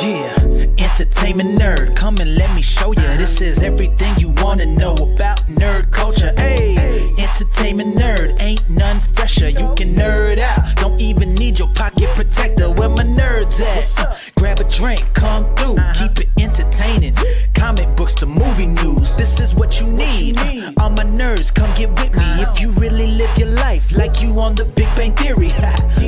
Yeah, entertainment nerd, come and let me show ya. This is everything you wanna know about nerd culture. Hey, entertainment nerd, ain't none fresher. You can nerd out, don't even need your pocket protector. Where my nerds at? Grab a drink, come through, keep it entertaining. Comic books to movie news, this is what you need. All my nerds, come get with me if you really live your life like you on the Big Bang Theory.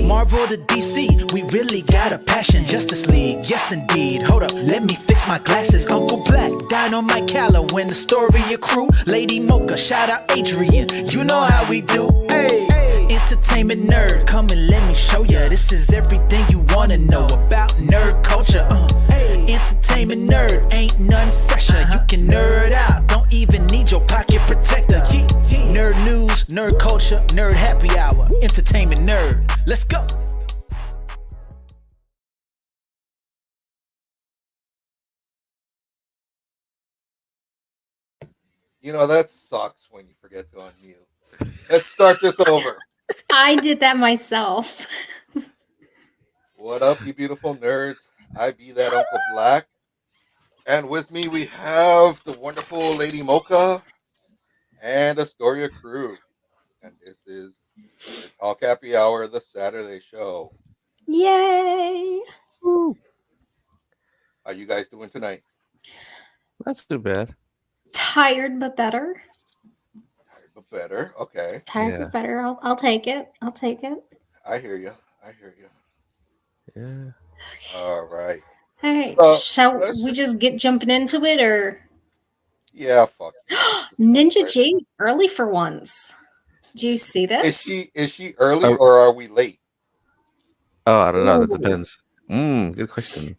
Marvel to DC, we really got a passion. Justice League, yes indeed. Hold up, let me fix my glasses. Uncle Black, Dynamite Calla, when the story accrue. Lady Mocha, shout out Adrian, you know how we do. Hey, entertainment nerd, come and let me show ya. This is everything you wanna know about nerd culture. Entertainment nerd, ain't none fresher. You can nerd out, don't even need your pocket protector. Nerd news, nerd culture, nerd happy hour. Entertainment nerd, let's go. You know, that sucks when you forget to unmute. Let's start this over. I did that myself. What up, you beautiful nerds? I be that Uncle Black. And with me, we have the wonderful Lady Mocha and Astoria crew. And this is the Talk Happy Hour, the Saturday show. Yay! Woo. How you guys doing tonight? That's too bad. Tired but better. Tired but better. Okay. Tired but better. I'll take it. I'll take it. I hear you. Yeah. All right. All right. Shall we just get jumping into it, or? Yeah, fuck. Ninja Jade early for once. Do you see this? Is she early or are we late? Oh, I don't know. That depends. Good question.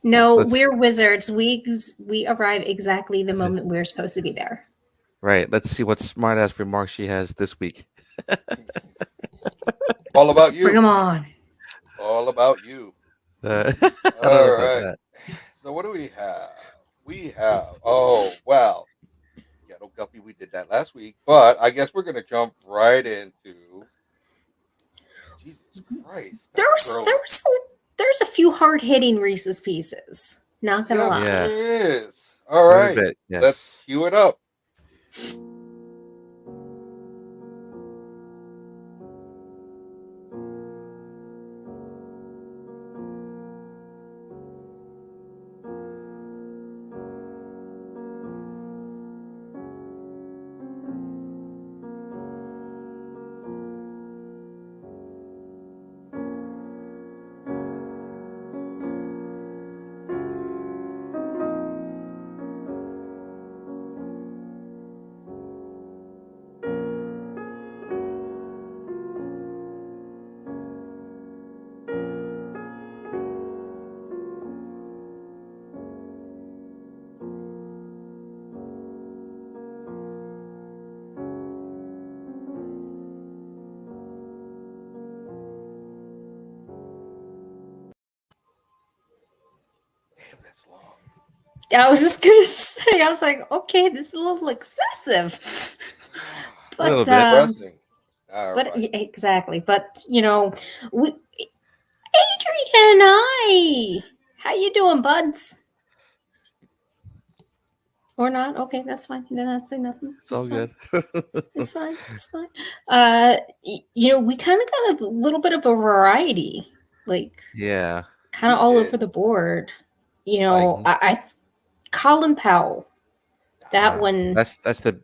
No, we're wizards. We arrive exactly the moment we're supposed to be there. Right. Let's see what smart ass remarks she has this week. All about you. Bring them on. All about you. All right. So what do we have? Ghetto Guppy, we did that last week, but I guess we're gonna jump right into Jesus Christ. There's a few hard hitting Reese's Pieces. Not gonna lie. Yeah. There is. All right. Yes. Let's cue it up. I was just gonna say, I was like, okay, this is a little excessive. But, a little bit. Exactly. But Adrian, hi. How you doing, buds? Or not? Okay, that's fine. You don't have to say nothing. It's all good. It's fine. It's fine. We kind of got a little bit of a variety, like kind of all over the board. I Colin Powell, that one. That's the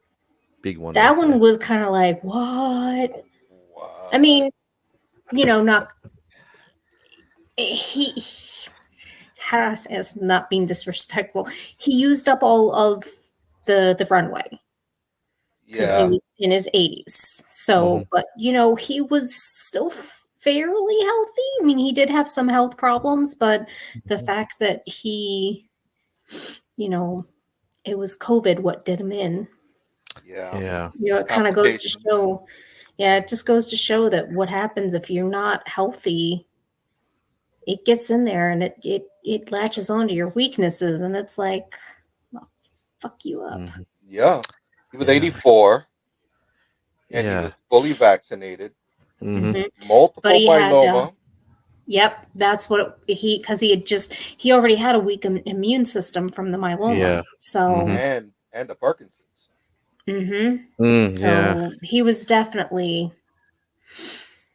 big one. That one was kind of like, what? I mean, not he. How do I say this? Not being disrespectful. He used up all of the runway. Yeah. He was in his 80s. So, but he was still fairly healthy. I mean, he did have some health problems, but the fact that he, it was COVID what did him in. Yeah. It kind of goes to show. Yeah, it just goes to show that what happens if you're not healthy, it gets in there and it latches onto your weaknesses, and it's like, well, fuck you up. Yeah. He was 84. And he was fully vaccinated. Multiple myeloma. Yep, that's what because he already had a weak immune system from the myeloma. Yeah. So and the Parkinson's. Mm-hmm. So yeah. he was definitely.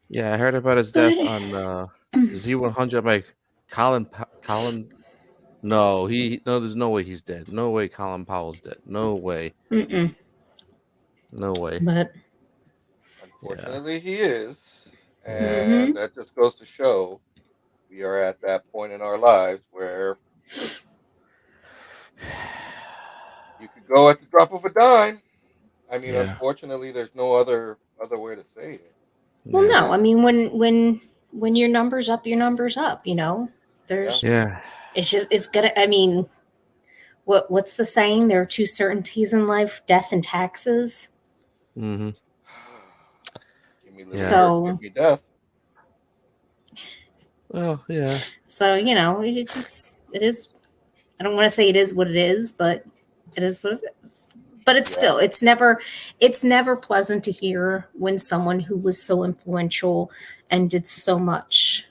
Yeah, I heard about his death on Z100. I'm like, Colin. No, there's no way he's dead. No way Colin Powell's dead. No way. Mm-mm. No way. But Unfortunately, he is, and that just goes to show we are at that point in our lives where you could go at the drop of a dime. I mean, Yeah. unfortunately, there's no other way to say it. Well, Yeah. no, I mean when your number's up, your number's up. There's Yeah. it's gonna. I mean, what's the saying? There are two certainties in life: death and taxes. Mm-hmm. Give me living Yeah. or So give me death. Well, yeah. so it is. I don't want to say it is what it is, but it is what it is. But it's Yeah. still it's never pleasant to hear when someone who was so influential and did so much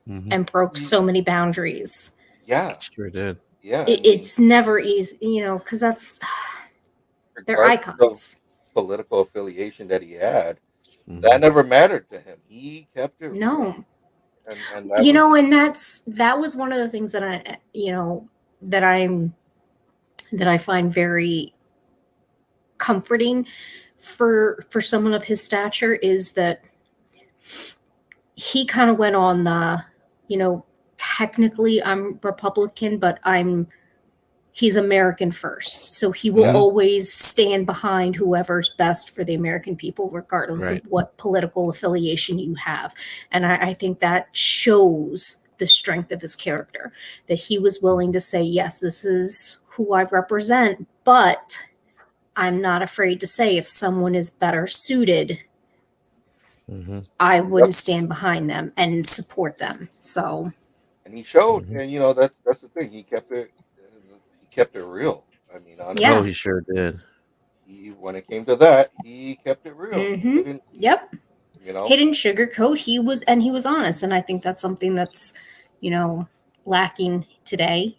Mm-hmm. and broke so many boundaries. Yeah, Sure did. yeah. I mean, It's never easy, because they're regardless of icons. political affiliation that he had, Mm-hmm. that never mattered to him. He kept it real. No, And that was, and that was one of the things that I find very comforting for someone of his stature is that he kind of went on the, technically I'm Republican, but he's American first. So he will Yeah. always stand behind whoever's best for the American people, regardless Right. of what political affiliation you have. And I think that shows the strength of his character, that he was willing to say, yes, this is who I represent, but I'm not afraid to say if someone is better suited, Mm-hmm. I wouldn't stand behind them and support them. So, and he showed, Mhm. and that's the thing. He kept it. He kept it real. I mean, honestly, yeah. Oh, he sure did. when it came to that, he kept it real. He Mm-hmm. didn't. Yep. You know. He didn't sugarcoat. He was honest, and I think that's something that's, lacking today.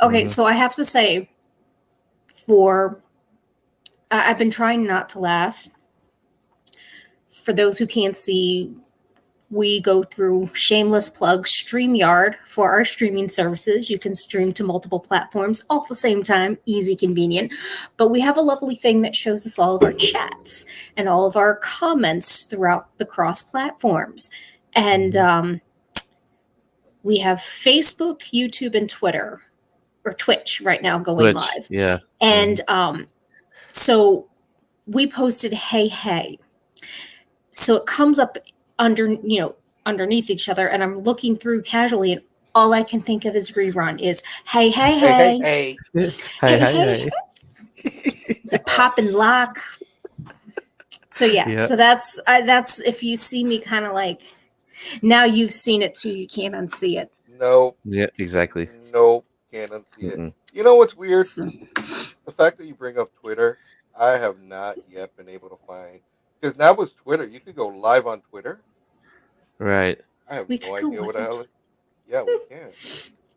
Okay, Mhm. so I have to say, I've been trying not to laugh. For those who can't see, we go through shameless plug StreamYard for our streaming services. You can stream to multiple platforms all at the same time, easy, convenient. But we have a lovely thing that shows us all of our chats and all of our comments throughout the cross platforms. And we have Facebook, YouTube, and Twitter, or Twitch right now going Twitch. live. Yeah. And so we posted hey. So it comes up underneath each other, and I'm looking through casually, and all I can think of is rerun is hey. Hey. Hey. The pop and lock. So Yeah. so that's if you see me kind of like, now you've seen it too, you can't unsee it. No. Yeah. Exactly. No. Can't unsee it. You know what's weird? The fact that you bring up Twitter, I have not yet been able to find, because now with Twitter, you could go live on Twitter. Right. I have We no could go idea what the live on hell it. Yeah, we can.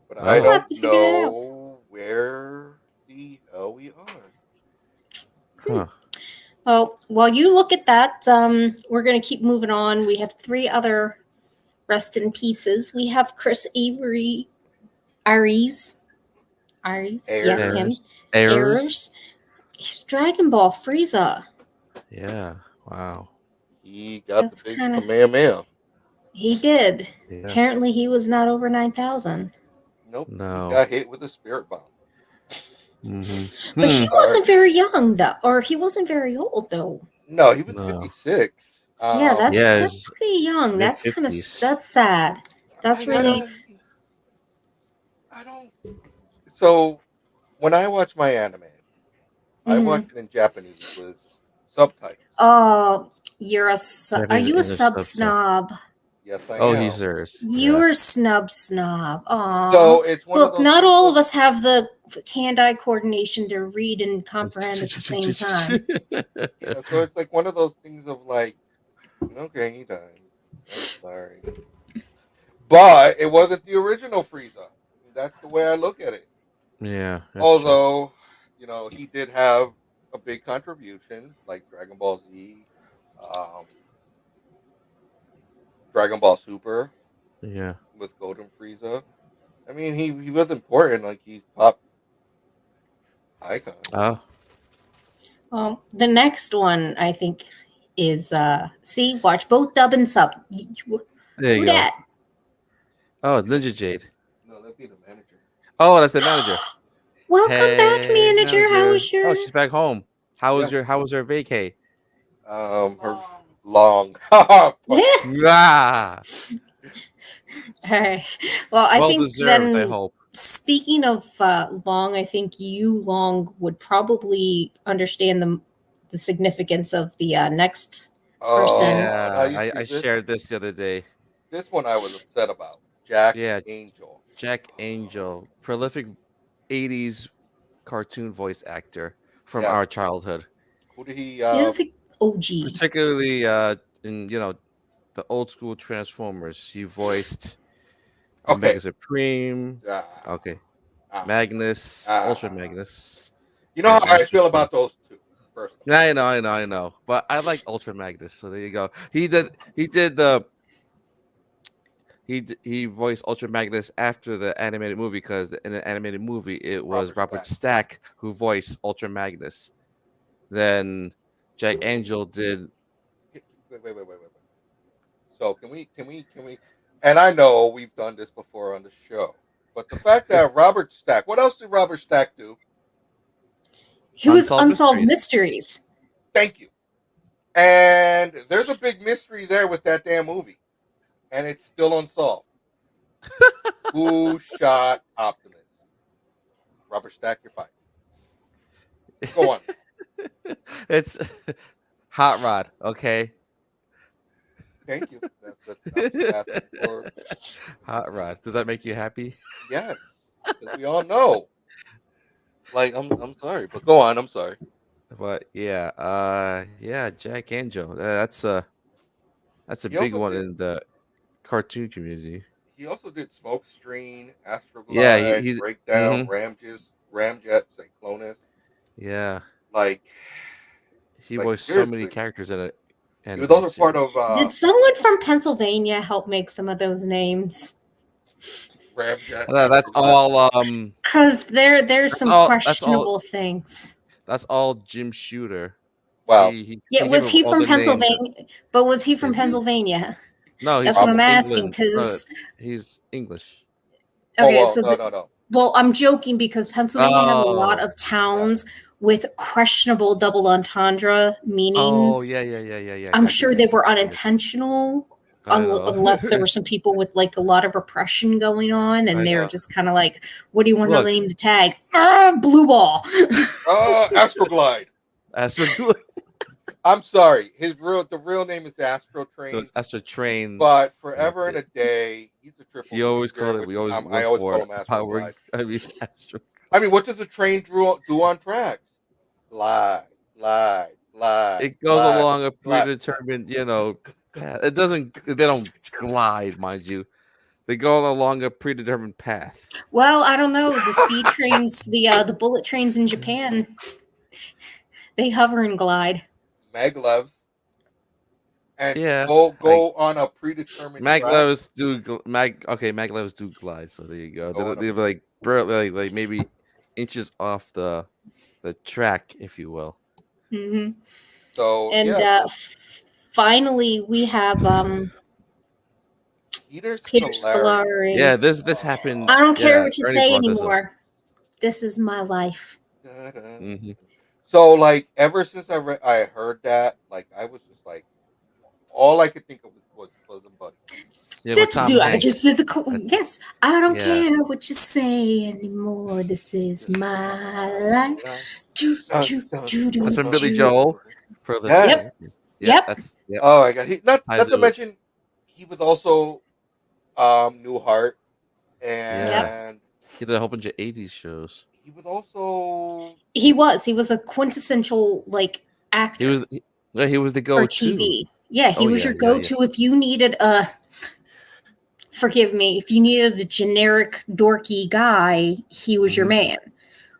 But Wow. I We'll have don't to figure that out. know where the hell we are. Huh. Well, while you look at that, we're going to keep moving on. We have 3 other rest in pieces. We have Chris Aries. Yes, him. Errors. He's Dragon Ball Frieza. Yeah. Wow. He got That's the big kind of. Kamehameha. He did. Yeah. Apparently, he was not over 9,000. Nope. No. He got hit with a spirit bomb. Mm-hmm. But he wasn't very young, though, or he wasn't very old, though. No, he was No. 56. Yeah, that's it's pretty young. That's kind of mid-50s. that's sad. That's really. I don't. So when I watch my anime, I watch Mhm. it in Japanese with subtitles. Oh, are you a English sub subtitle. snob? Yes, I Oh, am. he's theirs. You're snub snob. Aw. So it's one of Look, those not things all of- of us have the hand-eye coordination to read and comprehend at the same time. Yeah, so it's like one of those things of like, okay, he died. I'm sorry. but it wasn't the original Frieza. That's the way I look at it. Yeah. Although, he did have a big contribution, like Dragon Ball Z, um, Dragon Ball Super. Yeah. With Golden Frieza. I mean, he was important. Like he's pop icon. Oh. Well, the next one I think is watch both dub and sub. There you go. That? Oh, Ninja Jade. No, that'd be the manager. Oh, that's the manager. Welcome back, manager. How was your? Oh, she's back home. How was her vacay? Her long. Yeah. All right. Well, I think deserved, then. I hope. Speaking of Long, I think you Long would probably understand the significance of the next person. Yeah, I shared this the other day. This one I was upset about. Jack Angel. Jack Angel, prolific 80s cartoon voice actor from our childhood. Who did he? OG. Particularly in the old school Transformers. He voiced Omega Supreme. Magnus, Ultra Magnus. You know how I feel about those two. I know. But I like Ultra Magnus, so there you go. He voiced Ultra Magnus after the animated movie, because in the animated movie it was Robert Stack who voiced Ultra Magnus. Then Jack Angel did. Wait. So can we? And I know we've done this before on the show, but the fact that Robert Stack. What else did Robert Stack do? He was Unsolved Mysteries. Thank you. And there's a big mystery there with that damn movie, and it's still unsolved. Who shot Optimus? Robert Stack, you're fine. Go on. It's Hot Rod, okay? Thank you. That's Hot Rod. Does that make you happy? Yes, because we all know. Like, I'm sorry, but go on. I'm sorry. But Jack Angel. That's a big one in the cartoon community. He also did Smokescreen, Astroglide, Breakdown, Ramjet, Cyclonus. Yeah. Like he voiced so many characters in it. And he was also part of. Did someone from Pennsylvania help make some of those names? Ramjet. That's all. Because there's some questionable things. That's all Jim Shooter. Wow. Was he from Pennsylvania? But was he from Pennsylvania? No, that's what I'm asking. Because he's English. Okay, no. Well, I'm joking because Pennsylvania has a lot of towns with questionable double entendre meanings. Oh, yeah. I'm sure they were unintentional, unless there were some people with like a lot of repression going on, and they're just kind of like, "What do you want to name the tag?" Blue ball. Astroglide. Astroglide. I'm sorry. The real name is Astro Train. So it's Astro Train. But forever and a day, he's a triple. You always call it. I always call him Astro. Astro. I mean, what does a train do on tracks? Glide. It goes along a predetermined, path. It doesn't. They don't glide, mind you. They go along a predetermined path. Well, I don't know. The speed trains, the bullet trains in Japan, they hover and glide. Maglevs. And go on a predetermined maglevs maglevs do glide, so there you go. They're like barely like maybe inches off the track, if you will. Mm-hmm. So finally we have Peter Scolari. Yeah, this happened. I don't care what you say anymore. This is my life. Mm-hmm. So, like, ever since I heard that, like, I was just like, all I could think of was Buddy. Yeah, I just did yes. I don't care what you say anymore. This is my life. That's from Billy Joel. Yep. Oh my God! Not to mention, he was also Newhart, and he did a whole bunch of '80s shows. He was also. He was a quintessential actor. He was the go-to for TV. Yeah, he was your go-to if you needed a forgive me, if you needed a generic dorky guy, he was your man,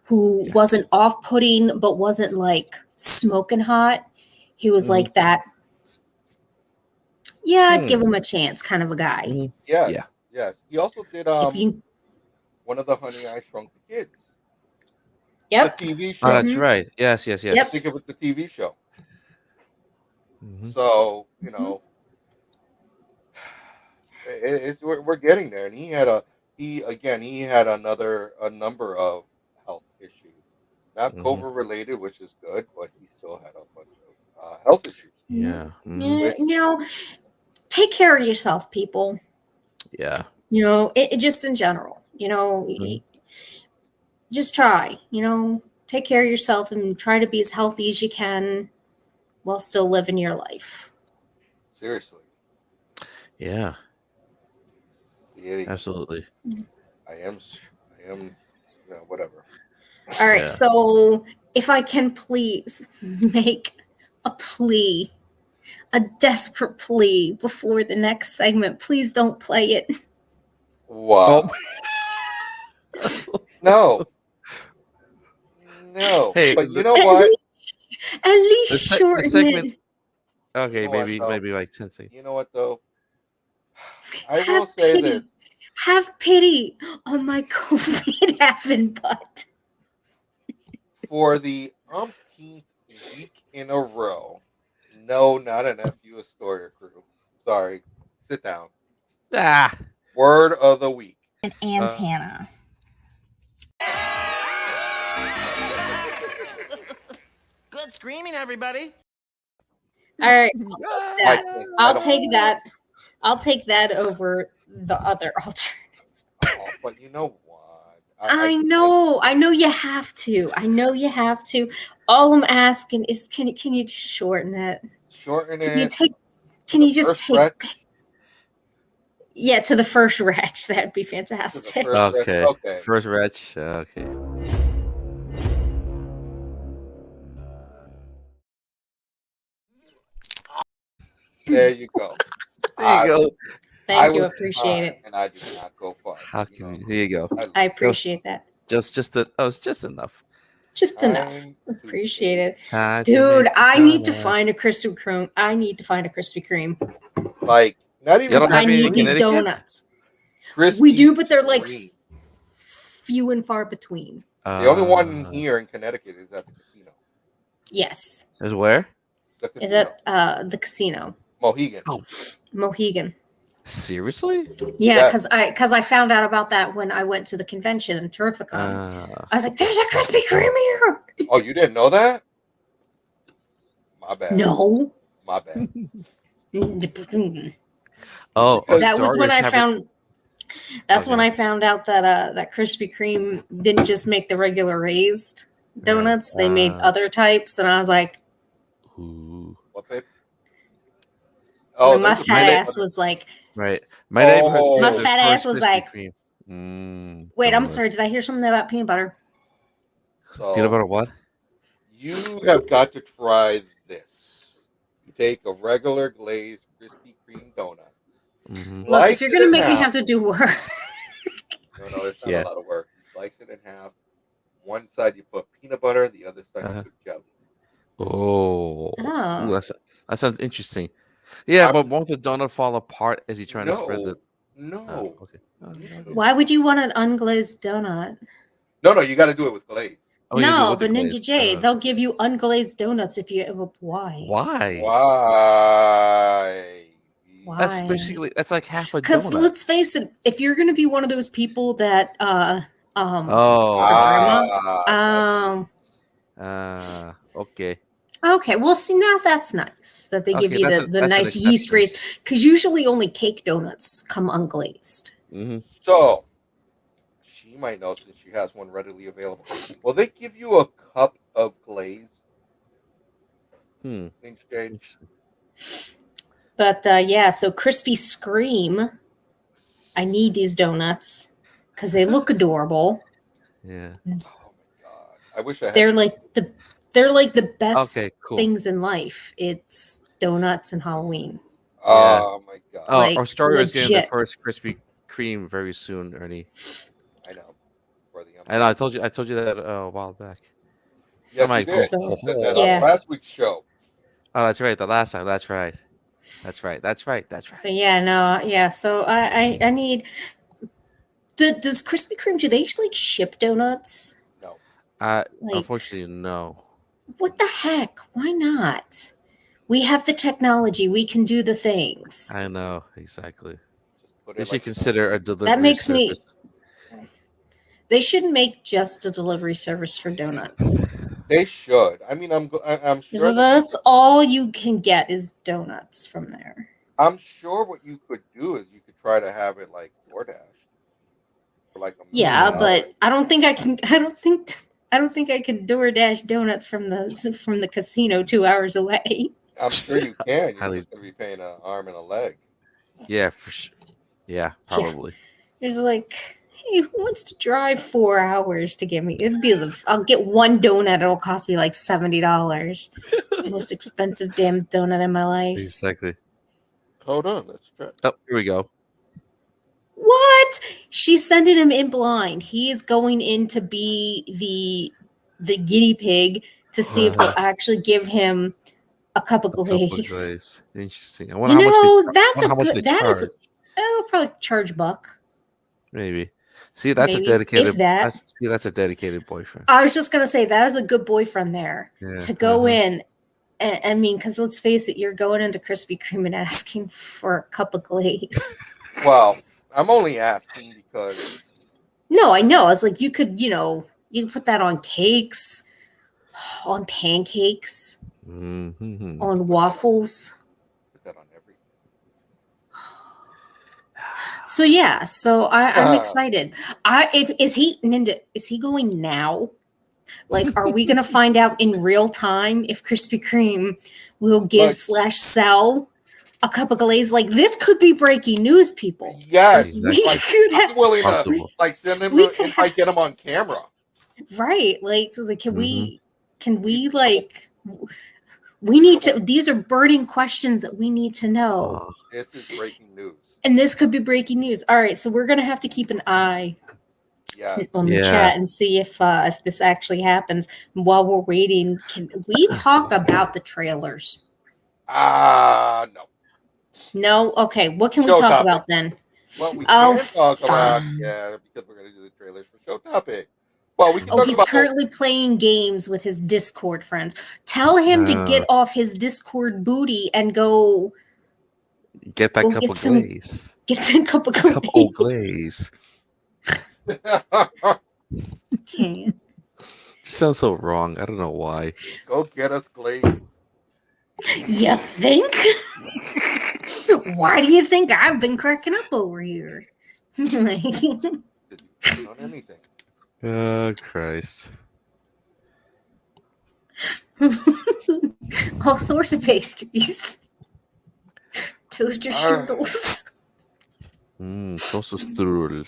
who wasn't off-putting but wasn't like smoking hot. He was like that. Yeah, I'd give him a chance, kind of a guy. Yes. He also did If you, one of the Honey I Shrunk the Kids. yep. The TV show. Oh, that's right. Yes. Yep. Think of it, the TV show. So we're getting there, and he had a number of health issues, not COVID related, which is good, but he still had a bunch of health issues. Yeah, you know, take care of yourself, people. Yeah. You know, it just in general, you know, just try, you know, take care of yourself and try to be as healthy as you can while still living your life. Seriously. Yeah. Absolutely. I am, whatever. All right. So if I can please make a plea, a desperate plea before the next segment, please don't play it. Wow. No. Hey, but you know what? At least shorten it. Okay, you know maybe like 10 seconds. You know what though? I will say this. Have pity on my COVID having butt. For the umpteenth week in a row. No, not an FU Astoria crew. Sorry. Sit down. Word of the week. An antenna. Good screaming, everybody. All right. I'll take that. I'll take that over the other alternative. Oh, but you know what? I know you have to. All I'm asking is, can you just shorten it? Can you just take? Yeah, to the first wretch. That'd be fantastic. Okay. First wretch. Okay. There you go. There you go. Thank you. Appreciate it. And I did not go far. How can you? Here you go. I appreciate that. Just enough. Just enough. Appreciate it. Dude, I need to find a Krispy Kreme. I need to find a Krispy Kreme. Like, not even. I need these donuts. We do, but they're like few and far between. The only one here in Connecticut is at the casino. Yes. Is where? Is at the casino. Mohegan. Oh. Mohegan. Seriously? Yeah, because I found out about that when I went to the convention in Terrificon. I was like, "There's a Krispy Kreme here." Oh, you didn't know that? My bad. No. My bad. Oh, that was when I found. That's when I found out that that Krispy Kreme didn't just make the regular raised donuts; they made other types, and I was like, "Ooh, what, babe?" Oh, my fat ass was like, "Right." My fat ass was like, "Wait, I'm sorry. Did I hear something about peanut butter?" So, peanut butter what? You have got to try this. You take a regular glazed Krispy Kreme donut. Look, if you're gonna make me have to do work, no, it's not a lot of work. You slice it in half. One side you put peanut butter, the other side you put jelly. Oh, that sounds interesting. Yeah, but won't the donut fall apart as you're trying to spread the? No. Okay. Why would you want an unglazed donut? No, you got to do it with glaze. Oh, no, but Ninja J, they'll give you unglazed donuts if you. Why? That's basically like half a donut. Because let's face it, if you're going to be one of those people that okay. Okay, well, see, now that's nice that they give you the nice yeast raised, because usually only cake donuts come unglazed. So she might know since she has one readily available. Well, they give you a cup of glaze. Interesting. But so Krispy Scream, I need these donuts because they look adorable. Yeah. Oh my god, I wish I had. They're like the best things in life. It's donuts and Halloween. Oh my god. Astoria is getting the first Krispy Cream very soon, Ernie. I know. I know. I told you that a while back. Yes, you did. You said that on last week's show. Oh, that's right. The last time. That's right. That's right. But yeah, no, yeah. So I need. Does Krispy Kreme, do they like ship donuts? No. Unfortunately, no. What the heck? Why not? We have the technology. We can do the things. I know exactly. Just they should consider a delivery. That makes service. They shouldn't make just a delivery service for donuts. They should. I mean, I'm sure that's all you can get is donuts from there. I'm sure what you could do is you could try to have it like DoorDash. For like but I don't think I can. I don't think I can DoorDash donuts from the casino 2 hours away. I'm sure you can. You're just gonna be paying an arm and a leg. Yeah, for sure. Yeah, probably. Yeah. It's like, hey, who wants to drive 4 hours to get me? I'll get one donut. It'll cost me like $70. The most expensive damn donut in my life. Exactly. Hold on, let's try. Oh, here we go. What? She's sending him in blind. He is going in to be the guinea pig to see if they'll actually give him a cup of glaze. Interesting. I wonder how much they charge. Probably charge $1. Maybe. See, that's a dedicated. That's a dedicated boyfriend. I was just gonna say that is a good boyfriend there to go in. And, I mean, because let's face it, you're going into Krispy Kreme and asking for a cup of glaze. Well, I'm only asking because. No, I know. It's like you could put that on cakes, on pancakes, on waffles. Put that on everything. So yeah, I'm excited. Is he going now? Like, are we gonna find out in real time if Krispy Kreme will give / sell a cup of glaze? Like, this could be breaking news, people. Yes, we could have willing to send him if I get him on camera. Right, like can we we need to. These are burning questions that we need to know. This is breaking news. And this could be breaking news. All right, so we're going to have to keep an eye on the chat and see if this actually happens. While we're waiting, can we talk about the trailers? No. No? Okay, what can we talk about then? Well, we can talk about, because we're going to do the trailers for Show Topic. Well, we can he's currently playing games with his Discord friends. Tell him to get off his Discord booty and go... Get that cup of glaze. Get that cup of glaze. Cup of glaze. Can't. Sounds so wrong. I don't know why. Go get us glaze. You think? Why do you think I've been cracking up over here? On anything. Oh, Christ. All sorts of pastries. Toaster strudels. Toaster strudel.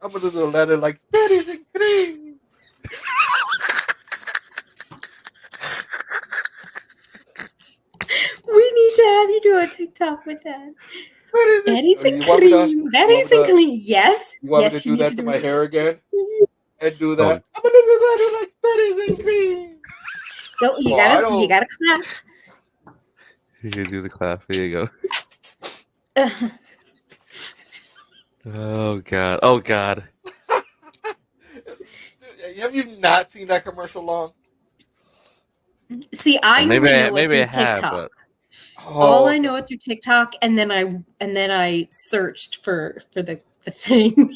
I'm gonna do a letter like berries and cream. We need to have you do a TikTok with that. Berries and cream. Berries and cream. Yes. You want me to do that to my hair again? And do that. I'm gonna do that like berries and cream. No, you gotta clap. You can do the clap. Here you go. Oh God! Oh God! Have you not seen that commercial long? See, I know it through TikTok. All I know it through TikTok, and then I searched for the thing.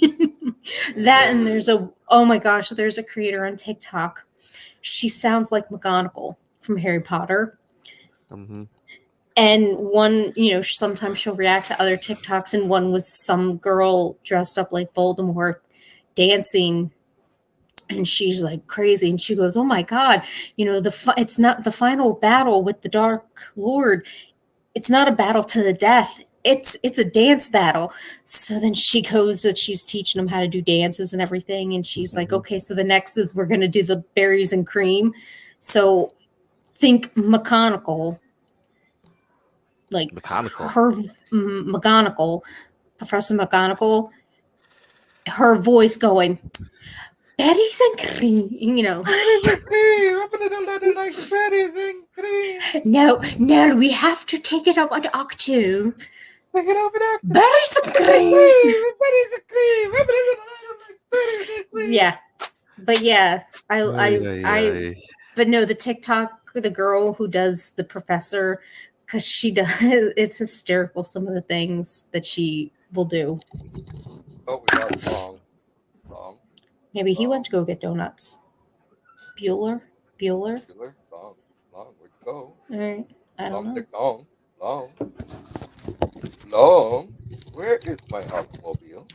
That and there's a creator on TikTok. She sounds like McGonagall from Harry Potter. Mm-hmm. And one, sometimes she'll react to other TikToks, and one was some girl dressed up like Voldemort dancing, and she's like crazy, and she goes, "Oh my God, it's not the final battle with the Dark Lord. It's not a battle to the death. It's a dance battle." So then she goes that she's teaching them how to do dances and everything, and she's like, "Okay, so the next is we're gonna do the berries and cream." So think McGonagall. like McGonagall. McGonagall, Professor McGonagall, her voice going, berries and cream, Berries and cream. Open the letter like berries and cream. No, we have to take it up on octave. Take it over there. Berries and cream. Berries and cream. Open the letter like berries and cream. Yeah, but yeah, but no, the TikTok, the girl who does the professor, because she does, it's hysterical. Some of the things that she will do. Oh, we got wrong. Maybe he went to go get donuts. Bueller. Long. Where'd you go? All right, I don't know. Long. Where is my automobile?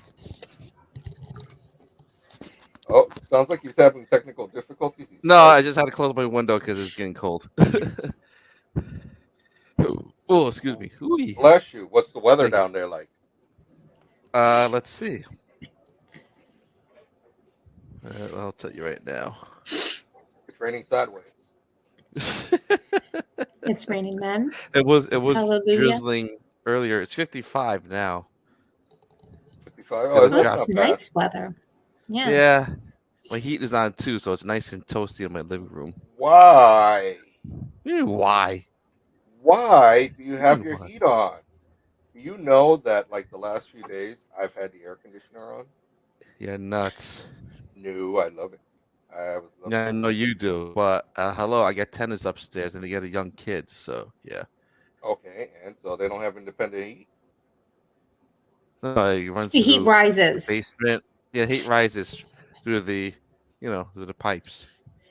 Oh, sounds like he's having technical difficulties. No, I just had to close my window because it's getting cold. Oh, excuse me. Ooh. Bless you. What's the weather down there like? Let's see. I'll tell you right now. It's raining sideways. It's raining men. It was Hallelujah. drizzling earlier. It's 55 now. 55. Oh, that's nice weather. Yeah. Yeah. My heat is on too, so it's nice and toasty in my living room. Why? Why? Why do you have your heat on? Do you know that like the last few days I've had the air conditioner on? Yeah, nuts. No, I love it. I know you do, but hello, I got tenants upstairs and they got a young kid, so yeah. Okay, and so they don't have independent heat? No, it runs the heat rises. The basement. Yeah, heat rises through the, through the pipes.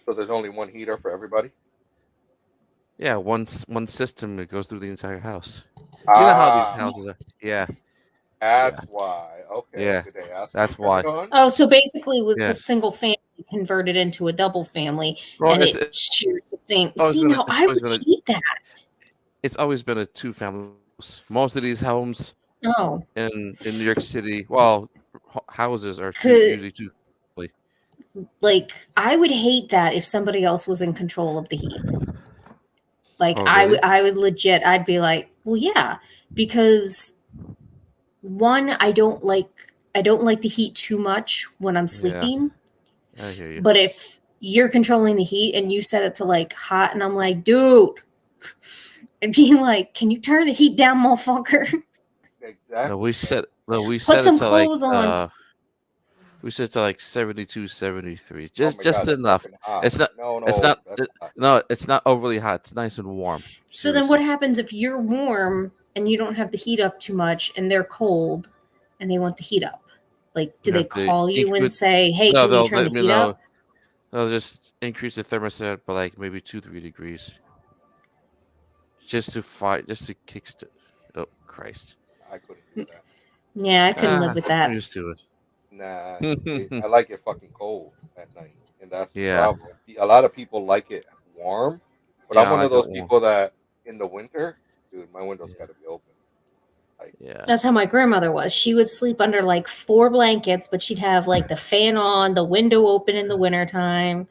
So there's only one heater for everybody? Yeah, one system that goes through the entire house. You know how these houses are. Yeah. That's why. Okay. Yeah. Did they ask that's why. Oh, so basically, with a single family converted into a double family, and it shares the same. See, now I would hate that. It's always been a two-family house. Most of these homes in New York City, well, houses are usually two. Like, I would hate that if somebody else was in control of the heat. Like, really? I would legit, I'd be like, well, yeah, because one, I don't like the heat too much when I'm sleeping. Yeah. I hear you. But if you're controlling the heat and you set it to like hot, and I'm like, dude, and being like, can you turn the heat down, motherfucker? Exactly. No, we set Put some it to clothes on. We set it to like 72, 73. Just enough. It's not. It's not overly hot. It's nice and warm. So then, what happens if you're warm and you don't have the heat up too much, and they're cold, and they want the heat up? Like, do they call you and say, "Hey, can you turn the heat up?" They'll just increase the thermostat by like maybe 2-3 degrees, just to kickstart. Oh Christ! I couldn't do that. Yeah, I couldn't live with that. I'm used to it. Nah, I like it fucking cold at night, and that's the Yeah. problem. A lot of people like it warm, but I'm one of those people that in the winter, dude, my window's got to be open. Like, that's how my grandmother was. She would sleep under like 4 blankets, but she'd have like the fan on, the window open in the wintertime.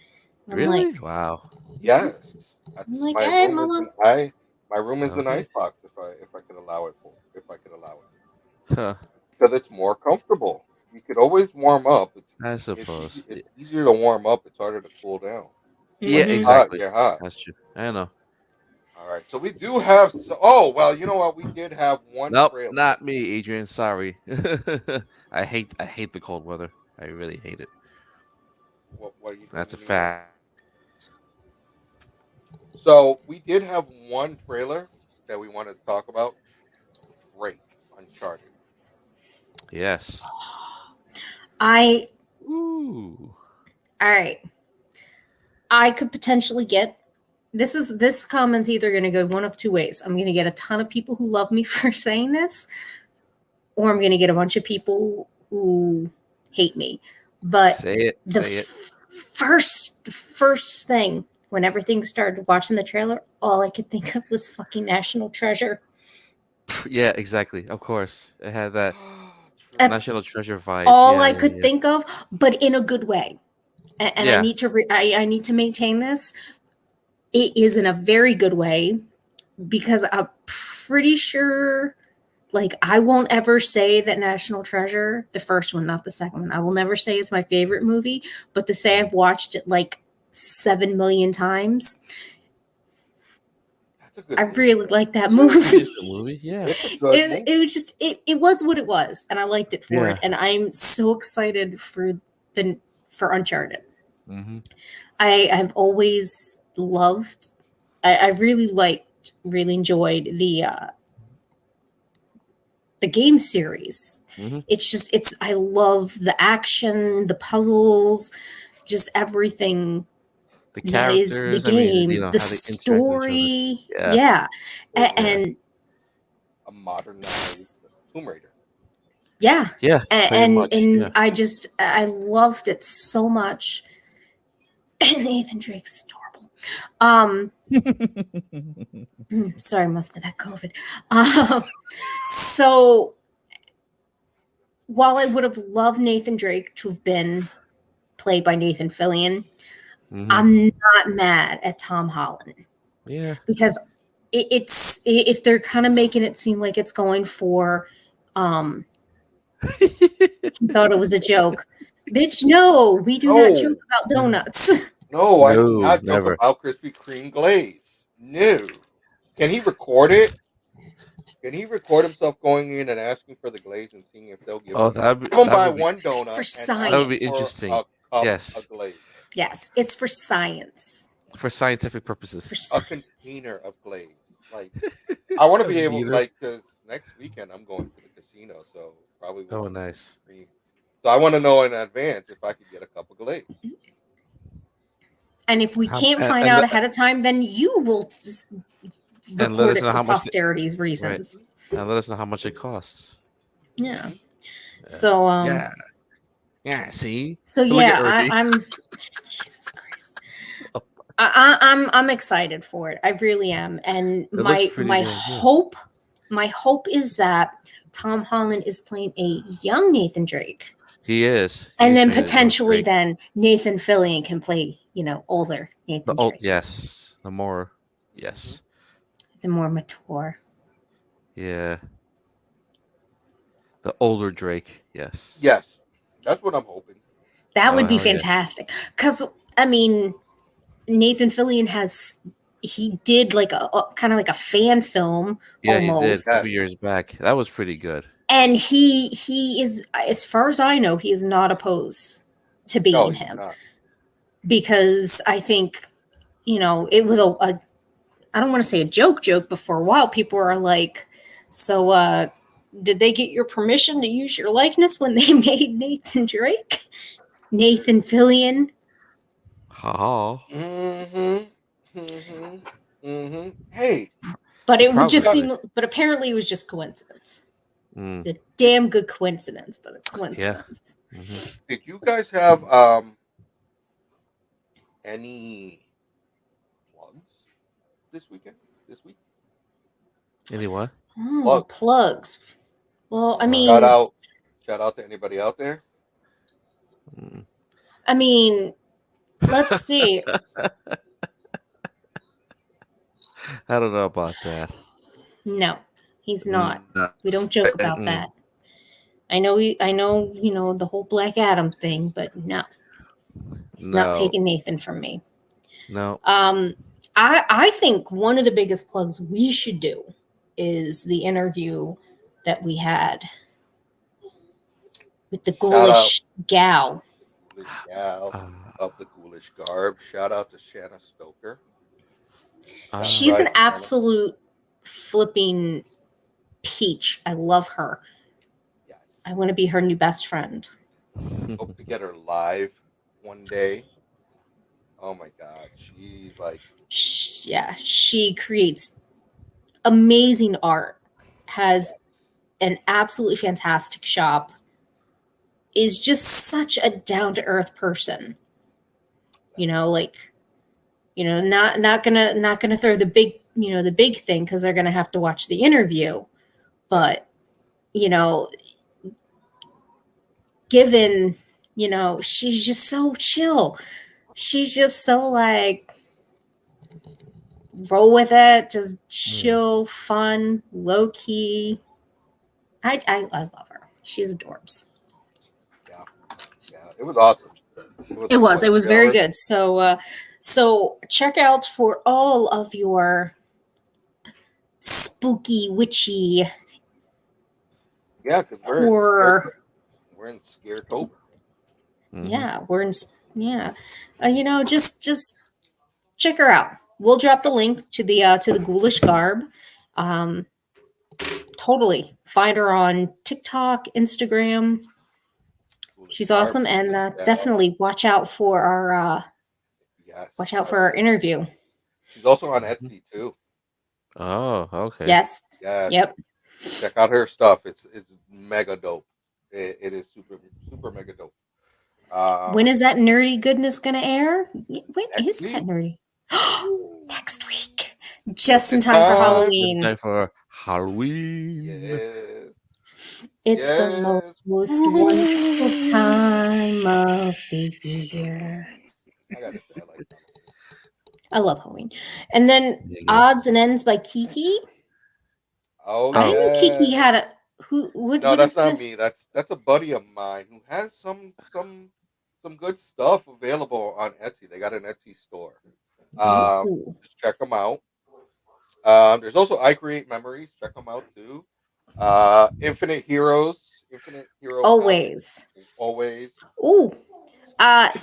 Really? Like, wow. Yes. I'm like, hey, Mama. My room is an icebox if I could allow it. Huh. Because it's more comfortable. You could always warm up. I suppose it's easier to warm up. It's harder to cool down. Yeah, exactly. You're hot. That's true. I know. All right, so we do have. Oh well, you know what? We did have one. Nope, not me, Adrian. Sorry. I hate the cold weather. I really hate it. What That's a fact. So we did have one trailer that we wanted to talk about. Drake, Uncharted. Yes. All right. I could potentially get this comment's either going to go one of two ways. I'm going to get a ton of people who love me for saying this, or I'm going to get a bunch of people who hate me. But say it. First thing when everything started watching the trailer, all I could think of was fucking National Treasure. Yeah, exactly. Of course, it had that National Treasure vibe. All I could think of, but in a good way. And I need to I need to maintain this. It is in a very good way because pretty sure, like, I won't ever say that National Treasure, the first one, not the second one, I will never say it's my favorite movie, but to say I've watched it like 7 million times. That's a good I movie. really like that movie. movie. Yeah. It's a good movie. It was just it was what it was, and I liked it for it, and I'm so excited for Uncharted. Mm-hmm. I've always loved. I really enjoyed the game series. Mm-hmm. I love the action, the puzzles, just everything. The that is characters, the game, I mean, the story, yeah. And a modernized Tomb Raider. Yeah, and I loved it so much. And Nathan Drake's adorable. Sorry, must be that COVID. So while I would have loved Nathan Drake to have been played by Nathan Fillion, I'm not mad at Tom Holland. Yeah, because it's if they're kind of making it seem like it's going for, he thought it was a joke. Bitch, no, we do not joke about donuts. No, I do not joke about Krispy Kreme glaze. No. Can he record it? Can he record himself going in and asking for the glaze and seeing if they'll give him buy one donut for science? That would be interesting. A cup yes. of glaze. Yes, it's for science. For scientific purposes. A container of glaze. Like, I want to be able, like, because next weekend I'm going to the casino, so probably. Oh, nice. So I want to know in advance if I could get a cup of glaze. And if we can't find out ahead of time, then you will just record it for posterity's reasons. Right. And let us know how much it costs. Yeah. So yeah. See. So yeah, I'm. Jesus Christ. I'm excited for it. I really am, and my hope is that Tom Holland is playing a young Nathan Drake. He is. And then potentially then Nathan Fillion can play, older Nathan Drake. Yes. The more mature. Yeah. The older Drake. Yes. Yes. That's what I'm hoping. That would be fantastic. Because, I mean, Nathan Fillion he did like a kind of like a fan film almost. He did 2 years back. That was pretty good. And he is, as far as I know, he is not opposed to being him. Because I think, it was I don't want to say a joke, but for a while people are like, so did they get your permission to use your likeness when they made Nathan Drake? Nathan Fillion? Hey. But it would just seem, but apparently it was just coincidence. A damn good coincidence, but a coincidence. Yeah. Did you guys have any plugs this week? Any what? Plugs. Well, I mean, shout out to anybody out there. I mean, let's see. I don't know about that. No, he's not. We don't joke about that. I know, the whole Black Adam thing, but no. He's not taking Nathan from me. No. I think one of the biggest plugs we should do is the interview that we had with the ghoulish gal. The gal of the ghoulish garb. Shout out to Shanna Stoker. She's an absolute flipping peach. I love her. Yes. I want to be her new best friend. Hope to get her live one day. Oh my God. She's like... she creates amazing art. Has an absolutely fantastic shop. Is just such a down-to-earth person. Not gonna throw the big thing because they're gonna have to watch the interview. But, given, she's just so chill. She's just so like, roll with it. Just chill, fun, low key. I love her. She's adorbs. Yeah, it was awesome. It was. It was 3 very hours? good. So check out for all of your spooky, witchy Yeah, because horror. we're in Scaretober. Yeah, we're in. Yeah, just check her out. We'll drop the link to the Ghoulish Garb. Totally find her on TikTok, Instagram. Ghoulish She's Garb, awesome, and Ghoulish Dad. definitely watch out for Yes. our interview. She's also on Etsy too. Oh, okay. Yes. Yes. Yep. Check out her stuff. It's mega dope. It is super mega dope. When is that nerdy goodness gonna air? When is week? that nerdy? Next week. Just in time for Halloween. Just in time for Halloween. Yes. It's the most wonderful time of the year. I gotta say, I like Halloween. I love Halloween. And then Odds and Ends by Kiki. Oh, I didn't know Kiki had a No, that's not me. That's a buddy of mine who has some good stuff available on Etsy. They got an Etsy store. Just check them out. There's also I Create Memories. Check them out too. Infinite Hero. Always. Ooh.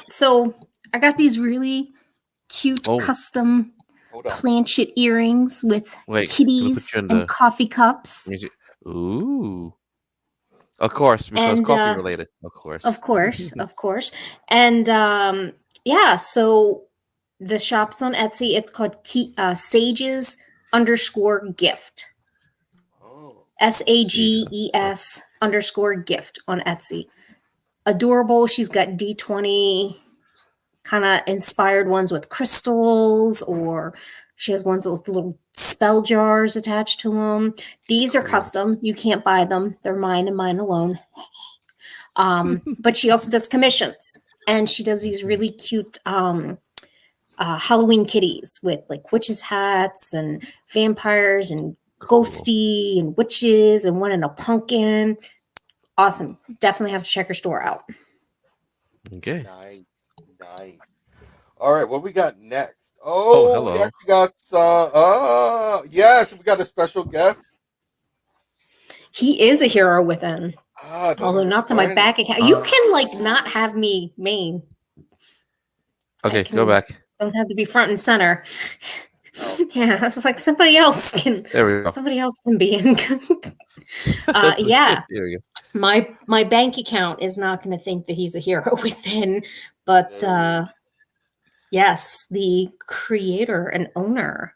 So I got these really cute custom planchet earrings with kitties and coffee cups. Ooh. Of course, because coffee related. Of course. And yeah, so the shop's on Etsy. It's called Sages _gift. SAGES _gift on Etsy. Adorable. She's got D20 kind of inspired ones with crystals, or she has ones with little spell jars attached to them. These are custom. You can't buy them. They're mine and mine alone. But she also does commissions, and she does these really cute Halloween kitties with like witches' hats and vampires and ghosty and witches and one in a pumpkin. Awesome. Definitely have to check her store out. Okay. Nice. All right, what we got next? Oh, we actually got yes, we got a special guest. He is a hero within. Although not to my bank account. You can not have me main. Okay, go back. Don't have to be front and center. Yeah, it's like somebody else can. There we go. Somebody else can be in. Yeah. There we go. My bank account is not going to think that he's a hero within, but yes, the creator and owner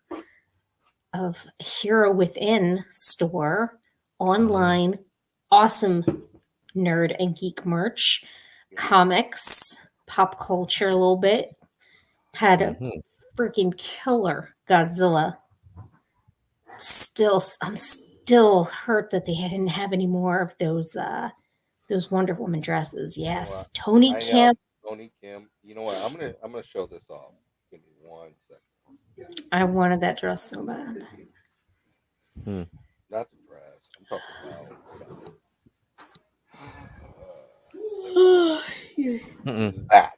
of Hero Within store, online, awesome nerd and geek merch, comics, pop culture a little bit. Had a freaking killer Godzilla. I'm still hurt that they didn't have any more of those Wonder Woman dresses. Yes, Tony Kim. You know what? I'm gonna show this off. Give me 1 second. I wanted that dress so bad. Not the dress. I'm talking about that.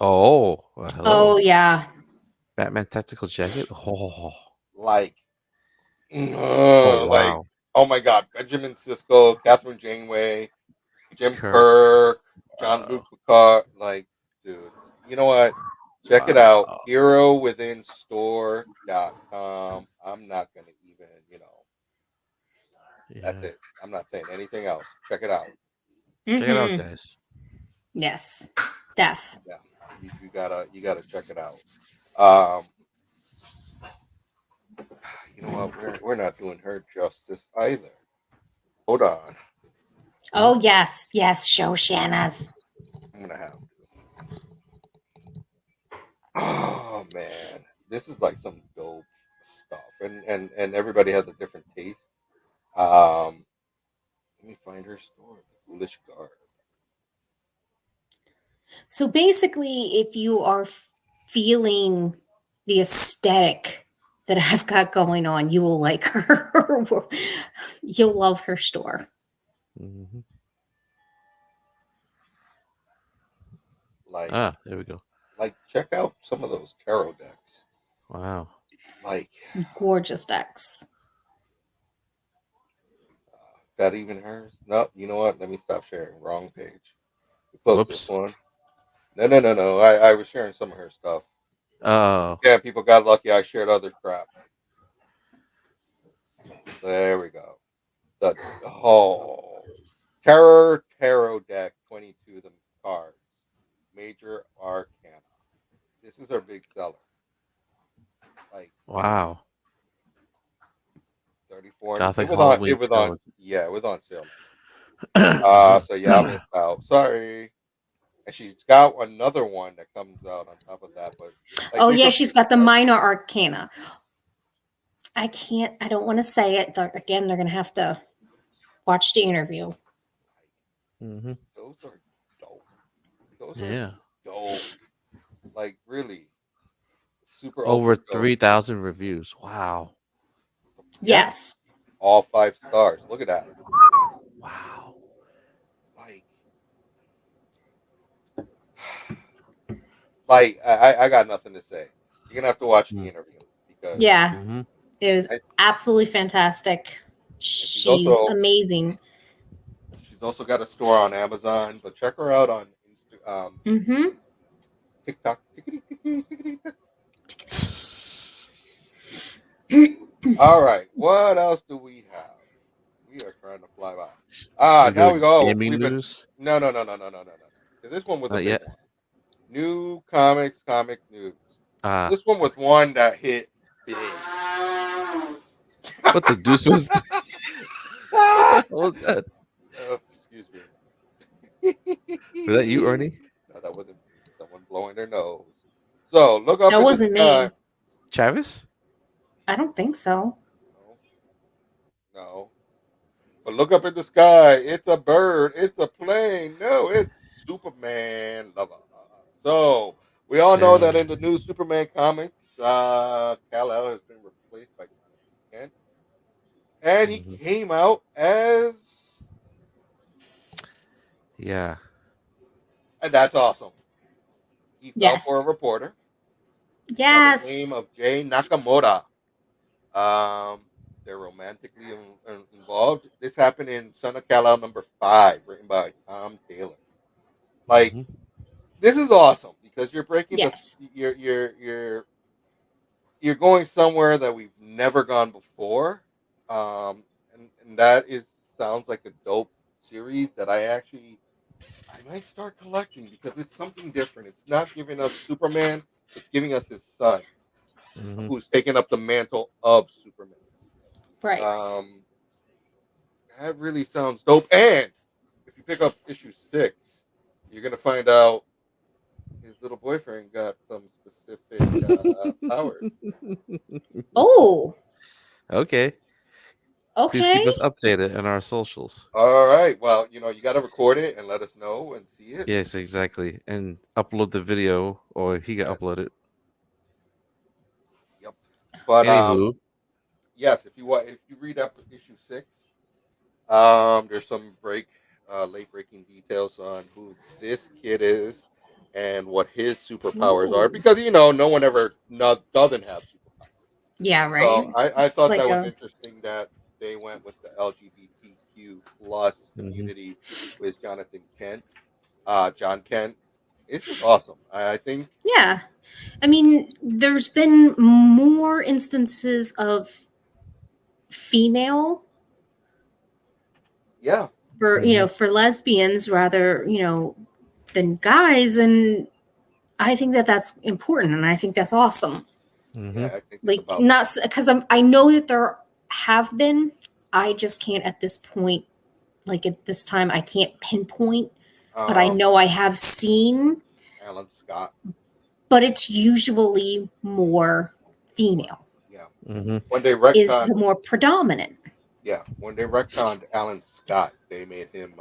Oh. Oh yeah. Batman tactical jacket. Oh. Like. Like. Oh my God! Benjamin Sisko, Catherine Janeway, Jim Kirk, John Luke Picard. Like, dude, you know what? Check it out. HeroWithinStore.com. I'm not gonna even, that's it. I'm not saying anything else. Check it out. Check it out, guys. Yes, def. Yeah, you gotta check it out. You know what? We're not doing her justice either. Hold on. Oh yes, show Shanna's. I'm gonna have to. Oh man, this is like some dope stuff, and everybody has a different taste. Let me find her store, the Ghoulish Garb. So basically, if you are feeling the aesthetic that I've got going on, you will like her. You'll love her store. Mm-hmm. Like, there we go. Like, check out some of those tarot decks. Wow. Like, gorgeous decks. that even hers? No, you know what? Let me stop sharing. Wrong page. We post this one. No. I was sharing some of her stuff. Oh. Yeah, people got lucky. I shared other crap. There we go. The Terror Tarot Deck 22 of the cards. Major Arcana. This is our big seller. Like, wow. 34. Gothic It was Halloween. It was on sale. So yeah, I missed out. Sorry. And she's got another one that comes out on top of that. But like, she's got the Minor Arcana. I don't want to say it. Again, they're going to have to watch the interview. Mm-hmm. Those are dope. Those are dope. Like, really. Super over 3,000 reviews. Wow. Yes. All 5 stars. Look at that. Wow. Like I got nothing to say. You're gonna have to watch the interview because it was absolutely fantastic. She's amazing. She's also got a store on Amazon, but check her out on TikTok. All right, what else do we have? We are trying to fly by. Now we go. Gaming news? No. This one was a big one. New comic news. This one was one that hit big. What the deuce was that? What was that? Excuse me. Was that you, Ernie? No, that wasn't me. Someone blowing their nose. So look up. That wasn't me. Travis? I don't think so. No. But look up in the sky. It's a bird. It's a plane. No, it's Superman lover. So we all know that in the new Superman comics, Kal-El has been replaced by Jonathan Kent, and he came out as and that's awesome. He fell for a reporter. By the name of Jay Nakamura. They're romantically involved. This happened in Son of Kal-El number 5, written by Tom Taylor. Like, this is awesome because you're breaking you're going somewhere that we've never gone before, and that sounds like a dope series that I might start collecting because it's something different. It's not giving us Superman; it's giving us his son, who's taking up the mantle of Superman. Right. That really sounds dope. And if you pick up issue 6, you're gonna find out his little boyfriend got some specific powers. Oh. Okay. Please keep us updated on our socials. All right. Well, you got to record it and let us know and see it. Yes, exactly. And upload the video, or he can upload it. Yep. But anywho, yes, if you read up issue 6, there's some late breaking details on who this kid is and what his superpowers are, because no one ever doesn't have superpowers. Yeah, right. So I thought that was interesting that they went with the LGBTQ plus community with Jonathan Kent, John Kent. It's just awesome. I think. Yeah, I mean, there's been more instances of female. Yeah. For lesbians rather, than guys, and I think that's important, and I think that's awesome. Yeah, I think like not because I know that there have been. I just can't at this point. Like at this time, I can't pinpoint, but I know I have seen Alan Scott. But it's usually more female. Yeah. When they retconned, is the more predominant. Yeah, when they retconned Alan Scott, they made him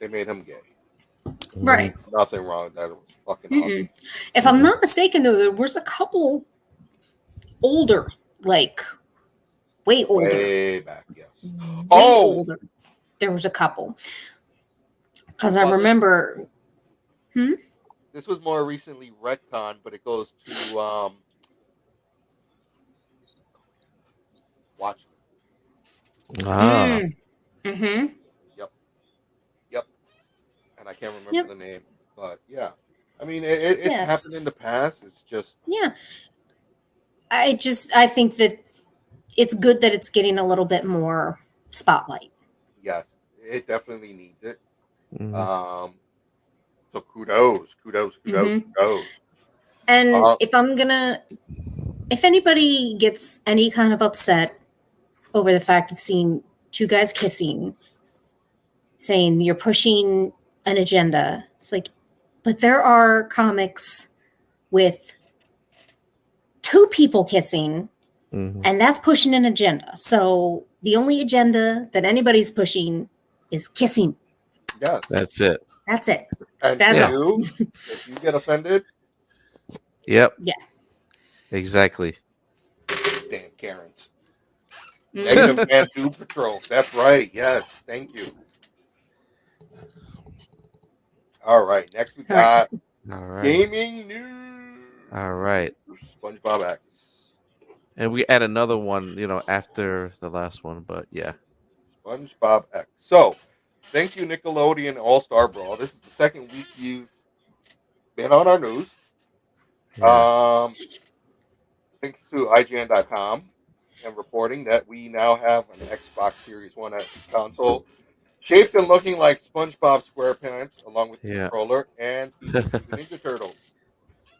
gay. Right. Nothing wrong with that. It was fucking awesome. If I'm not mistaken, though, there was a couple older, like way older. Way back, yes. Way older. There was a couple. Because I remember. This was more recently retcon, but it goes to Watchmen. Mm-hmm. Yep. And I can't remember the name, but yeah. I mean, it's happened in the past. It's just I think that it's good that it's getting a little bit more spotlight. Yes, it definitely needs it. So kudos. And if anybody gets any kind of upset over the fact of seeing two guys kissing, saying you're pushing an agenda, it's like, but there are comics with two people kissing, and that's pushing an agenda. So the only agenda that anybody's pushing is kissing. Yes. That's it. And if you get offended. Yep. Yeah. Exactly. Damn Karens. Negative Man Doom Patrol. That's right. Yes. Thank you. All right. Next we got gaming news. All right. SpongeBob X. And we add another one, after the last one, but yeah. SpongeBob X. So, thank you, Nickelodeon All-Star Brawl. This is the second week you've been on our news. Yeah. Thanks to IGN.com and reporting that we now have an Xbox Series One console shaped and looking like SpongeBob SquarePants, along with the controller and features the Ninja Turtles.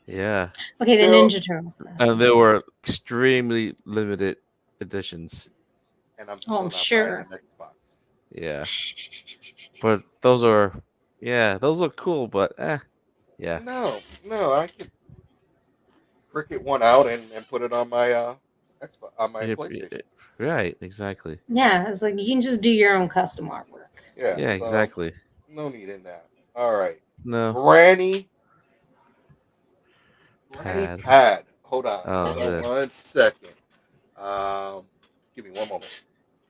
Yeah. Okay, the Ninja Turtles. And they were extremely limited editions. And I'm still not sure. buying an Xbox. Yeah. But those are cool, but yeah. No, I could cricket one out and put it on my Xbox, on my PlayStation. Right, exactly. Yeah, it's like you can just do your own custom artwork. Yeah, so exactly. No need in that. All right. No. Granny Pad. Hold on. Oh, Hold on 1 second. Give me one moment.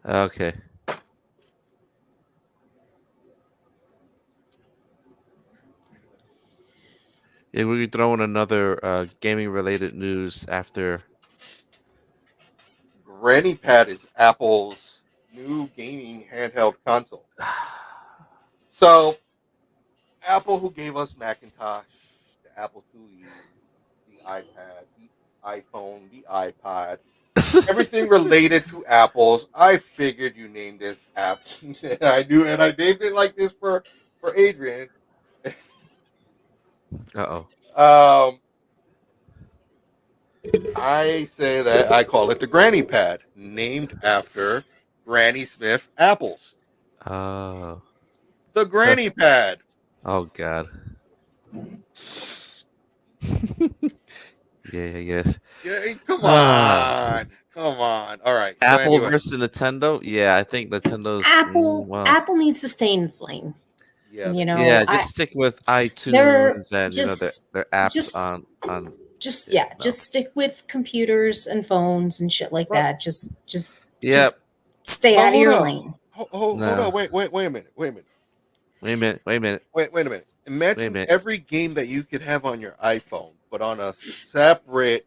Okay. Yeah, we'll be throwing another gaming-related news after. Granny Pad is Apple's new gaming handheld console. So, Apple, who gave us Macintosh, the Apple IIe, the iPad, the iPhone, the iPod, everything related to Apples, I figured you named this app. I knew, and I named it like this for Adrian. I say that I call it the Granny Pad, named after Granny Smith apples. Oh. The Granny Pad. Oh, God. Yes. Yeah, come on. All right. Apple versus Nintendo? Yeah, I think Nintendo's... Apple needs to stay in its lane. Yeah. Just stick with iTunes and their apps on just stick with computers and phones and shit like that. Just stay out of your lane. Hold on. Wait a minute. Imagine every game that you could have on your iPhone, but on a separate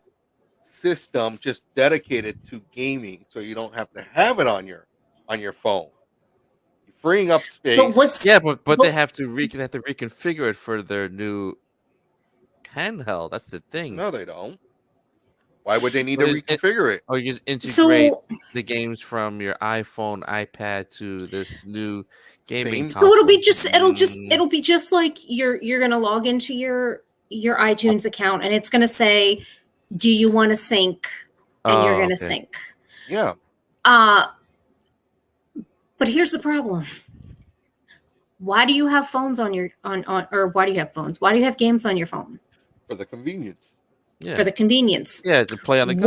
system just dedicated to gaming, so you don't have to have it on your phone. You're freeing up space. But they have to reconfigure it for their new handheld. That's the thing. No, they don't. Why would they need to reconfigure it? Or you just integrate the games from your iPhone, iPad to this new gaming console. So it'll be just like you're gonna log into your iTunes account and it's gonna say, do you want to sync? And you're gonna sync. Yeah. But here's the problem. Why do you have phones why do you have phones? Why do you have games on your phone? For the convenience. Yeah. For the convenience. Yeah, to play on the go.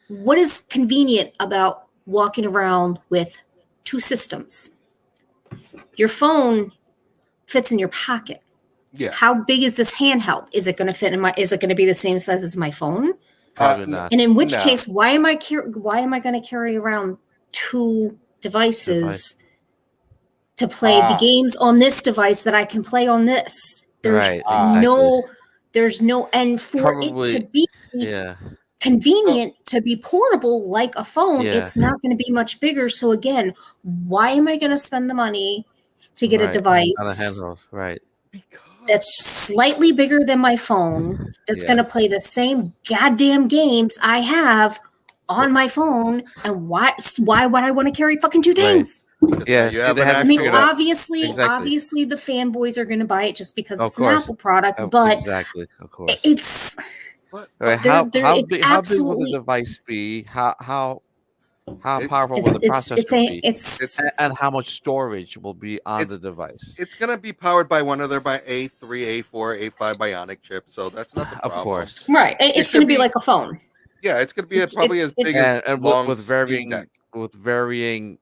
What is convenient about walking around with two systems? Your phone, fits in your pocket. Yeah. How big is this handheld? Is it going to fit in my? Is it going to be the same size as my phone? Probably not. And in which case, why am I going to carry around 2 devices to play the games on this device that I can play on this? There's there's no, and for it to be convenient to be portable like a phone, it's not going to be much bigger. So again, why am I going to spend the money to get a device on a handheld, right? That's slightly bigger than my phone, that's going to play the same goddamn games I have on my phone, and why would I want to carry fucking 2 things? Right. Yeah, I mean, obviously the fanboys are going to buy it just because it's an Apple product, but exactly, of course, it's how big will the device be? How powerful will the processor be? And how much storage will be on the device? It's going to be powered by one of their A3, A4, A5 Bionic chips, so that's not the problem. Of course. Right. It's going to be like a phone. Yeah, it's going to be probably as big as and long with varying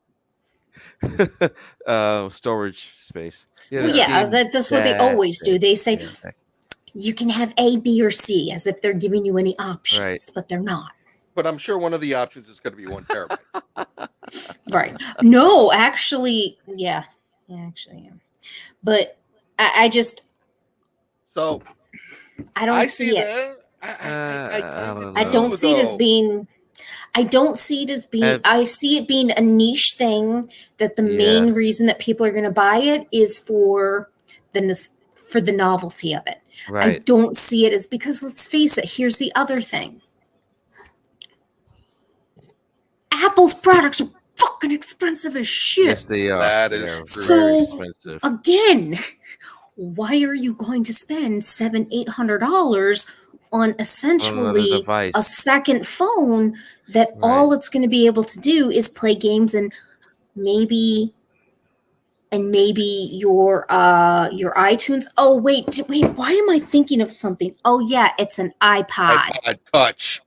storage space. That's what they always do. They say you can have A, B, or C, as if they're giving you any options, but they're not. But I'm sure one of the options is going to be 1 terabyte. Right. No, actually, yeah. But I just... So... I don't see it. I don't see it as being... I don't see it as being... I see it being a niche thing, that the main reason that people are going to buy it is for the novelty of it. Right. I don't see it as... Because let's face it, here's the other thing. Apple's products are fucking expensive as shit. Yes, they are. That is very expensive. Again, why are you going to spend $700-800 on essentially a second phone that all it's going to be able to do is play games and maybe your iTunes? Oh wait, why am I thinking of something? Oh yeah, it's an iPod Touch.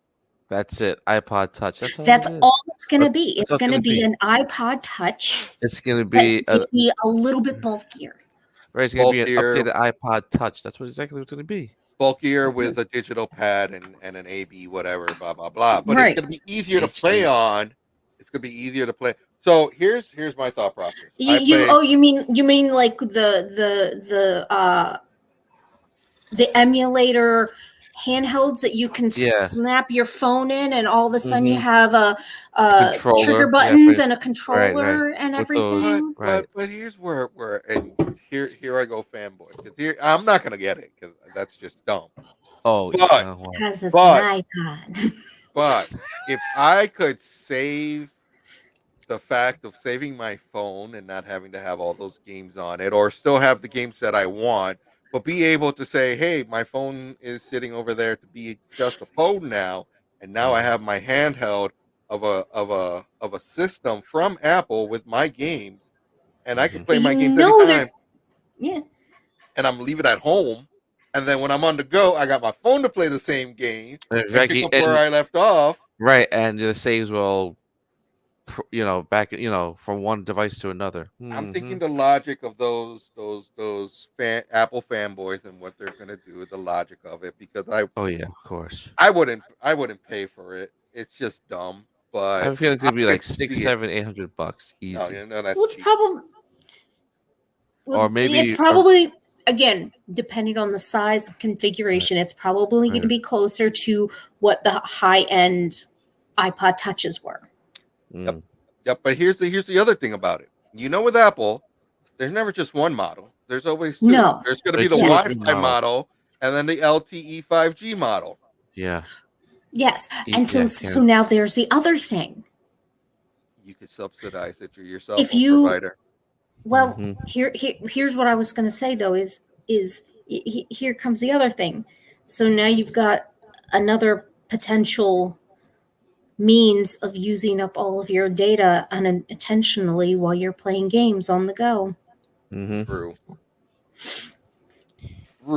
That's it. iPod Touch. That's all it's going to be. It's going to be an iPod Touch. It's going to be a little bit bulkier. Right. It's going to be an updated iPod Touch. That's exactly what's going to be. Bulkier with a digital pad and an AB, whatever, blah, blah, blah. But it's going to be easier to play on. It's going to be easier to play. So here's my thought process. You mean like the emulator handhelds that you can snap your phone in, and all of a sudden you have a trigger buttons and a controller and everything. But here's where and here I go fanboy, because I'm not gonna get it because that's just dumb. Oh, because it's an iPod. But if I could save the fact of saving my phone and not having to have all those games on it, or still have the games that I want, but be able to say, hey, my phone is sitting over there to be just a phone now, and now I have my handheld of a system from Apple with my games, and I can play my games anytime. Yeah. And I'm leaving it at home, and then when I'm on the go, I got my phone to play the same game, and pick up where I left off. Right, and the saves will, back, from one device to another. I'm thinking the logic of those Apple fanboys and what they're gonna do, the logic of it, because of course, I wouldn't pay for it. It's just dumb. But I have a feeling it's gonna be like $600-800 easy. That's it's probably, or maybe it's probably again, depending on the size and configuration, it's probably going to be closer to what the high end iPod Touches were. Yep. But here's the other thing about it. With Apple, there's never just one model. There's always two. No. There's going to be the Wi-Fi model and then the LTE 5G model. Yeah. Yes. And so now there's the other thing. You could subsidize it through your cell phone provider. Well, here's what I was going to say though is here comes the other thing. So now you've got another potential means of using up all of your data unintentionally while you're playing games on the go. True.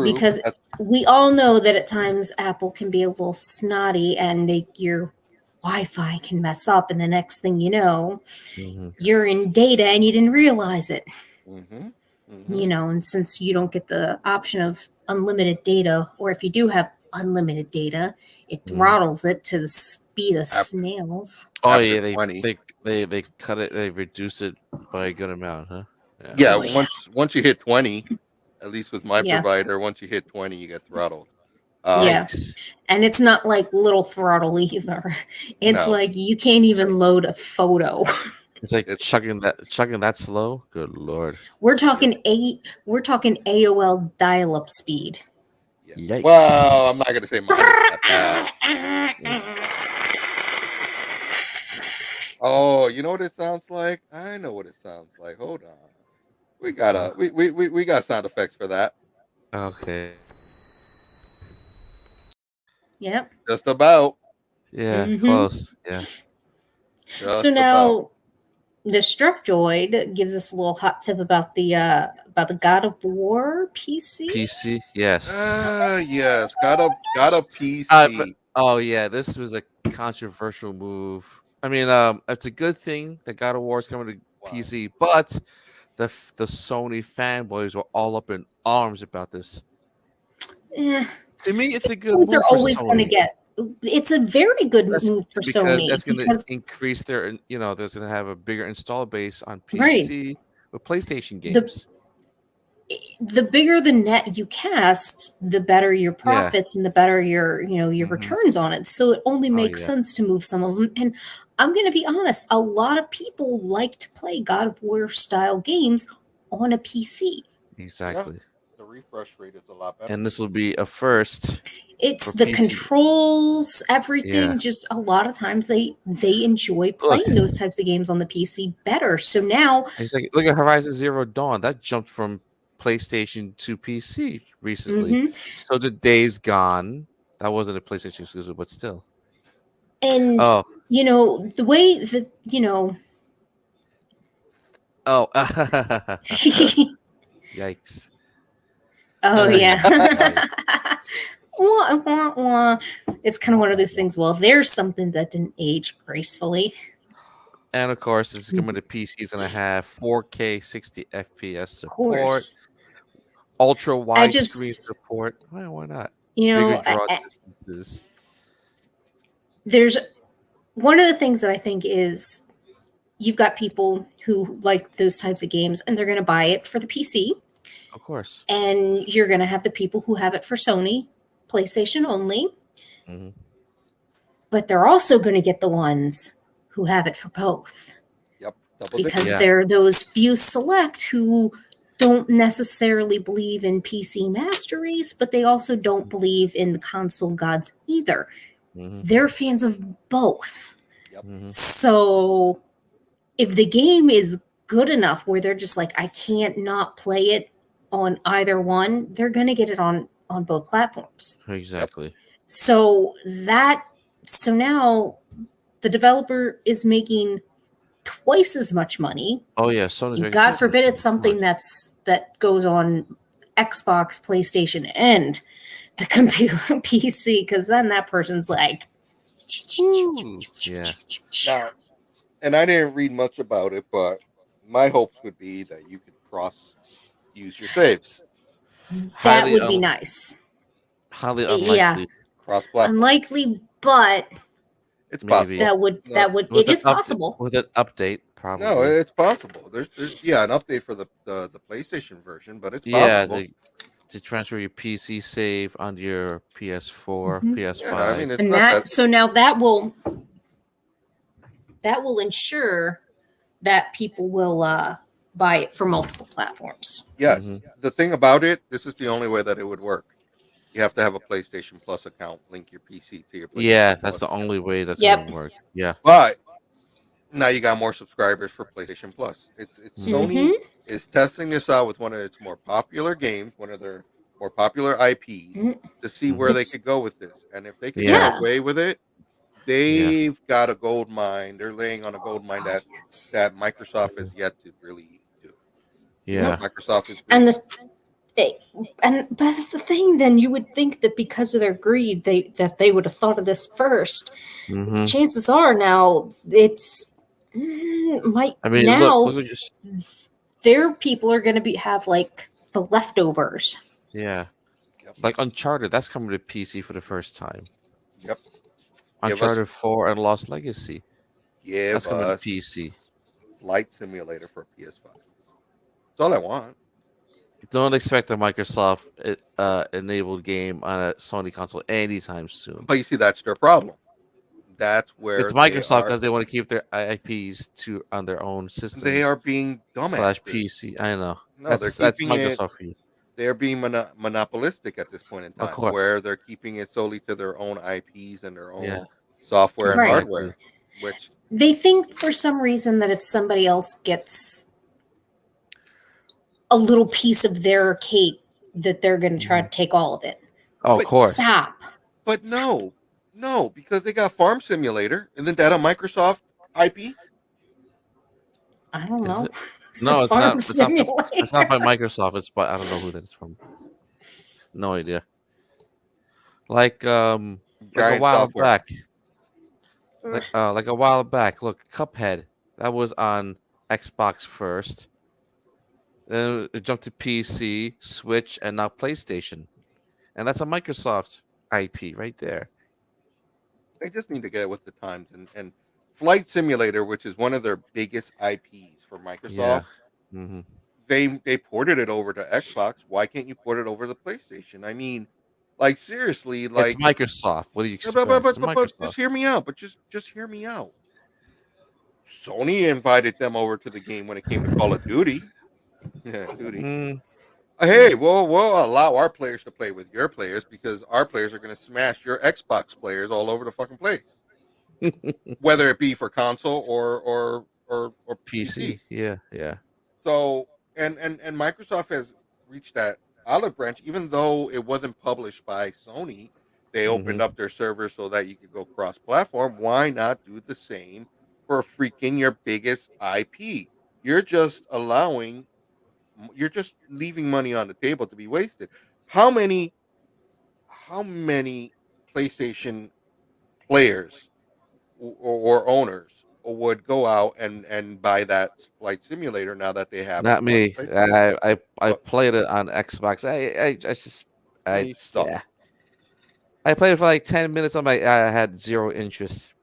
Because we all know that at times Apple can be a little snotty and your Wi-Fi can mess up, and the next thing you know, you're in data and you didn't realize it. you know, and since you don't get the option of unlimited data, or if you do have unlimited data, it throttles it to the speed of snails. Oh yeah, they cut it, they reduce it by a good amount, huh? Yeah, once you hit 20, at least with my Yeah. provider, once you hit 20, you get throttled. Yeah, and it's not like little throttle either. It's No. like you can't even load a photo. It's like chugging that slow. Good lord. We're talking AOL dial-up speed. Yeah. Well, I'm not gonna say mine is that bad. Oh, you know what it sounds like? I know what it sounds like. Hold on. We got sound effects for that. Okay. Yep. Just about. Yeah, close. Yeah. So now Destructoid gives us a little hot tip about the God of War PC. PC, yes. Yes. Got a PC. Oh yeah, this was a controversial move. I mean, it's a good thing that God of War is coming to PC, but the Sony fanboys were all up in arms about this. To me, it's a good move. Are always going to get. It's a very good move for Sony that's going to increase their. You know, there's going to have a bigger install base on PC right. with PlayStation games. The bigger the net you cast, the better your profits and the better your returns on it. So it only makes sense to move some of them. And I'm going to be honest, a lot of people like to play God of War style games on a PC. Exactly. Yeah. The refresh rate is a lot better. And this will be a first. It's the PC. Controls, everything. Yeah. Just a lot of times they enjoy playing those types of games on the PC better. So now it's like, look at Horizon Zero Dawn. That jumped from PlayStation to PC recently. So the Days Gone, that wasn't a PlayStation exclusive, but still. And you know the way that Yikes! Oh yeah. It's kind of one of those things. Well, there's something that didn't age gracefully. And of course, it's coming to PC. It's going to have 4K 60 FPS support. Ultra wide screen support. Why not? You know, bigger draw distances. There's one of the things that I think is you've got people who like those types of games and they're going to buy it for the PC. Of course. And you're going to have the people who have it for Sony, PlayStation only. But they're also going to get the ones who have it for both. Yep. Because there are those few select who don't necessarily believe in PC master race, but they also don't believe in the console gods either. They're fans of both. Yep. So if the game is good enough where they're just like, I can't not play it on either one, they're going to get it on both platforms. Exactly. So now the developer is making twice as much money. Oh yeah, Sony's making God forbid it's something that goes on Xbox, PlayStation, and the computer PC, because then that person's like, yeah. Now, and I didn't read much about it, but my hopes would be that you could use your saves. That would be nice. Highly unlikely. Yeah. Cross-platform. Unlikely, but it's possible. It is possible. With an update, probably. No, it's possible. There's an update for the PlayStation version, but it's possible. Yeah, to transfer your PC save onto your PS4, PS5. Yeah, I mean, it's and not so now that will ensure that people will buy it for multiple platforms. Yes. The thing about it, this is the only way that it would work. You have to have a PlayStation Plus account, link your PC to your PlayStation Yeah, Plus that's the only way that's Yep. going to work. Yeah. But now you got more subscribers for PlayStation Plus. It's Sony is testing this out with one of its more popular games, one of their more popular IPs, to see where they could go with this. And if they can get away with it, they've got a gold mine. They're laying on a gold mine that Microsoft has yet to really do. Yeah. Microsoft is and that's the thing. Then you would think that because of their greed, they would have thought of this first. Chances are now it's I mean, now look their people are going to have like the leftovers. Yeah. Yep. Like Uncharted, that's coming to PC for the first time. Yep. Uncharted 4 and Lost Legacy. Give That's coming to us PC. Flight Simulator for PS5. That's all I want. Don't expect a Microsoft enabled game on a Sony console anytime soon. But you see, that's their problem. That's where It's they Microsoft are. because they want to keep their IPs on their own systems. They are being dumbasses. / PC. I know. No, That's they're keeping Microsoft for you. They're being monopolistic at this point in time, Of course. where they're keeping it solely to their own IPs and their own Yeah. software and Right. hardware. Which they think for some reason that if somebody else gets a little piece of their cake, that they're going to try to take all of it. Oh, of course. Stop. But no, because they got Farm Simulator. Isn't that a Microsoft IP? I don't know. No, it's not. It's not by Microsoft. It's by, I don't know who that is from. No idea. Like a while software. back. Like a while back. Look, Cuphead. That was on Xbox first. Then it jumped to PC, Switch, and now PlayStation. And that's a Microsoft IP right there. They just need to get with the times. And Flight Simulator, which is one of their biggest IPs for Microsoft, they ported it over to Xbox. Why can't you port it over to PlayStation? I mean, like, seriously, like, it's Microsoft. What do you expect? But just hear me out. Just hear me out. Sony invited them over to the game when it came to Call of Duty. Yeah, Duty. Hey, we'll allow our players to play with your players because our players are going to smash your Xbox players all over the fucking place, whether it be for console or PC. Yeah. So and Microsoft has reached that olive branch, even though it wasn't published by Sony. They opened up their servers so that you could go cross-platform. Why not do the same for freaking your biggest IP? You're just leaving money on the table to be wasted. How many PlayStation players or owners would go out and buy that Flight Simulator now that they have? Not me. I played it on Xbox. I suck. Yeah. I played it for like 10 minutes. I had zero interest.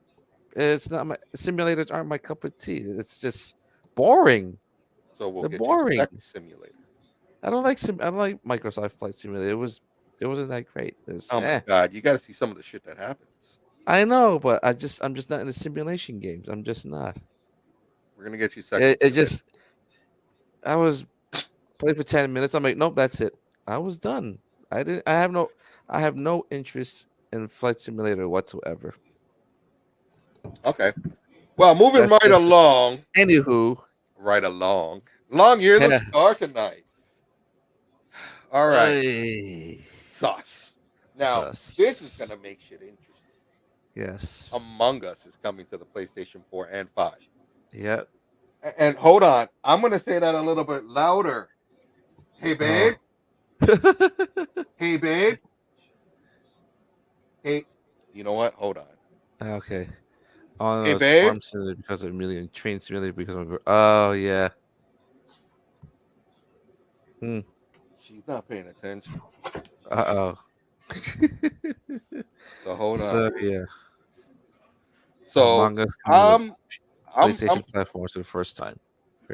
It's not simulators aren't my cup of tea. It's just boring. So we'll They're get boring. you Spec Simulator. I don't like Microsoft Flight Simulator. It wasn't that great. My god, you got to see some of the shit that happens. I know, but I'm just not into simulation games. I'm just not. We're gonna get you second. I was played for 10 minutes. I'm like, nope, that's it. I was done. I have no interest in Flight Simulator whatsoever. Okay. Well, moving along. Anywho. Right along. Long, you're the star tonight. All right. Hey. Sus. Now, this is going to make shit interesting. Yes. Among Us is coming to the PlayStation 4 and 5. Yep. And hold on. I'm going to say that a little bit louder. Hey, babe. Hey, babe. Hey. You know what? Hold on. Okay. Hey, babe. Farm Simulator because of Million. Train Simulator because of... Oh, yeah. She's not paying attention. Uh-oh. So hold on. So, yeah. So PlayStation platforms for the first time.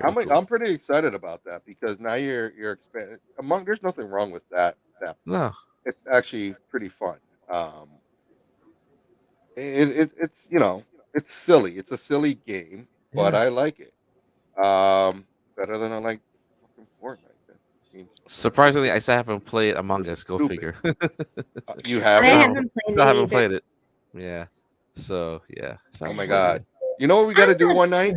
I'm pretty excited about that because now you're expanding. There's nothing wrong with that. No, it's actually pretty fun. It's it's silly. It's a silly game, but I like it. Better than I like fucking Fortnite. Surprisingly, I still haven't played Among Us. Go figure. You have? I haven't played it. Yeah. So yeah. Oh my god! You know what we got to do one night?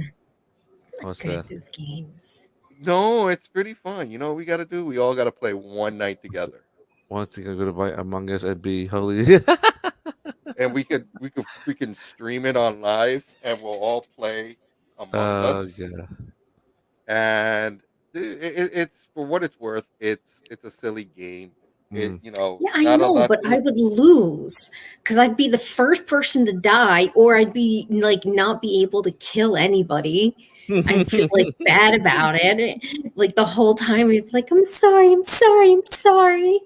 What's that? Those games. No, it's pretty fun. You know what we got to do? We all got to play one night together. Once you go to buy Among Us, it'd be holy. And we could freaking stream it on live, and we'll all play Among Us. Yeah. And it's for what it's worth. It's a silly game. It, Yeah, I know, but I would lose because I'd be the first person to die, or I'd be like not be able to kill anybody. I'd feel like bad about it. Like the whole time, I'd be like, I'm sorry, I'm sorry, I'm sorry.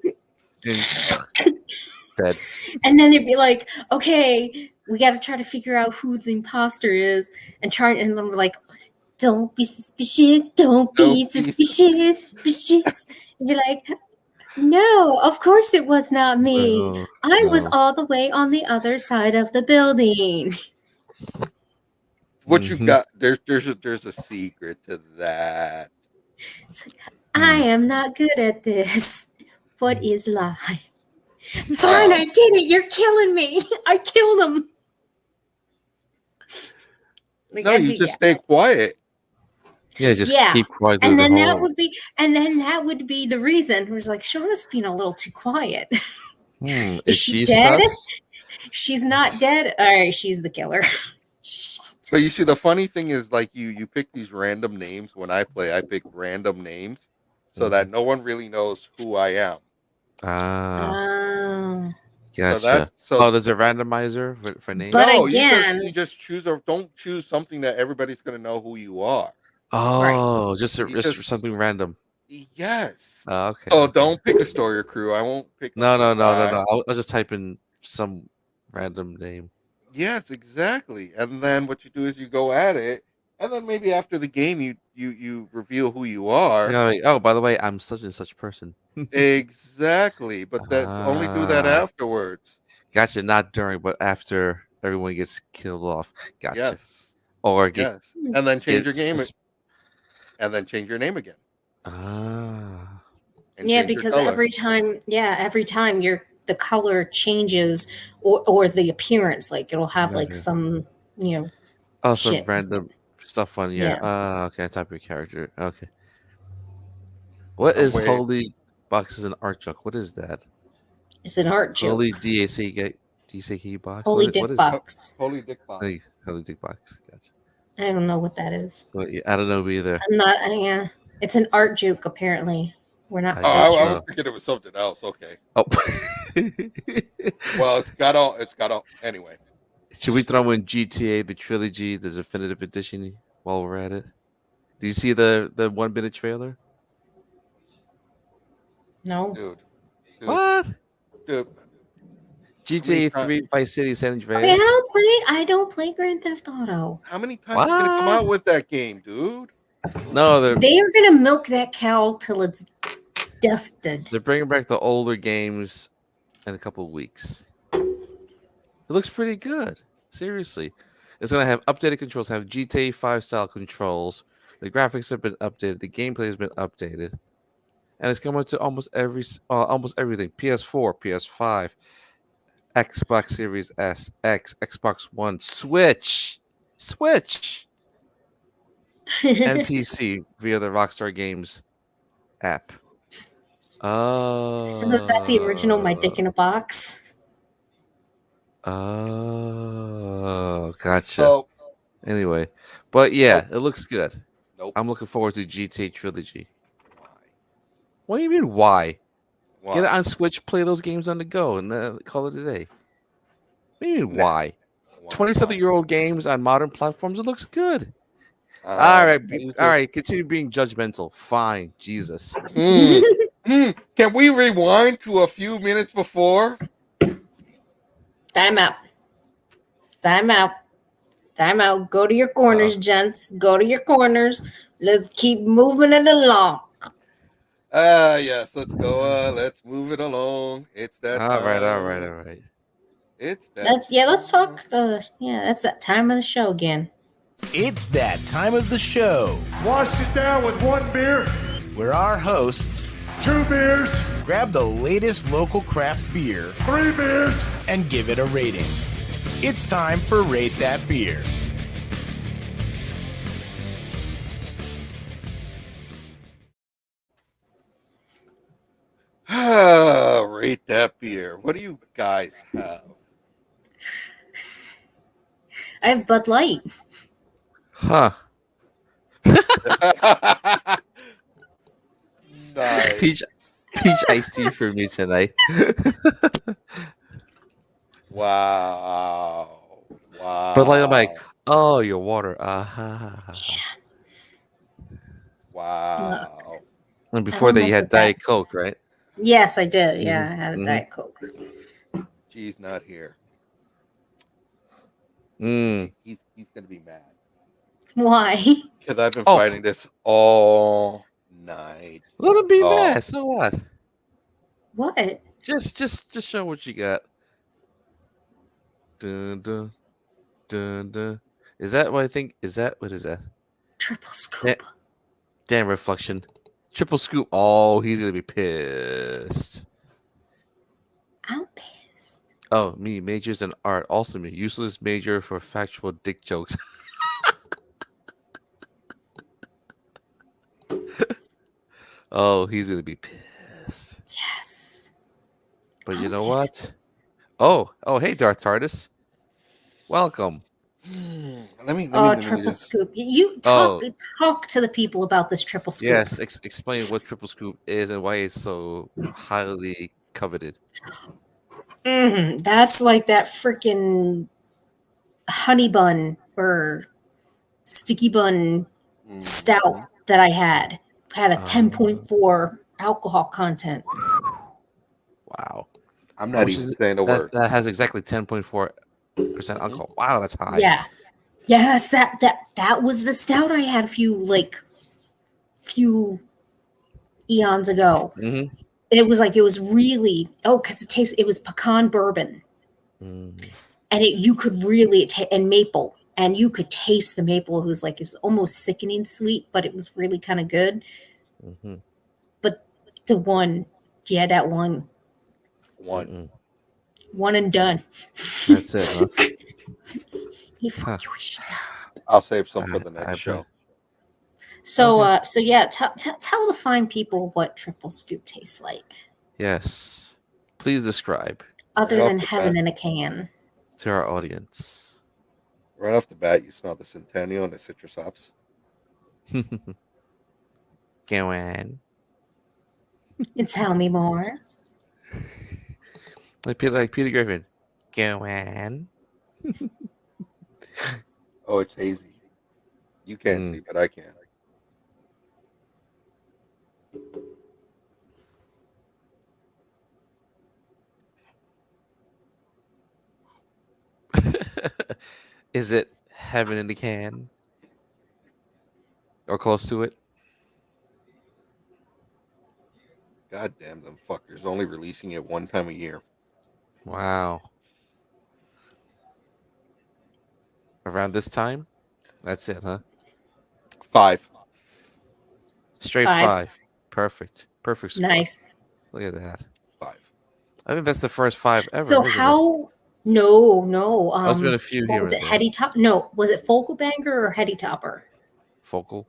Dead. And then it'd be like, okay, we got to try to figure out who the imposter is, and then we're like, don't be suspicious, don't be suspicious. It'd be like, no, of course it was not me. I was all the way on the other side of the building. What you got? There's a secret to that. It's like, I am not good at this. What is lie? Fine, I did it. You're killing me. I killed him. Like, no, you just stay quiet. Yeah, just keep quiet. And then that would be the reason. It was like, Shauna's being a little too quiet. Is she dead? Sus? She's not dead. All right, she's the killer. But you see, the funny thing is, like, you pick these random names. When I play, I pick random names so that no one really knows who I am. Gotcha. There's a randomizer for names? But no, again, you just choose, or don't choose something that everybody's going to know who you are. Oh, right. just something random. Yes. Okay. So don't pick a story or crew. I won't pick. No. I'll just type in some random name. Yes, exactly. And then what you do is you go at it, and then maybe after the game you reveal who you are. Like, oh, by the way, I'm such and such person. Exactly, but only do that afterwards. Gotcha. Not during, but after everyone gets killed off. Gotcha. Yes. Or and then change your game, and then change your name again. Yeah, because every time the color changes or the appearance, like it'll have like some, some random stuff on here. Okay, type your character. Okay. What is Holy Box? Is an art joke. What is that? It's an art joke. Holy DAC box. Holy Dick Box. Holy Dick Box. Holy Dick Box. Gotcha. I don't know what that is. Well, I don't know either. I'm not. Yeah, it's an art joke. Apparently, we're not. I was thinking it was something else. Okay. Oh. Well, it's got all. Anyway. Should we throw in GTA, the trilogy, the definitive edition while we're at it? Do you see the 1 minute trailer? No. Dude. What? Dude. GTA 3, Vice City, San Andreas. I don't play Grand Theft Auto. How many times are you gonna come out with that game, dude? No, they are gonna milk that cow till it's dusted. They're bringing back the older games in a couple of weeks. It looks pretty good. Seriously, it's gonna have updated controls. Have GTA 5 style controls. The graphics have been updated. The gameplay has been updated, and it's coming to almost everything: PS4, PS5. Xbox Series S, X, Xbox One, Switch, and PC via the Rockstar Games app. So is that the original My Dick in a Box? Oh, gotcha. So, anyway, but yeah, it looks good. Nope. I'm looking forward to GTA Trilogy. Why? What do you mean, why? Get it on Switch, play those games on the go, and then call it a day. What do you mean, why? 27-year-old games on modern platforms, it looks good. All right. Continue being judgmental. Fine. Jesus. Can we rewind to a few minutes before? Time out. Go to your corners, gents. Go to your corners. Let's keep moving it along. Yes, let's go. Let's move it along. It's that all time. right. It's that. Let's talk. That's that time of the show again. It's that time of the show. Wash it down with 1 beer. Where our hosts 2 beers. Grab the latest local craft beer. 3 beers. And give it a rating. It's time for Rate That Beer. Rate that beer. What do you guys have? I have Bud Light. Huh. Nice. Peach iced tea for me tonight. Wow. But like I'm like, oh, your water. Wow. And before that, you had Diet Coke, right? Yes, I did. Yeah, I had a Diet Coke. G's not here. He's gonna be mad. Why? Because I've been fighting this all night. Let him be mad. So what? What? Just show what you got. Dun, dun, dun, dun. Is that what I think? Is that what is that? Triple scoop. Damn reflection. Triple scoop. Oh, he's gonna be pissed. I'm pissed. Oh, me majors in art. Also me useless major for factual dick jokes. Oh, he's gonna be pissed. Yes. But you know what? Oh, hey, Darth TARDIS. Welcome. Let me triple scoop. You talk to the people about this triple scoop. Yes, explain what triple scoop is and why it's so highly coveted. That's like that freaking honey bun or sticky bun stout that I had. Had a 10.4 alcohol content. Wow. I'm not even saying a word. That has exactly 10.4% alcohol. Wow, that's high. Yeah. Yes, that was the stout I had a few eons ago. And it was really because it was pecan bourbon. And you could really and maple, and you could taste the maple. It was almost sickening sweet, but it was really kind of good. But that one and done. That's it, huh? He fucked your shit up. I'll save some for the next show. So yeah, tell the fine people what triple scoop tastes like. Yes, please describe. Other than heaven in a can. To our audience. Right off the bat, you smell the Centennial and the citrus hops. Go on. And tell me more. Like Peter Griffin. Go on. Oh, it's hazy. You can't see, but I can. Is it heaven in the can? Or close to it? God damn them fuckers. Only releasing it one time a year. Wow. Around this time? That's it, huh? 5. Straight 5. Perfect score. Nice. Look at that. 5. I think that's the first 5 ever. So how? No. There's been a few here. Was it Heady Top? No, was it Focal Banger or Heady Topper? Focal.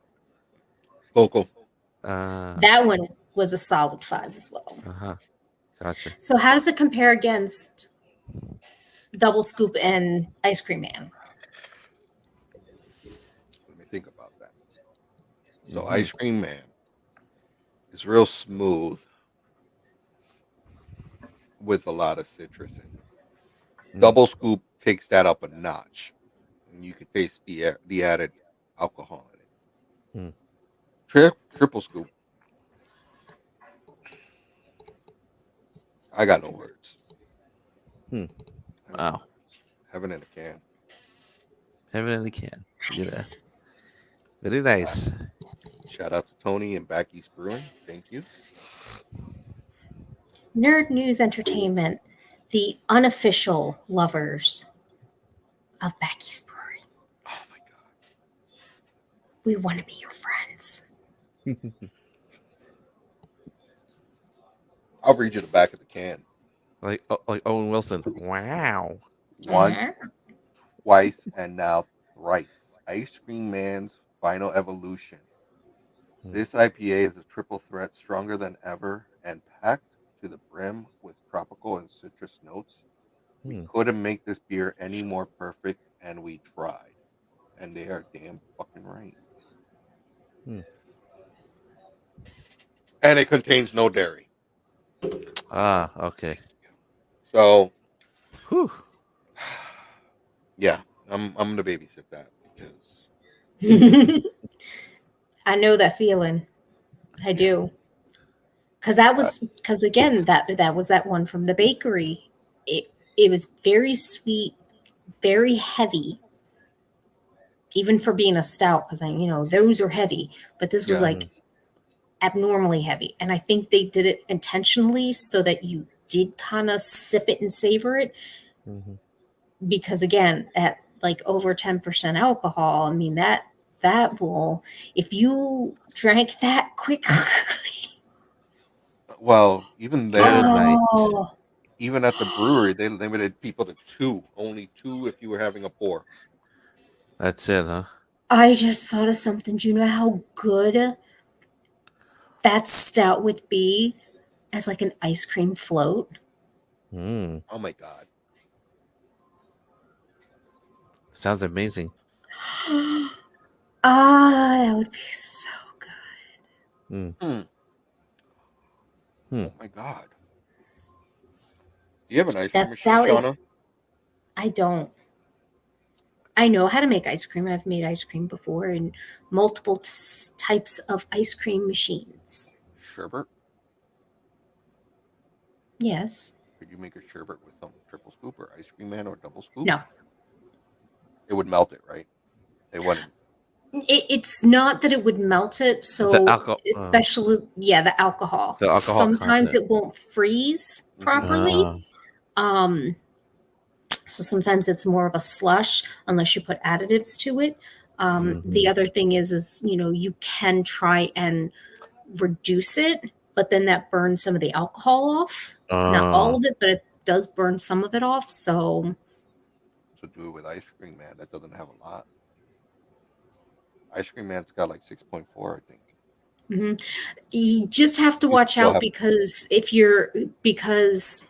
That one was a solid 5 as well. Gotcha. So how does it compare against Double Scoop and Ice Cream Man? Let me think about that. So Ice Cream Man is real smooth with a lot of citrus in it. Double Scoop takes that up a notch, and you can taste the added alcohol in it. Triple Scoop, I got no words. Wow. Heaven in a can. Heaven in a can. Yeah. Very nice. Shout out to Tony and Backy's Brewing. Thank you. Nerd News Entertainment, the unofficial lovers of Backy's Brewing. Oh my God. We want to be your friends. I'll read you the back of the can. Like Owen Wilson. Wow. Once, twice, and now thrice. Ice Cream Man's final evolution. This IPA is a triple threat, stronger than ever, and packed to the brim with tropical and citrus notes. We couldn't make this beer any more perfect, and we tried. And they are damn fucking right. And it contains no dairy. Okay. So, Whew. yeah, I'm gonna babysit that because I know that feeling. I do. Because again, that was that one from the bakery. It was very sweet, very heavy, even for being a stout, because those are heavy, but this was Yeah. like abnormally heavy. And I think they did it intentionally so that you did kind of sip it and savor it. Mm-hmm. Because again, at like over 10% alcohol, I mean that will, if you drank that quickly. Well, even Good then, night. Oh, even at the brewery, they limited people to two, only two if you were having a pour. That's it, huh? I just thought of something. Do you know how good that stout would be as like an ice cream float? Mm. Oh my god! Sounds amazing. That would be so good. Mm. Hmm. Hmm. Oh my god! Do you have an ice cream That machine, stout is, Shauna? I don't. I know how to make ice cream. I've made ice cream before in multiple types of ice cream machines. Sherbet? Yes. Could you make a sherbet with some triple scoop or ice cream man or double scoop? No. It would melt it, right? It wouldn't. It's not that it would melt it. The So, alcohol. especially, yeah, the alcohol. The alcohol Sometimes content. it won't freeze Mm-hmm. properly. So sometimes it's more of a slush unless you put additives to it. The other thing is you can try and reduce it, but then that burns some of the alcohol off. Not all of it, but it does burn some of it off. So do it with ice cream man. That doesn't have a lot. Ice cream man's got like 6.4, I think. you just have to watch out because because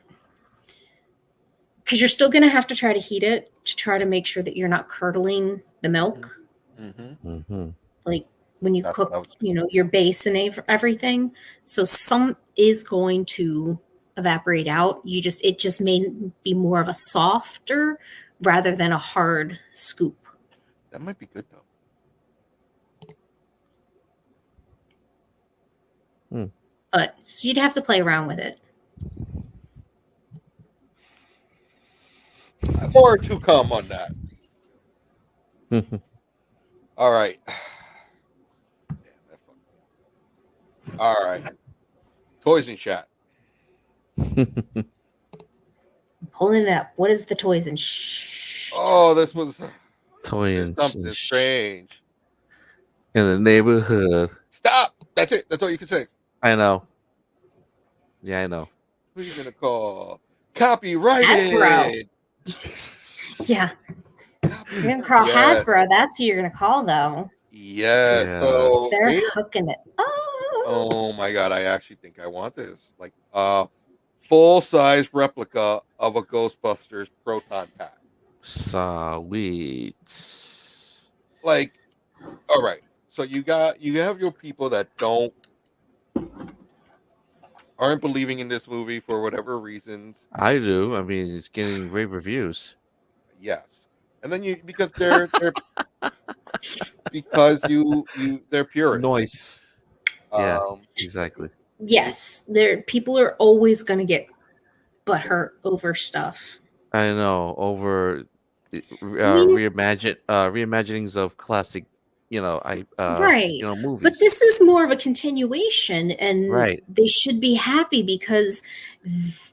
you're still going to have to try to heat it to try to make sure that you're not curdling the milk. Like when you cook, your base and everything. So some is going to evaporate out. It just may be more of a softer rather than a hard scoop. That might be good though. But so you'd have to play around with it. More to come on that. All right. Damn, that fucked. All right. Toys in chat. Pulling it up. What is the toys and Oh, this was toy and something strange in the neighborhood. Stop. That's it. That's all you can say. I know. Yeah, I know. Who are you gonna call? Copyrighted. Hasbro. Yeah. You're gonna call Hasbro. That's who you're gonna call, though. Yes. So they're hooking it. Oh my god! I actually think I want this. Like full-size replica of a Ghostbusters proton pack. Sweet. Like, all right. So you have your people that aren't believing in this movie for whatever reasons. I do. I mean, it's getting rave reviews. Yes, and then because they're they're purists. Noise. Yeah, exactly. Yes, people are always going to get butthurt over stuff. I know, over reimaginings of classic, right. Movies. But this is more of a continuation, and they should be happy because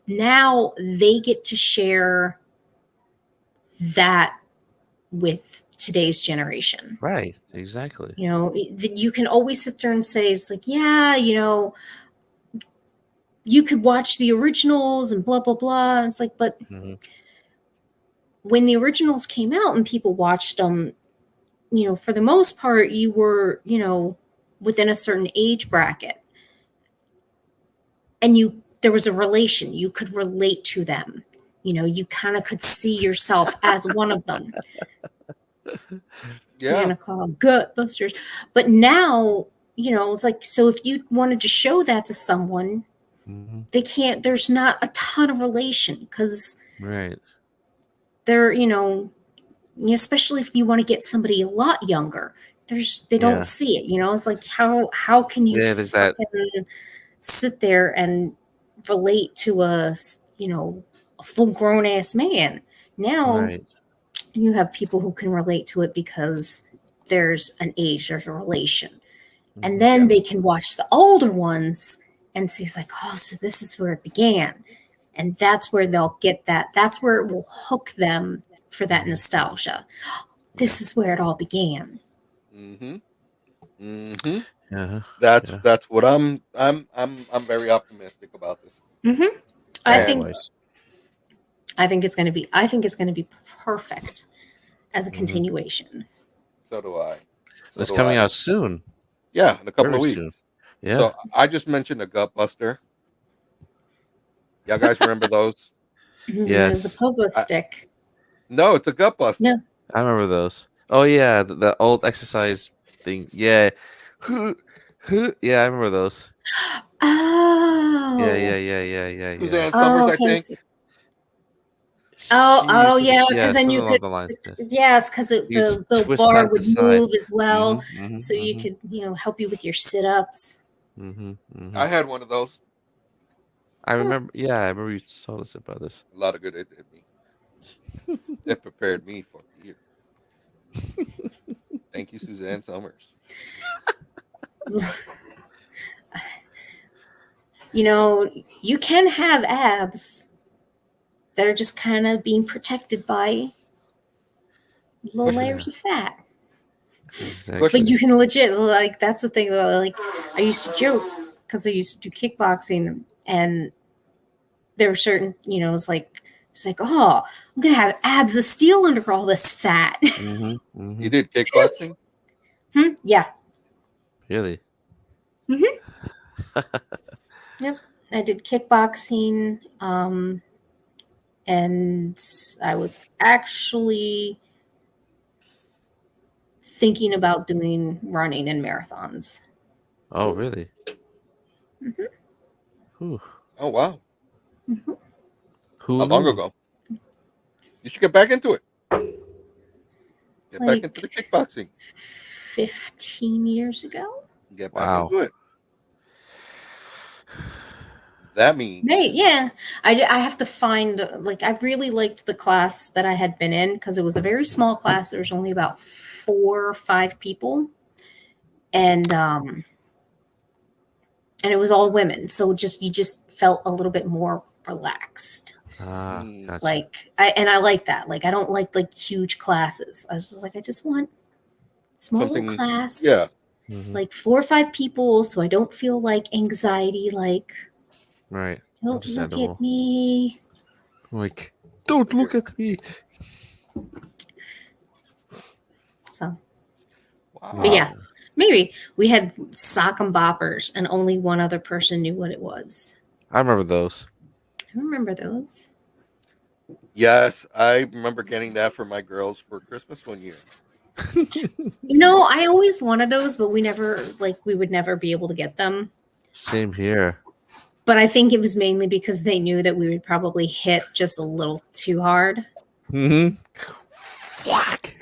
now they get to share that with today's generation. Right, exactly. You can always sit there and say, it's like, yeah, you could watch the originals and blah, blah, blah. It's like, but when the originals came out and people watched them, for the most part, you were, within a certain age bracket. And there was a relation. You could relate to them. You kind of could see yourself as one of them. Yeah. You're going to call them Ghostbusters. But now, it's like, so if you wanted to show that to someone, they can't. There's not a ton of relation because they're especially if you want to get somebody a lot younger. They don't see it. It's like how can you sit there and relate to a full grown ass man? Now you have people who can relate to it because there's an age, there's a relation. And then they can watch the older ones and see, it's like, oh, so this is where it began. And that's where they'll get that. That's where it will hook them for that nostalgia. This is where it all began. That's what I'm very optimistic about this. I think it's going to be perfect as a continuation. So do I. It's coming out soon. Yeah, in a couple of weeks. Soon. Yeah. So I just mentioned a gut buster. Y'all guys remember those? Yes. The pogo stick. No, it's a gut buster. No. I remember those. Oh yeah, the old exercise thing. Yeah. Yeah, I remember those. Oh. Yeah. Suzanne Summers, okay. I think. Yeah, because then you could. Yes, because the bar would move as well, so you could help you with your sit-ups. I had one of those. I remember. Yeah, I remember you told us about this. A lot of good it did me. It prepared me for the year. Thank you, Suzanne Summers. You can have abs that are just kind of being protected by little layers of fat. Exactly. But you can legit, that's the thing, I used to joke because I used to do kickboxing, and there were certain, it's like, oh, I'm going to have abs of steel under all this fat. You did kickboxing? Yeah. Really? Yep. I did kickboxing, and I was actually thinking about doing running and marathons. Oh, really? Oh, wow. How long ago? You should get back into it. Get back into the kickboxing. 15 years ago? Get back into it. That means... Yeah. I have to find... I really liked the class that I had been in because it was a very small class. There was only about 4 or 5 people. And it was all women. So you just felt a little bit more relaxed. Gotcha. I like that. I don't like huge classes. I was just I just want small class. Yeah. 4 or 5 people, so I don't feel anxiety. Right. Don't look at me. Don't look at me. So. Wow. But yeah, maybe we had sock and boppers, and only one other person knew what it was. I remember those. I remember those. Yes, I remember getting that for my girls for Christmas one year. I always wanted those, but we never we would never be able to get them. Same here. But I think it was mainly because they knew that we would probably hit just a little too hard. Fuck.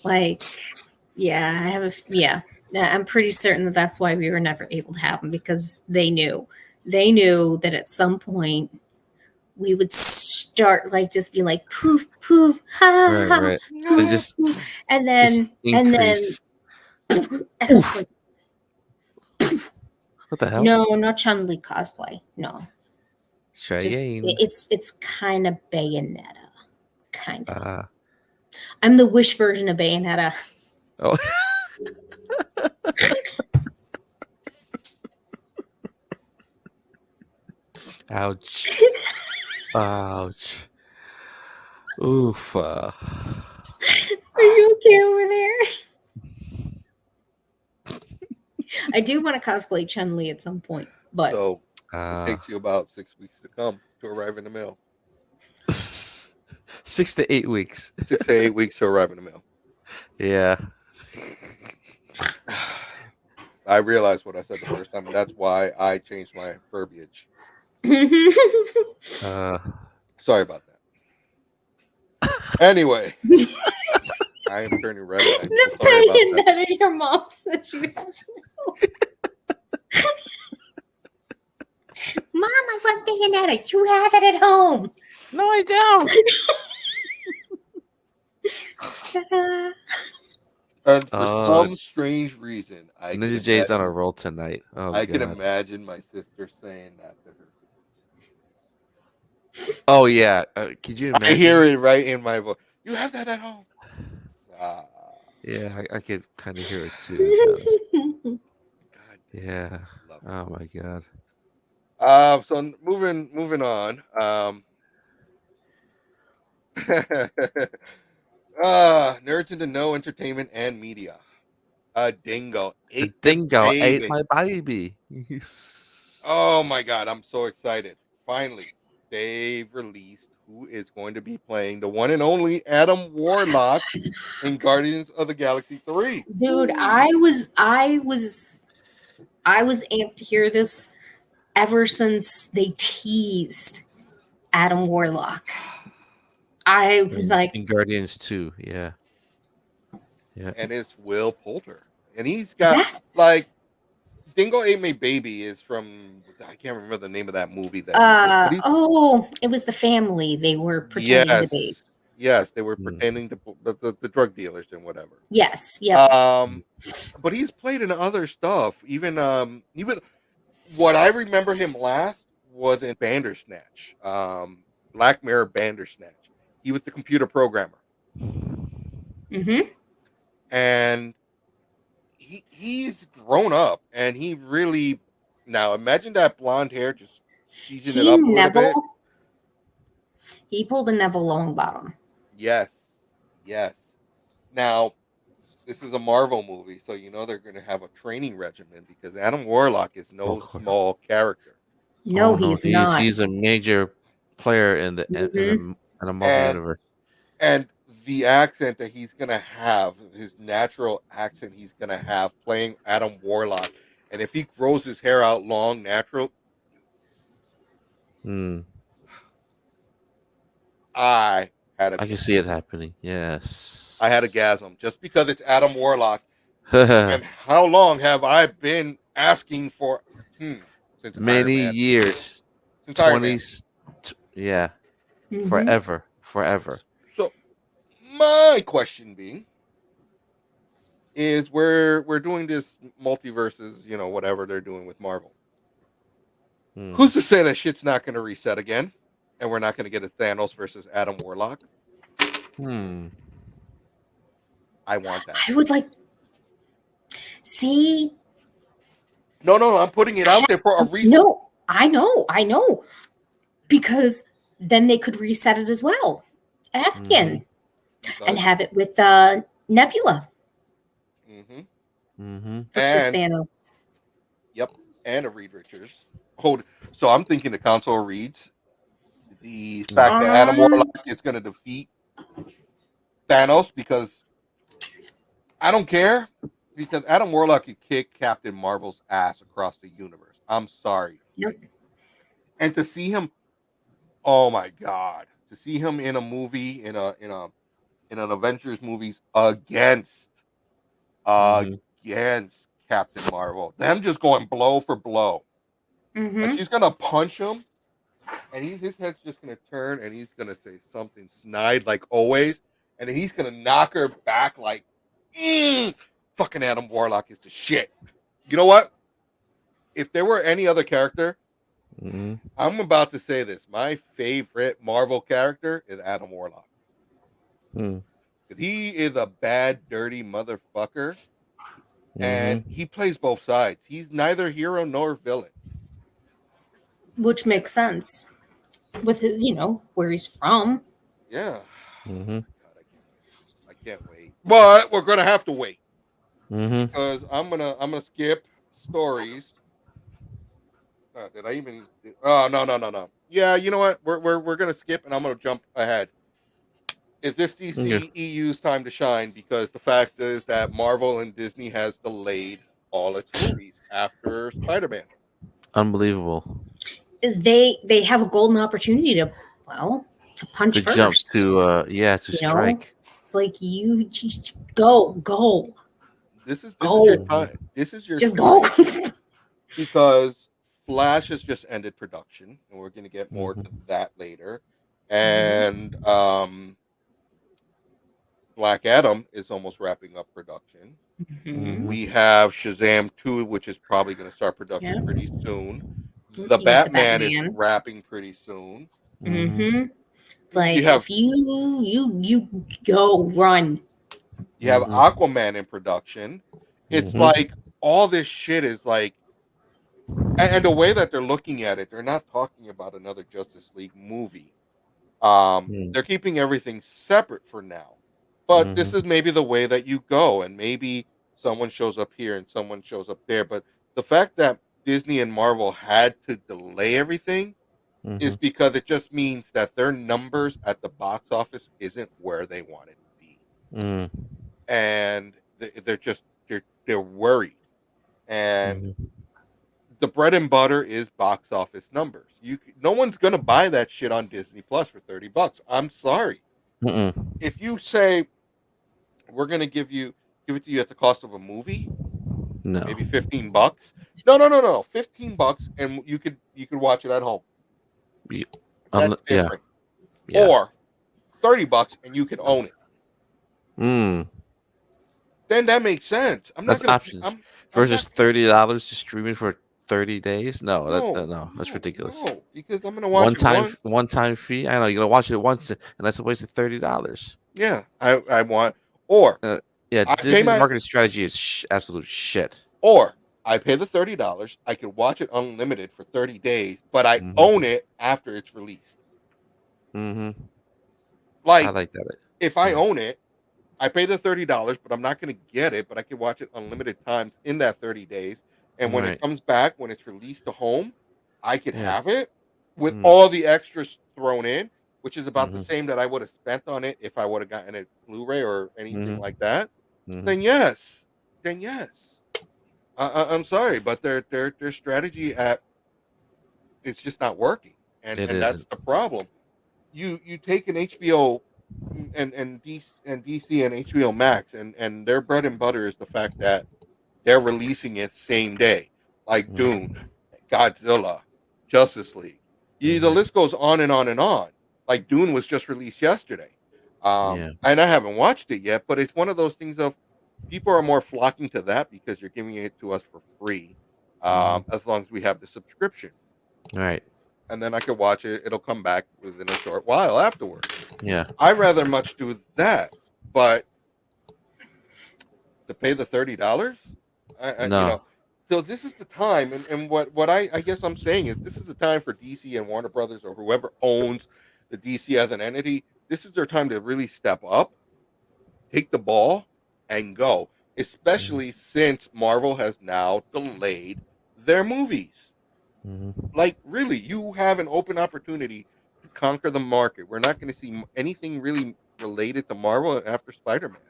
I'm pretty certain that's why we were never able to have them, because they knew that at some point we would start just be poof poof ha ha, Right. and then what the hell? No, not Chun-Li cosplay. No. Cheyenne. It's kind of Bayonetta. Kind of. Ah. I'm the Wish version of Bayonetta. Oh. Ouch. Ouch. Oof. Are you okay over there? I do want to cosplay Chun-Li at some point, but so it takes you about 6 weeks to arrive in the mail. 6 to 8 weeks. 6 to 8 weeks to arrive in the mail. Yeah. I realized what I said the first time, and that's why I changed my verbiage. Sorry about that. Anyway, I am turning red. I'm so sorry about that. That your mom said you have. Mom, I want bayonetta. You have it at home. No, I don't. And for some strange reason, Ninja J's on a roll tonight. I can imagine my sister saying that to her. Oh yeah, could you imagine? I hear it right in my voice. You have that at home. Yeah, I could kind of hear it too. God, yeah. Oh my god. So moving on. Nerds into know entertainment and media. A dingo ate ate my baby. Oh my god, I'm so excited. Finally, they've released who is going to be playing the one and only Adam Warlock in Guardians of the Galaxy 3. Dude, I was amped to hear this ever since they teased Adam Warlock. I was like in Guardians 2, yeah. And it's Will Poulter. And he's got like Dingo Ate My Baby is from, I can't remember the name of that movie. It was the family they were pretending to be. Yes, they were pretending to the drug dealers and whatever. Yes, yeah. But he's played in other stuff. Even what I remember him last was in Bandersnatch, Black Mirror Bandersnatch. He was the computer programmer. Mm-hmm. And he's grown up, and he really now imagine that blonde hair just seasoning it up a little bit. He pulled a Neville Longbottom. Yes. Now, this is a Marvel movie, so you know they're going to have a training regimen because Adam Warlock is no small character. No, he's not. He's a major player in the in a Marvel universe. And the accent that he's going to have, his natural accent he's going to have playing Adam Warlock. And if he grows his hair out long, natural. I can see it happening. Yes. I had a gasm just because it's Adam Warlock. And how long have I been asking for? Since many years. Since 20s. Yeah. Forever. So my question being is we're doing this multiverses, whatever they're doing with Marvel. Who's to say that shit's not going to reset again, and we're not going to get a Thanos versus Adam Warlock? I want that. I would like. See. No. I'm putting it out there for a reason. No, I know, because then they could reset it as well, Afghan, and have it with Nebula. Versus Thanos. Yep, and a Reed Richards. So I'm thinking the console reads the fact that Adam Warlock is going to defeat Thanos because I don't care because Adam Warlock could kick Captain Marvel's ass across the universe. I'm sorry. Yep. And to see him, oh my god, to see him in a movie in an Avengers movies against Captain Marvel, them just going blow for blow. Like she's gonna punch him, and his head's just gonna turn, and he's gonna say something snide like always, and then he's gonna knock her back like, fucking Adam Warlock is the shit. You know what? If there were any other character, I'm about to say this. My favorite Marvel character is Adam Warlock. He is a bad, dirty motherfucker, and he plays both sides. He's neither hero nor villain. Which makes sense with his, where he's from. Yeah. God, I can't wait. But we're gonna have to wait because I'm gonna skip stories. Did I even? Oh no. Yeah, you know what? We're gonna skip, and I'm gonna jump ahead. Is this DC EU's time to shine? Because the fact is that Marvel and Disney has delayed all its movies after Spider-Man. Unbelievable. They have a golden opportunity to punch To first. jump to strike. It's like you just go. This is your time. This is your time because Flash has just ended production, and we're going to get more to that later. And Black Adam is almost wrapping up production. We have Shazam 2, which is probably going to start production pretty soon. The Batman is wrapping pretty soon. Like if you go run. You have Aquaman in production. It's like all this shit is like, and the way that they're looking at it, they're not talking about another Justice League movie. They're keeping everything separate for now. But this is maybe the way that you go, and maybe someone shows up here and someone shows up there. But the fact that Disney and Marvel had to delay everything is because it just means that their numbers at the box office isn't where they want it to be. And they're worried. And the bread and butter is box office numbers. No one's gonna buy that shit on Disney Plus for $30. I'm sorry. If you say we're gonna give it to you at the cost of a movie, maybe $15. No, $15, and you could watch it at home. That's different. Yeah. Or $30 and you can own it. Then that makes sense. That's options. Versus $30 to stream it for 30 days. No, that's ridiculous. No, because I'm gonna watch one time fee. I know you're gonna watch it once, and that's a waste of $30. Yeah, I want Disney's marketing strategy is absolute shit. Or I pay the $30. I can watch it unlimited for 30 days, but I own it after it's released. Like, I like that. If I own it, I pay the $30, but I'm not going to get it, but I can watch it unlimited times in that 30 days. And when it comes back, when it's released to home, I can have it with all the extras thrown in, which is about the same that I would have spent on it if I would have gotten it Blu-ray or anything like that. Then yes. I'm sorry, but their strategy it's just not working, and that's the problem. You take an HBO and DC and HBO Max, and their bread and butter is the fact that they're releasing it same day, like Dune, Godzilla, Justice League. The list goes on and on and on. Like Dune was just released yesterday, and I haven't watched it yet, but it's one of those things of people are more flocking to that because you're giving it to us for free, as long as we have the subscription. Right. And then I could watch it. It'll come back within a short while afterwards. Yeah. I'd rather much do that, but to pay the $30, no. So this is the time, and what I guess I'm saying is this is the time for DC and Warner Brothers or whoever owns the DC as an entity. This is their time to really step up, take the ball, and go. Especially since Marvel has now delayed their movies. Like, really, you have an open opportunity to conquer the market. We're not going to see anything really related to Marvel after Spider-Man.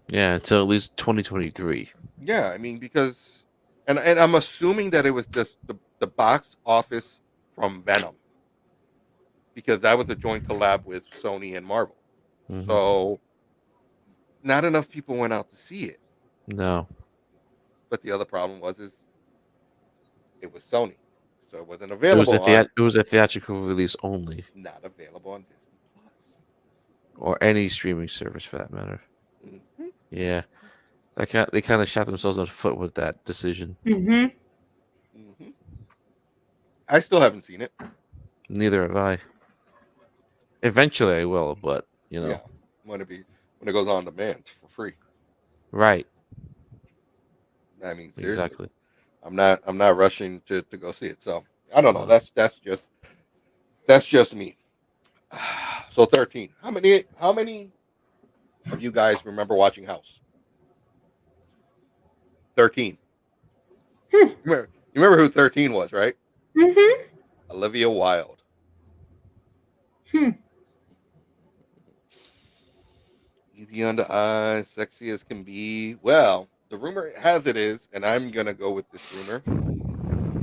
Yeah, until at least 2023. Yeah, I mean, because, and I'm assuming that it was just the box office from Venom, because that was a joint collab with Sony and Marvel. So, not enough people went out to see it. No. But the other problem was it was Sony. So it wasn't available. It was a theatrical release only. Not available on Disney Plus. Or any streaming service for that matter. Yeah. They kind of shot themselves in the foot with that decision. I still haven't seen it. Neither have I. Eventually I will, but Yeah. When it goes on demand for free. Right. I mean, seriously. Exactly. I'm not rushing to go see it. So I don't know. That's just me. So 13. How many of you guys remember watching House? 13. You remember who 13 was, right? Olivia Wilde. Easy on the eyes, sexy as can be. Well, the rumor has it is, and I'm gonna go with this rumor.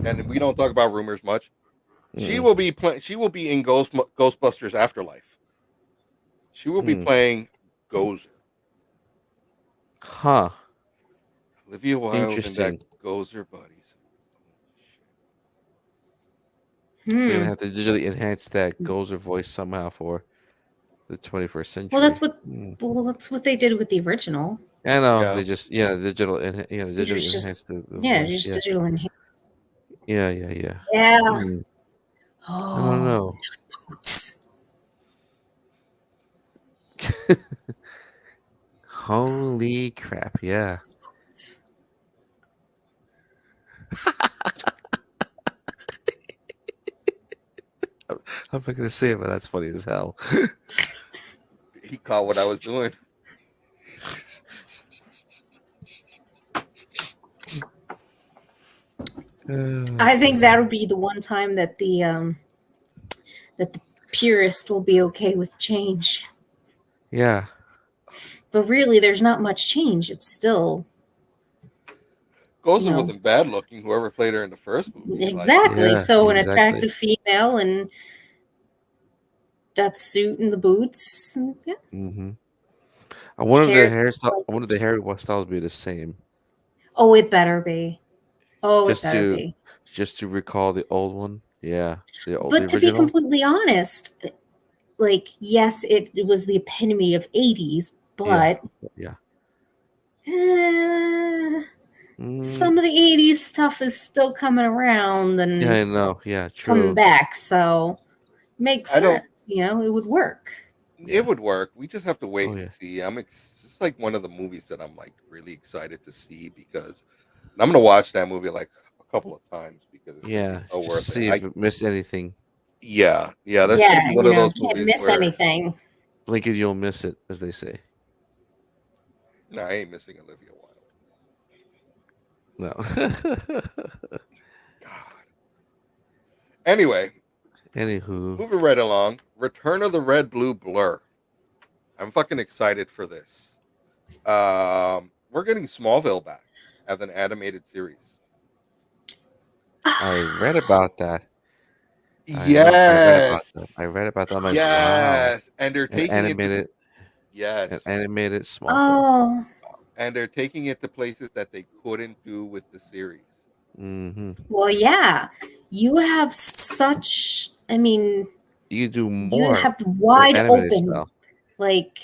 And we don't talk about rumors much. She will be She will be in Ghostbusters Afterlife. She will be playing Gozer. Huh. Olivia Wilde and that Interesting. Gozer buddies. They're gonna have to digitally enhance that Gozer voice somehow for the 21st century. Well, that's what they did with the original. I know. Yeah. They just digitally enhanced the voice. Just digital enhanced. Yeah. Yeah. I don't know. Those boots. Holy crap! Yeah. I'm not gonna say it, but that's funny as hell. He caught what I was doing. I think that'll be the one time that the purist will be okay with change. Yeah. But really, there's not much change. It's still Gozer wasn't bad looking. Whoever played her in the first movie, exactly. Yeah, so an exactly. attractive female and that suit and the boots. And, yeah. Mm-hmm. I wonder if the hairstyle. I wonder if the hairstyles be the same. Oh, it better be. Oh, Just it better be. Just to recall the old one. Yeah. But to be completely honest, like, yes, it was the epitome of 80s, but yeah. Some of the 80s stuff is still coming around and yeah, I know. Yeah, true. coming back, so makes sense. It would work. It would work. We just have to wait and see. It's like one of the movies that I'm like really excited to see because I'm gonna watch that movie like a couple of times because it's gonna be so worth it. See if it missed anything. Yeah, that's gonna be one of those movies. Can't miss anything. Blink it, you'll miss it, as they say. No, I ain't missing Olivia Wilde. No. God. Anyway. Anywho. Moving right along. Return of the Red Blue Blur. I'm fucking excited for this. We're getting Smallville back as an animated series. I read about that. Yes. I read about that. I'm like, yes. Wow. And they're taking animated. Yes. An animated Smallville. Oh. And they're taking it to places that they couldn't do with the series. Mm-hmm. Well, yeah. You have such. I mean, you do more. You have wide open. Style. Like,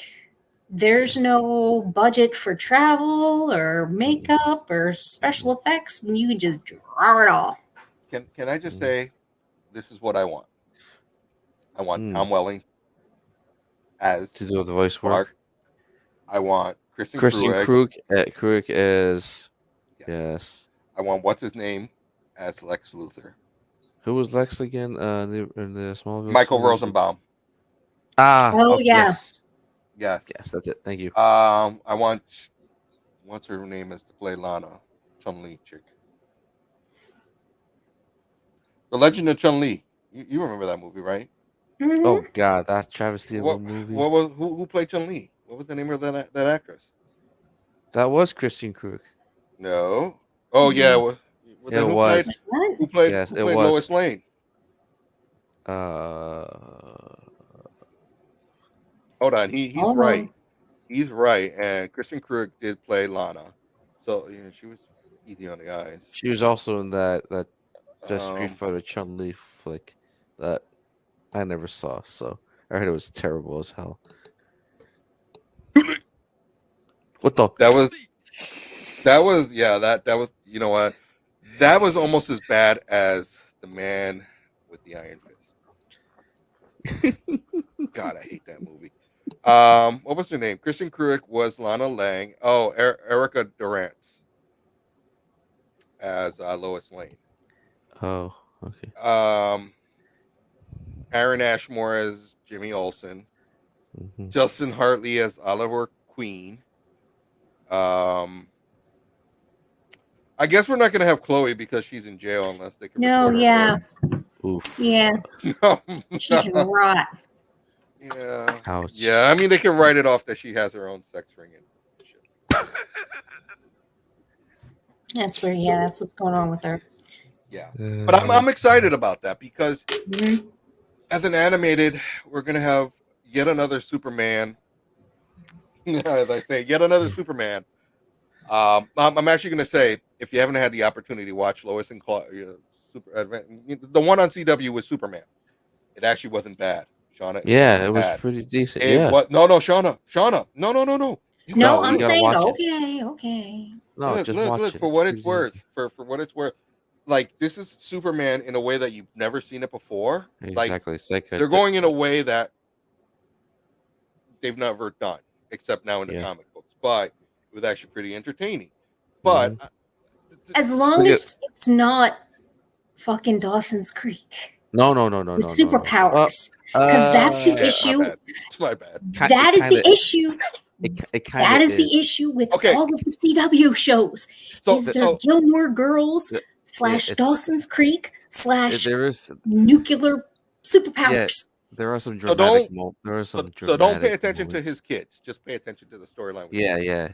there's no budget for travel or makeup or special effects, and you can just draw it all. Can I just say, this is what I want. I want Tom Welling as to do the voice work. I want Kristen Krug as yes. I want what's his name as Lex Luthor. Who was Lex again? In the Smallville. Michael Rosenbaum. Yes. Yes, that's it. Thank you. I want what's her name is to play Lana, Chun-Li chick. The Legend of Chun-Li. You remember that movie, right? Mm-hmm. Oh God, that travesty of a movie. Who played Chun-Li? What was the name of that actress? That was Kristen Krug. No. Oh yeah. Well, it was. Who played Lois Lane? Hold on. He's right. He's right. And Kristen Krug did play Lana. So she was easy on the eyes. She was also in that Street Fighter Chun-Li flick that I never saw. So I heard it was terrible as hell. What the? That was you know what? That was almost as bad as The Man with the Iron Fist. God, I hate that movie. What was her name? Kristen Krug was Lana Lang. Oh, Erica Durance as Lois Lane. Oh, okay. Aaron Ashmore as Jimmy Olsen. Mm-hmm. Justin Hartley as Oliver Queen. I guess we're not going to have Chloe because she's in jail unless they can. No, yeah. Her. Oof. Yeah. No, she can rot. Yeah. Ouch. Yeah, I mean, they can write it off that she has her own sex ring and shit. That's where, yeah, that's what's going on with her. Yeah, but I'm excited about that because as an animated, we're gonna have yet another Superman. As I say, yet another Superman. I'm actually gonna say if you haven't had the opportunity to watch Lois and Clark, the one on CW was Superman. It actually wasn't bad, Shauna. It wasn't it was bad. pretty decent. It Yeah. was Shauna, no. You No, gotta I'm you gotta saying watch it. okay. No, just watch look. it. For It's what pretty it's worth, decent. for what it's worth, like this is Superman in a way that you've never seen it before. Like Exactly. It's like they're going in a way that they've never done, except now in the yeah. comic books. But it was actually pretty entertaining. But Mhm. As long Look at as it's not fucking Dawson's Creek no. with Well, superpowers, because that's the yeah, my issue. bad. My bad. That is the issue. it kind That of is the is. issue with Okay, all of the CW shows. so Is there so Gilmore Girls Yeah, / it's Dawson's Creek / there is nuclear yeah. superpowers? There are some so don't there are some so don't pay dramatic attention to moments. his kids. Just pay attention to the storyline with Yeah, him. yeah.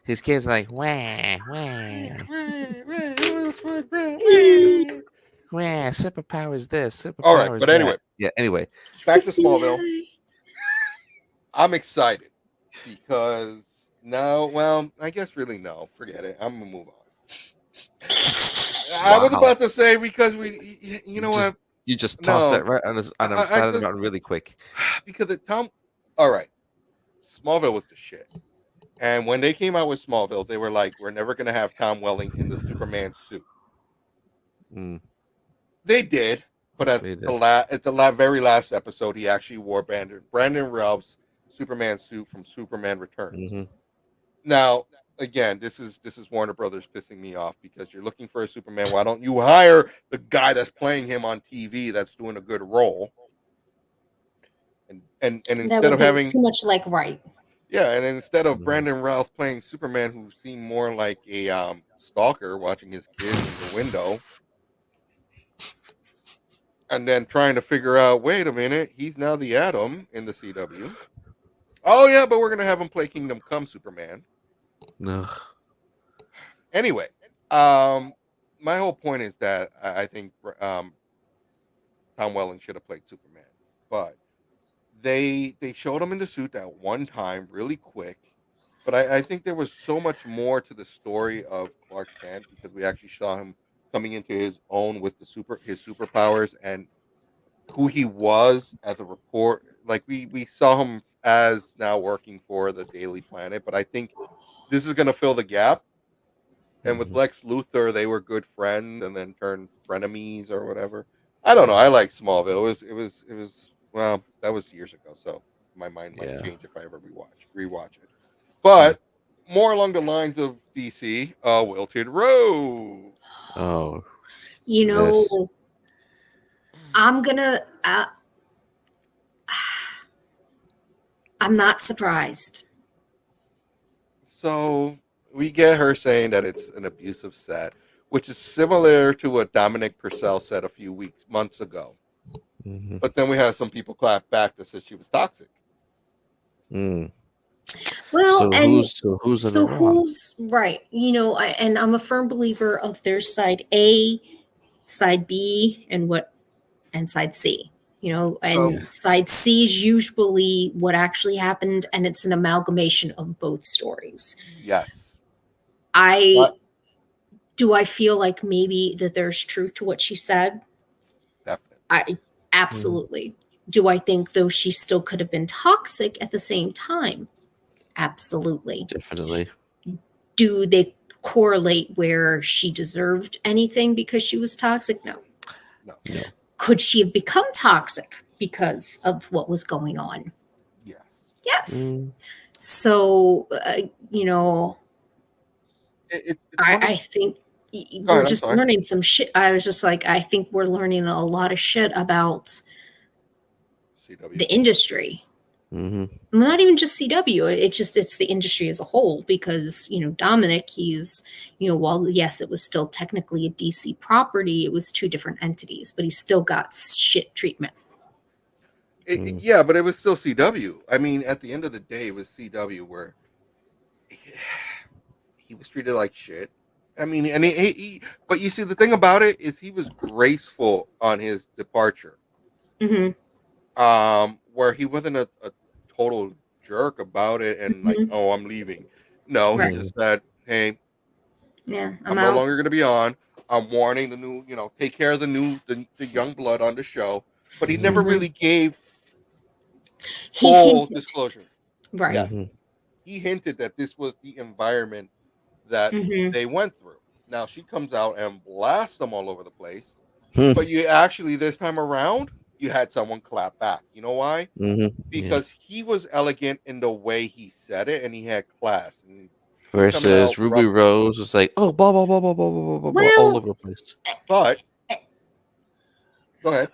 His kid's like wah wah. Superpower is this. All right, Superpower is but that. anyway, Yeah. Anyway. back to Smallville. I'm excited because now, well, I guess really no, forget it. I'm gonna move on. I was Wow. about to say because you know what? You just tossed No, that right on the I side of the just mountain really quick. because Tom. All right, Smallville was the shit. And when they came out with Smallville, they were like, "We're never gonna have Tom Welling in the Superman suit." Mm, They did, but at they the did. very last episode, he actually wore Brandon Routh's Superman suit from Superman Returns. Mm-hmm. Now, again, this is Warner Brothers pissing me off because you're looking for a Superman. Why don't you hire the guy that's playing him on TV that's doing a good role? And That instead would of be having too much like right. yeah, and instead of Mm. Brandon Routh playing Superman, who seemed more like a stalker watching his kids in the window, and then trying to figure out, wait a minute, he's now the Atom in the CW. Oh yeah, but we're gonna have him play Kingdom Come Superman. Ugh. Anyway, my whole point is that I think Tom Welling should have played Superman, but they showed him in the suit that one time, really quick. But I think there was so much more to the story of Clark Kent because we actually saw him coming into his own with his superpowers and who he was as a report. Like we saw him as now working for the Daily Planet, but I think this is going to fill the gap. And with Mhm. Lex Luthor, they were good friends and then turned frenemies or whatever. I don't know. I like Smallville. It was well, that was years ago, so my mind might Yeah. change if I ever rewatch it. But more along the lines of DC, Wilted Rose. Oh, You this. know, I'm gonna. I'm not surprised. So we get her saying that it's an abusive set, which is similar to what Dominic Purcell said a few months ago. Mm-hmm. But then we have some people clap back that said she was toxic. Mm. Well, So and who's in the wrong? who's right? You know, and I'm a firm believer of there's side A, side B, and side C. You know, and side C is usually what actually happened, and it's an amalgamation of both stories. Yes. Do I feel like maybe that there's truth to what she said? Definitely. Absolutely. Do I think though she still could have been toxic at the same time? Absolutely. Definitely. Do they correlate where she deserved anything because she was toxic? No. No. Could she have become toxic because of what was going on? Yes. Yes. So, you know, I think we're just learning some shit. I was just like, I think we're learning a lot of shit about CW. The industry. Mm-hmm. Not even just CW. It's the industry as a whole because, you know, Dominic, he's, you know, while yes, it was still technically a DC property, it was two different entities, but he still got shit treatment. Yeah, but it was still CW. I mean, at the end of the day, it was CW where he was treated like shit. I mean, and but you see, the thing about it is he was graceful on his departure. Where he wasn't a total jerk about it and like, oh, I'm leaving. No, he just said, hey, I'm no longer going to be on. I'm warning the new, take care of the young blood on the show. But he never really gave full disclosure. Right. Yes. He hinted that this was the environment that they went through. Now she comes out and blasts them all over the place. But you actually, this time around, you had someone clap back. You know why? Because he was elegant in the way he said it, and he had class. And versus Ruby Rose was like, oh, blah blah blah blah blah blah blah blah all over the place. But go ahead.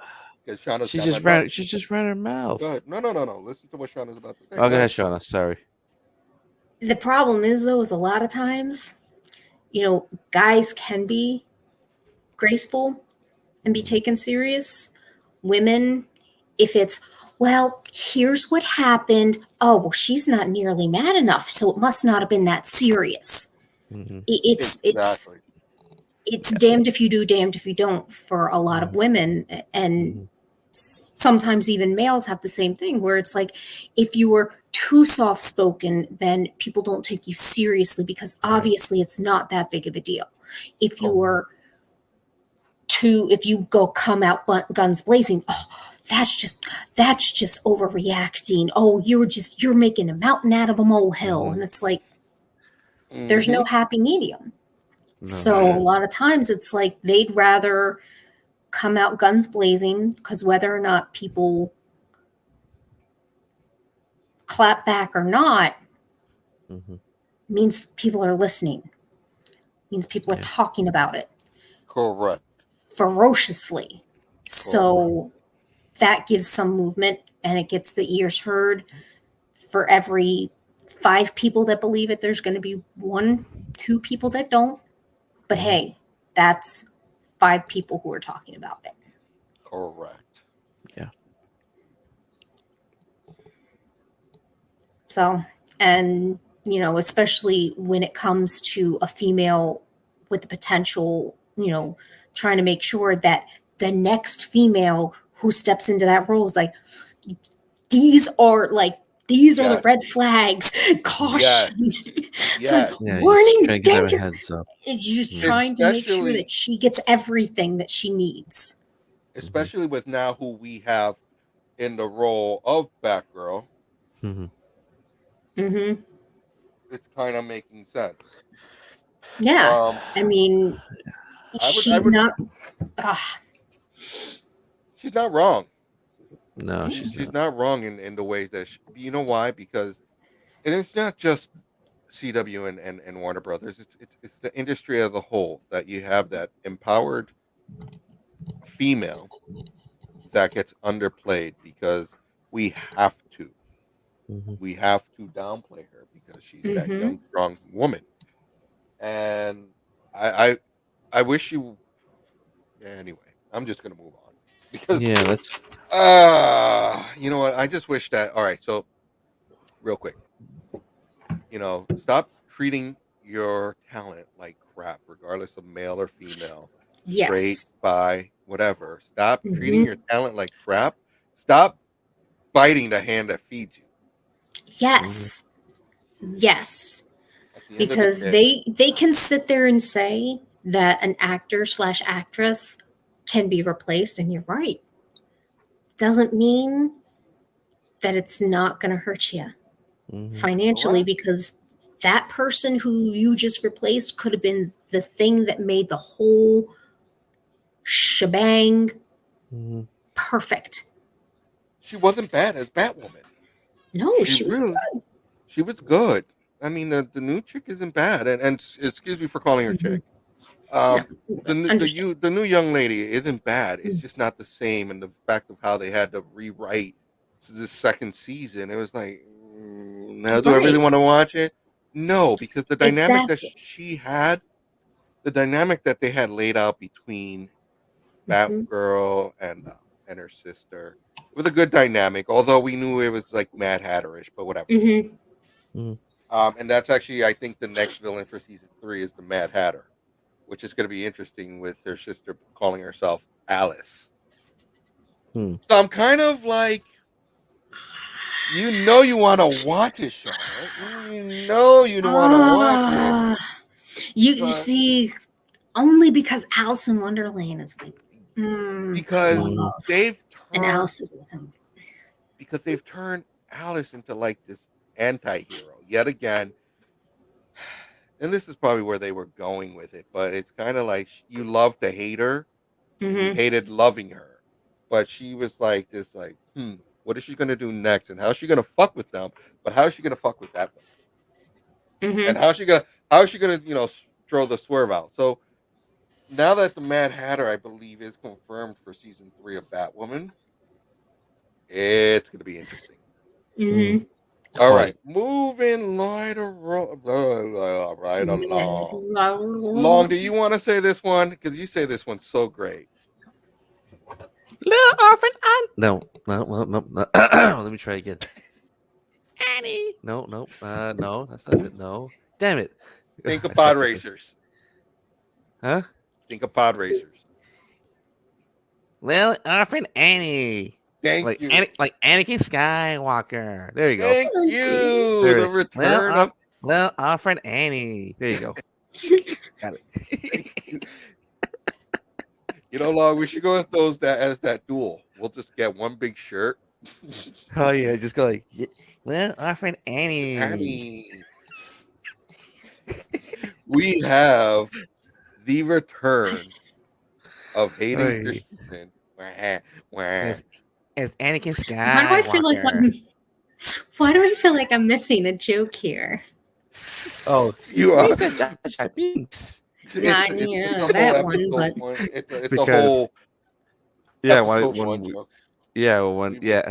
She just ran her mouth. Go ahead. No. Listen to what Shauna's about to say. Oh, go ahead, Shauna. Sorry. The problem is, though, is a lot of times, guys can be graceful and be taken serious. Women, if it's, well, here's what happened. Oh, well, she's not nearly mad enough, so it must not have been that serious. It's damned if you do, damned if you don't for a lot of women. And sometimes even males have the same thing where it's like, if you were too soft-spoken, then people don't take you seriously because obviously it's not that big of a deal. If you were if you come out guns blazing, oh, that's just overreacting. Oh, you're making a mountain out of a molehill. And it's like, there's no happy medium. So a lot of times it's like they'd rather come out guns blazing because whether or not people clap back or not means people are listening, means people are talking about it. Correct. Ferociously. So that gives some movement and it gets the ears heard. For every 5 people that believe it, there's going to be 1-2 people that don't. But hey, that's 5 people who are talking about it. Correct. Yeah. So, and, especially when it comes to a female with the potential, trying to make sure that the next female who steps into that role is like, these are the red flags. Caution. It's like, warning, danger. It's just trying to make sure that she gets everything that she needs. Especially with now who we have in the role of Batgirl. It's kind of making sense. Yeah. I mean, she's not wrong. No, she's not wrong in the way that you know why? Because it's not just CW and Warner Brothers. It's the industry as a whole that you have that empowered female that gets underplayed because we have to. We have to downplay her because she's that young, strong woman. And I wish you. Yeah, anyway, I'm just gonna move on because that's. You know what? I just wish that. All right, so real quick, stop treating your talent like crap, regardless of male or female, straight, bi, whatever. Stop treating your talent like crap. Stop biting the hand that feeds you. Yes. Yes. Because they can sit there and say that an actor/actress can be replaced, and you're right. Doesn't mean that it's not going to hurt you financially, because that person who you just replaced could have been the thing that made the whole shebang perfect. She wasn't bad as Batwoman. No, she was good. She was good. I mean, the new chick isn't bad, and excuse me for calling her chick. The new young lady isn't bad. It's just not the same, and the fact of how they had to rewrite this second season, it was like, now do I really want to watch it? No, because the dynamic that she had, the dynamic that they had laid out between Batgirl and her sister, was a good dynamic. Although we knew it was like Mad Hatterish, but whatever. And that's actually, I think, the next villain for season 3 is the Mad Hatter. which is going to be interesting with her sister calling herself Alice. So I'm kind of like, you want to watch it, Sean, right? You want to watch it. You see, only because Alice in Wonderland is like, because they've and turned Alice is with him. because they've turned Alice into like this anti-hero yet again. And this is probably where they were going with it, but it's kind of like you love to hate her, and you hated loving her, but she was like this, like, what is she gonna do next, and how's she gonna fuck with them? But how is she gonna fuck with that one? And how is she gonna throw the swerve out? So now that the Mad Hatter, I believe, is confirmed for season 3 of Batwoman, it's gonna be interesting. All right, moving right along. Long, do you want to say this one? Because you say this one's so great. Little orphan Annie. No. Let me try again. Annie. No, that's not it. No. Damn it. Think of pod racers. Huh? Think of pod racers. Little orphan Annie. Thank you. Like Anakin Skywalker. There you go. Thank you. The return of Little orphan Annie. There you go. Got it. Long, we should go with those that duel. We'll just get one big shirt. Oh yeah, just go like Little orphan Annie. We have the return of Hayden Christensen. As Anakin Skywalker. Why do I feel like I'm missing a joke here? Oh, you are. Binks. That one, but it's a whole. Yeah, I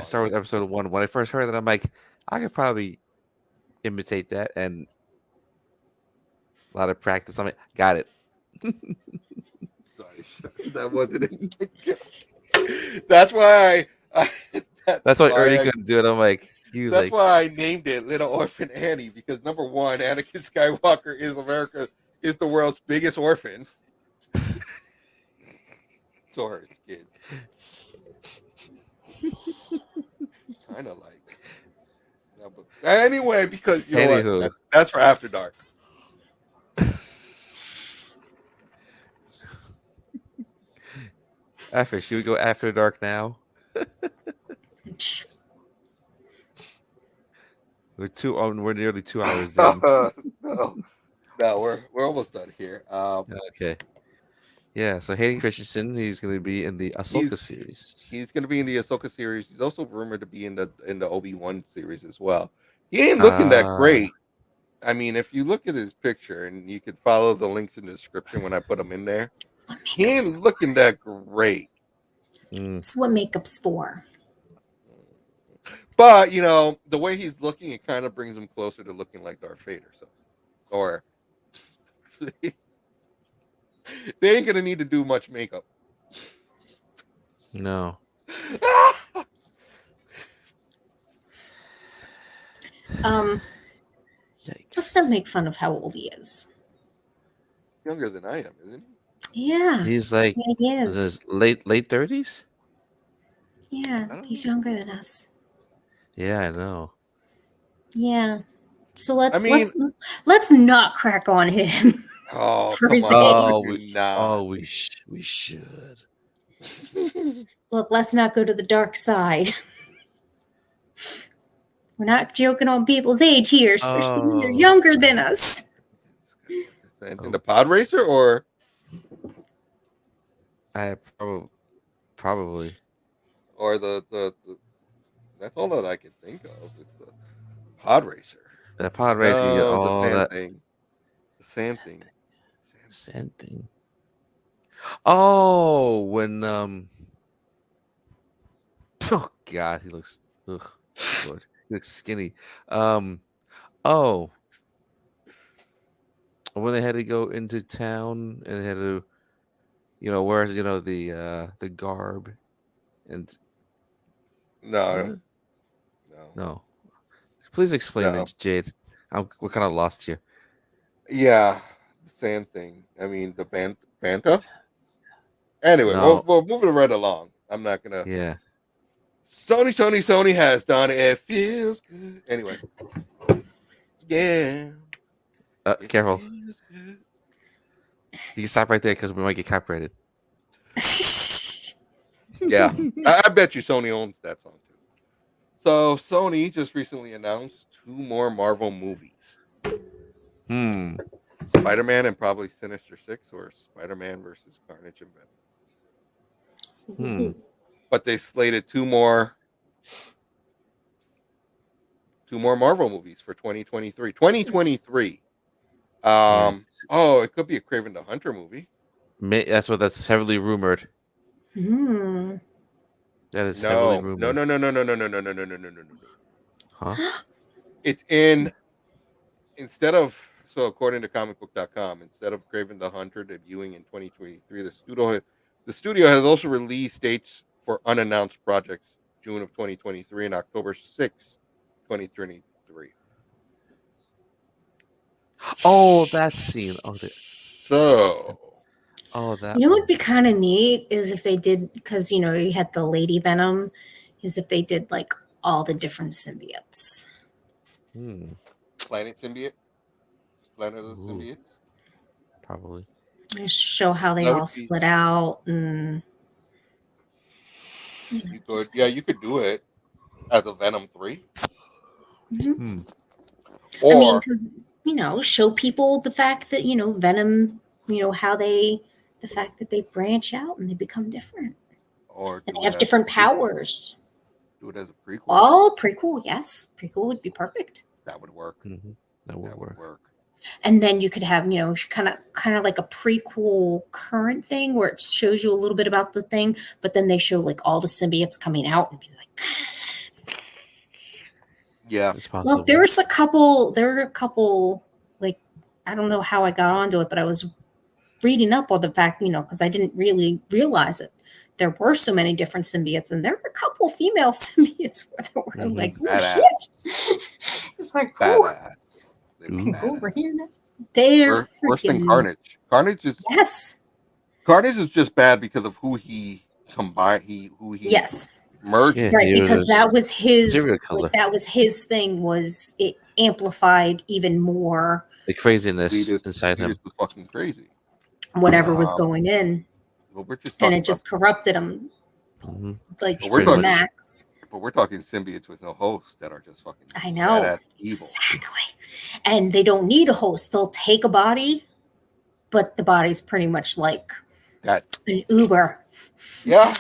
started with episode 1. When I first heard that, I'm like, I could probably imitate that, and a lot of practice. I'm like, got it. Sorry, that wasn't it. That's why that's why Ernie couldn't do it. I'm like, that's why I named it Little Orphan Annie, because number one, Anakin Skywalker is the world's biggest orphan. Sorry, kids. Kind of like. Yeah, but anyway, because you know what? That's for After Dark. Should we go After Dark now? We're nearly 2 hours in. No, we're almost done here. Okay. Yeah, so Hayden Christensen, he's going to be in the Ahsoka series. He's going to be in the Ahsoka series. He's also rumored to be in the Obi-Wan series as well. He ain't looking that great. I mean, if you look at his picture, and you can follow the links in the description when I put them in there, he ain't looking that great. That's what makeup's for. But, the way he's looking, it kind of brings him closer to looking like Darth Vader. So, or they ain't gonna need to do much makeup. No. Let's not make fun of how old he is. Younger than I am, isn't he? Yeah. He's like he is. His late 30s? Yeah, he's younger than us. Yeah, I know. Yeah. So let's not crack on him. Oh, come on. We should. Look, let's not go to the dark side. We're not joking on people's age here, especially when they're younger than us. In the pod racer, or I probably, or the that's all that I can think of. It's the pod racer. The pod racer, the sand thing. Sand thing. Oh, when oh God, he looks. Ugh, Lord, he looks skinny. When they had to go into town and they had to, wear the garb, and no. Please explain it, Jade. We're kind of lost here. Yeah. sand thing? I mean, the Banta. Anyway, we'll move it right along. I'm not gonna. Yeah. Sony has done it. It feels good. Anyway, yeah. Careful. You can stop right there because we might get copyrighted. Yeah, I bet you Sony owns that song too. So Sony just recently announced 2 more Marvel movies. Spider-Man and probably Sinister Six, or Spider-Man versus Carnage and Venom. But they slated 2 more Marvel movies for 2023. 2023. Oh, it could be a Kraven the Hunter movie. That's heavily rumored. That is heavily rumored. No. Huh? It's instead of, so according to comicbook.com, instead of Kraven the Hunter debuting in 2023, the studio has also released dates for unannounced projects, June of 2023 and October 6th, 2023. Oh, that scene. So, that. You know what would be kind of neat is if they did, because you had the Lady Venom, is if they did like all the different symbiotes. Planet of the Symbiotes? Probably. Just show how they all split out, and you could, you could do it as a Venom 3. Or, I mean, because show people the fact that Venom, how the fact that they branch out and they become different, or and they have different powers. Do it as a prequel. Oh, prequel, yes, prequel would be perfect. That would work. That would work. And then you could have, kind of like a prequel current thing where it shows you a little bit about the thing, but then they show like all the symbiotes coming out and be like, yeah, it's possible. Well, there were a couple, like, I don't know how I got onto it, but I was reading up on the fact, because I didn't really realize it. There were so many different symbiotes, and there were a couple female symbiotes where they were like, oh, shit. It's like, over here now. They're worse than Carnage. Carnage is just bad because of who he combined. Who he merged. Yeah, right, because that was his. Like, that was his thing. Was it amplified even more? The craziness inside him. Was fucking crazy. Whatever was going in, and it just corrupted him. Like to the max. But we're talking symbiotes with no host that are just fucking. I know exactly, and they don't need a host. They'll take a body, but the body's pretty much like that an Uber. Yeah,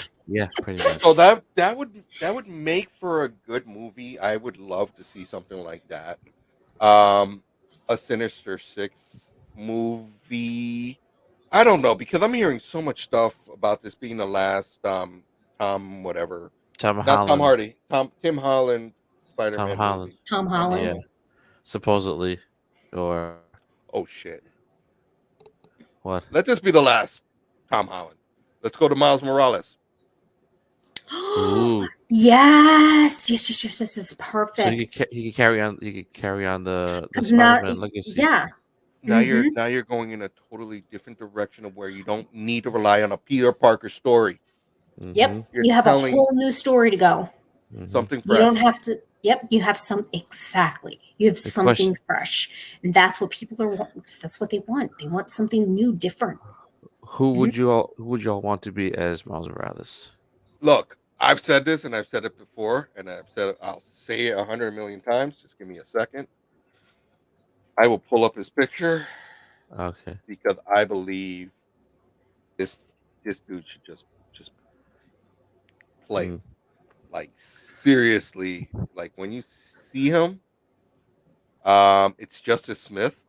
pretty much. So that would make for a good movie. I would love to see something like that. A Sinister Six movie. I don't know, because I'm hearing so much stuff about this being the last Tom Holland Spider-Man movie. Tom Holland. Yeah. Supposedly. Or oh shit. What? Let this be the last Tom Holland. Let's go to Miles Morales. Ooh. Yes. It's perfect. So he could carry on. He could carry on the Spider-Man legacy. Yeah. Now you're going in a totally different direction of where you don't need to rely on a Peter Parker story. Yep. You have a whole new story to go. Something fresh. You don't have to. Yep. You have exactly. You have something fresh, and that's what people are. That's what they want. They want something new, different. Who would you all want to be as Miles Morales? Look, I've said this and I've said it before, and I'll say it 100 million times. Just give me a second. I will pull up his picture. Okay. Because I believe this dude should just play. Like, seriously, like when you see him, it's Justice Smith.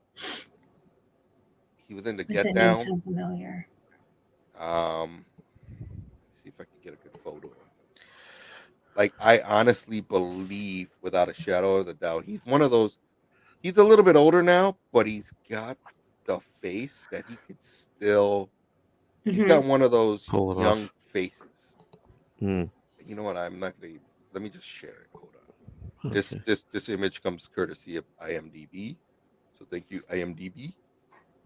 He was in the Get Down. Sound familiar. See if I can get a good photo of him. Like, I honestly believe, without a shadow of a doubt, he's one of those. He's a little bit older now, but he's got the face that he could still. He's got one of those young faces. You know what? I'm not gonna. Let me just share it. Hold on. Okay. This image comes courtesy of IMDb. So thank you, IMDb,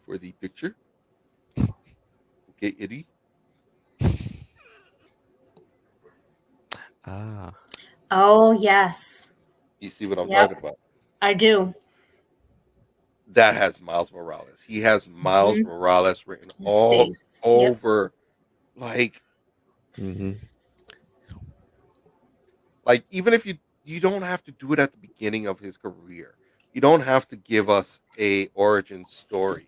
for the picture. Okay, Eddie. Ah. Oh, yes. You see what I'm Yep. talking about? I do. That has Miles Morales. He has Miles Morales written all Space. over. Like, like even if you don't have to do it at the beginning of his career. You don't have to give us a origin story.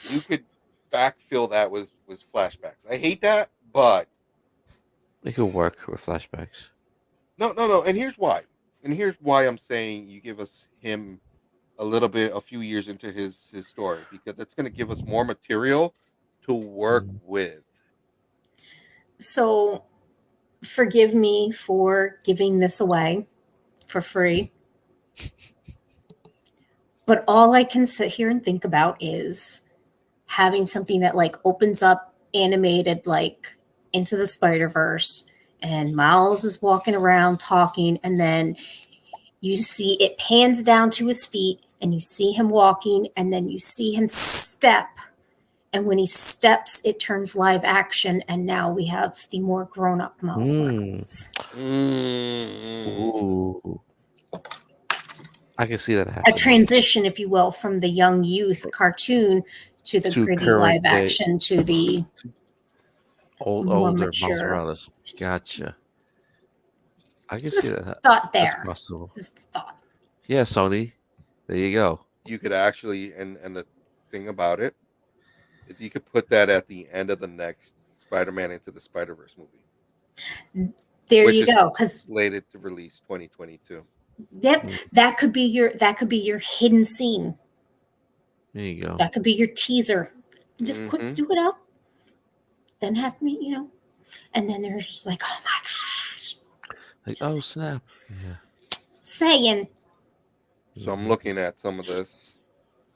You could backfill that with flashbacks. I hate that, but it could work with flashbacks. No. And here's why. And here's why I'm saying you give us him a few years into his story, because that's going to give us more material to work with. So, forgive me for giving this away for free. But all I can sit here and think about is having something that like opens up animated like Into the Spider-Verse, and Miles is walking around talking, and then you see it pans down to his feet and you see him walking, and then you see him step, and when he steps it turns live action, and now we have the more grown-up Miles Morales. Ooh. I can see that happening. A transition, if you will, from the young youth cartoon to the gritty live action to the older Miles Morales. Gotcha. I can see that. Thought there. That's possible. Just thought. Yeah, Sony. There you go. You could actually, and the thing about it, if you could put that at the end of the next Spider-Man Into the Spider-Verse movie. There you go. Because slated to release 2022. Yep, that could be your hidden scene. There you go. That could be your teaser. Just quick, do it up. Then have me, and then there's just like, oh my gosh, like, oh snap, yeah. Saying. So I'm looking at some of this.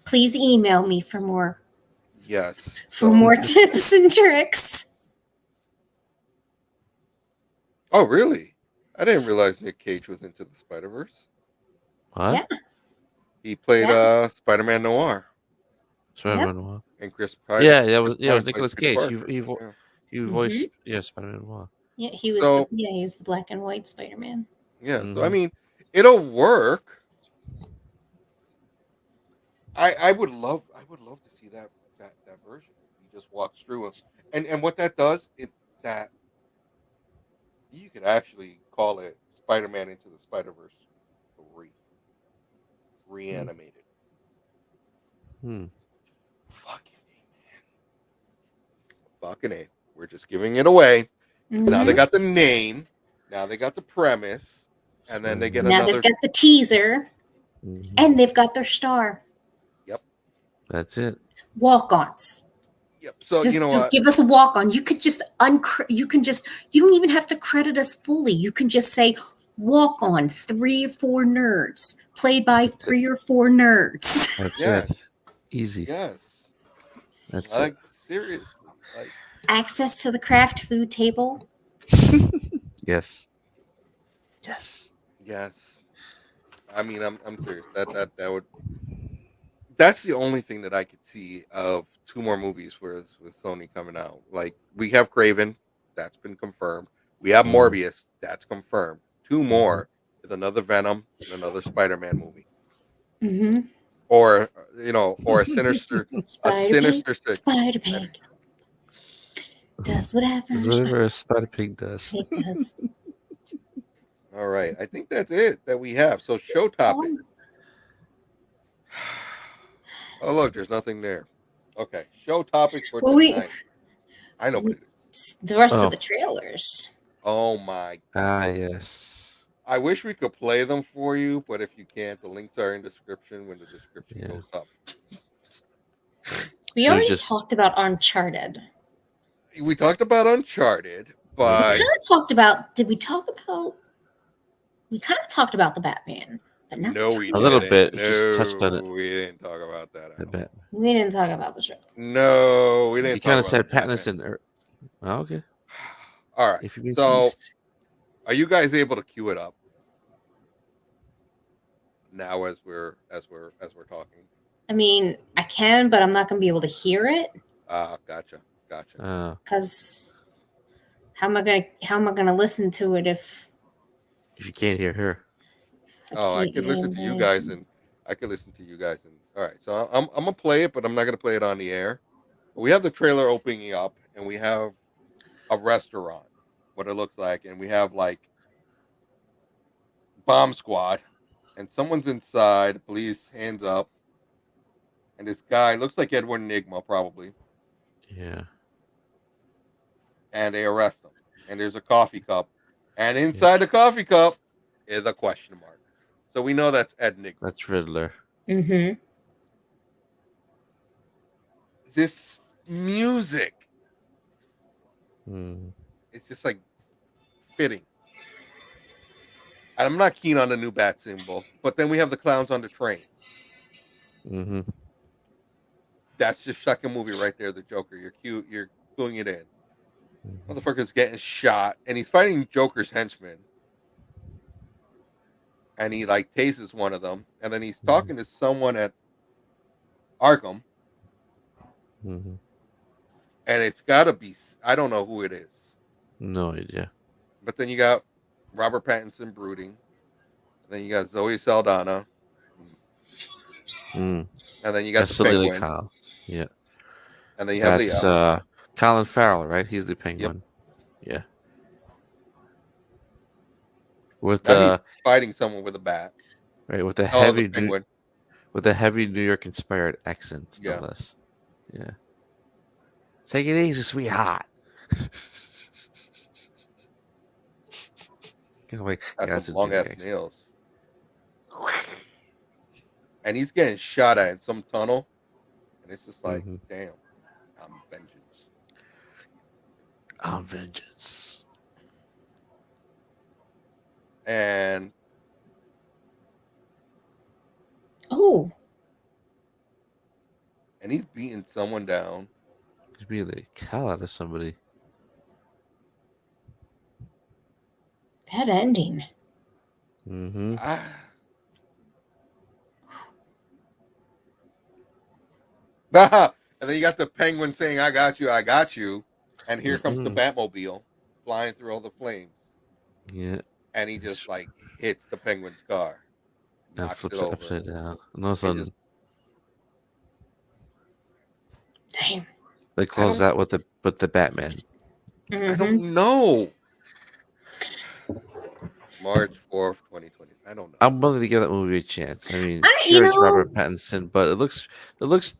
Please email me for more. Yes. For more tips and tricks. Oh really? I didn't realize Nick Cage was into the Spider-Verse. What? Yeah. He played Spider-Man Noir. Spider-Man Noir. And Chris Pine. Yeah, that was Nicolas Cage. He voiced Spider-Man Noir. Yeah, he was he was the black and white Spider-Man. Yeah, so I mean, it'll work. I would love to see that version. He just walks through and what that does is that you could actually call it Spider-Man Into the Spider-Verse 3. Reanimated. Fucking A. We're just giving it away. Now they got the name. Now they got the premise. And then they get now they've got the teaser. And they've got their star. Yep. That's it. Walk-ons. Yep. So just give us a walk-on. You could just you don't even have to credit us fully. You can just say walk-on 3 or 4 nerds played by 3 or 4 nerds. That's it. Easy. Yes. That's like, it. Seriously. Like access to the craft food table. Yes. Yes. Yes. I mean, I'm serious. That would. That's the only thing that I could see of 2 more movies with Sony coming out. Like we have Craven, that's been confirmed. We have Morbius, that's confirmed. 2 more with another Venom and another Spider-Man movie. Or or a Sinister Six. Spider-Pig does whatever a Spider-Pig does. It does. All right, I think that's it that we have. So show topic. Oh look, there's nothing there. Okay, show topics for tonight. I know what it is. The rest of the trailers. Oh my God. Yes. I wish we could play them for you, but if you can't, the links are in the description when the description goes up. We already talked about Uncharted. We talked about Uncharted, but we kind of talked about the Batman, but not no, we a little bit. No, just touched on it. We didn't talk about that. We didn't talk about the show. No, we didn't. You kind of said Pattinson. Oh, okay. All right. If you so, are you guys able to cue it up now as we're talking? I mean, I can, but I'm not going to be able to hear it. Gotcha. Because how am I gonna listen to it if you can't hear her? I can listen to you guys, and all right. So I'm gonna play it, but I'm not gonna play it on the air. We have the trailer opening up, and we have a restaurant, what it looks like, and we have like bomb squad, and someone's inside. Police hands up, and this guy looks like Edward Enigma probably, Yeah. and they arrest him. And there's a coffee cup, and inside the coffee cup is a question mark. So we know that's Ed Enigma. That's Riddler. Mm-hmm. This music, Mm. it's just like fitting. And I'm not keen on the new bat symbol, but then we have the clowns on the train. Mm-hmm. That's just second movie right there. The Joker, you're cute, you're cluing it in. Mm-hmm. Motherfucker's getting shot, and he's fighting Joker's henchmen. And he like tases one of them, and then he's talking to someone at Arkham, Mm-hmm. and it's gotta be, I don't know who it is. No idea. But then you got Robert Pattinson brooding, and then you got Zoe Saldana, Mm. and then you got That's the Selena Penguin, Kyle. Yeah. and then you have That's Leo. Colin Farrell, right? He's the Penguin. Yeah. With Now he's fighting someone with a bat. right, with the the heavy Penguin. with the heavy New York inspired accents, no less. Yeah. Take it easy, sweetheart. That's some long ass nails. And he's getting shot at in some tunnel, and it's just like, damn, I'm vengeance. I'm vengeance. And and he's beating someone down. He's beating the hell out of somebody. Bad ending. Mm-hmm. And then you got the Penguin saying, I got you. And here comes the Batmobile flying through all the flames. Yeah. And he just like hits the Penguin's car. And flips it upside down. And all of a sudden, damn. They close out with the Batman. Mm-hmm. I don't know. March 4th, 2020. I don't know. I'm willing to give that movie a chance. I mean, sure, it's Robert Pattinson, but it looks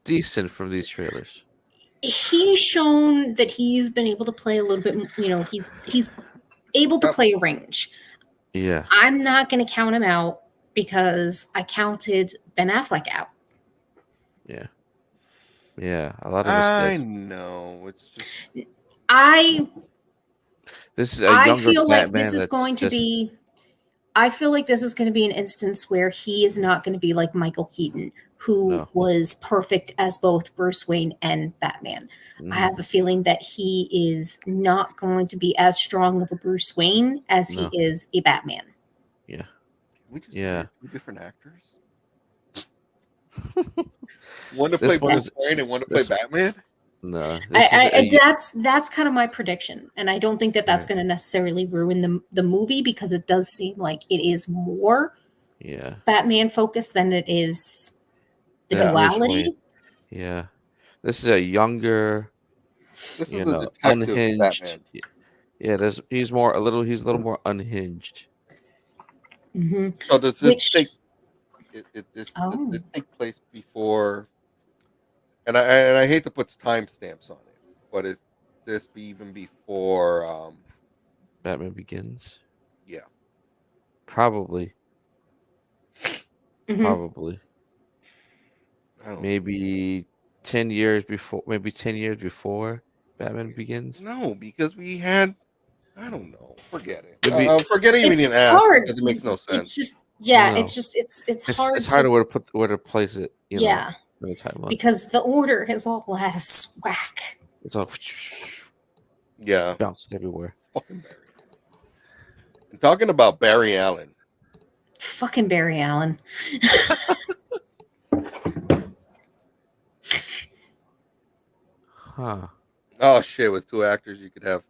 decent from these trailers. He's shown that he's been able to play a little bit. He's able to play range. Yeah. I'm not going to count him out because I counted Ben Affleck out. Yeah. Yeah. A lot of us did. I know. It's just. This is a younger I feel like Batman this is going to be. I feel like this is going to be an instance where he is not going to be like Michael Keaton, who was perfect as both Bruce Wayne and Batman. I have a feeling that he is not going to be as strong of a Bruce Wayne as he is a Batman. Yeah. We just two different actors. One to play Bruce Wayne and one to play Batman. No, that's kind of my prediction, and I don't think that that's going to necessarily ruin the movie because it does seem like it is more Batman focused than it is the duality. Yeah, this is a younger, unhinged. Batman. Yeah, he's a little more unhinged. Mm-hmm. So does this take? Does this take place before? And I hate to put timestamps on it, but is this be even before Batman Begins? Yeah, probably. Mm-hmm. Probably. Maybe 10 years before. Maybe 10 years before Batman Begins. No, because we had. I don't know. Forget it. Forget even an ask because it makes no sense. It's just it's hard. It's harder where to place it. You know, in the timeline. Because the order is all out of whack. It's all bounced everywhere. Fucking Barry. I'm talking about Barry Allen. Fucking Barry Allen. Huh. Oh shit! With 2 actors, you could have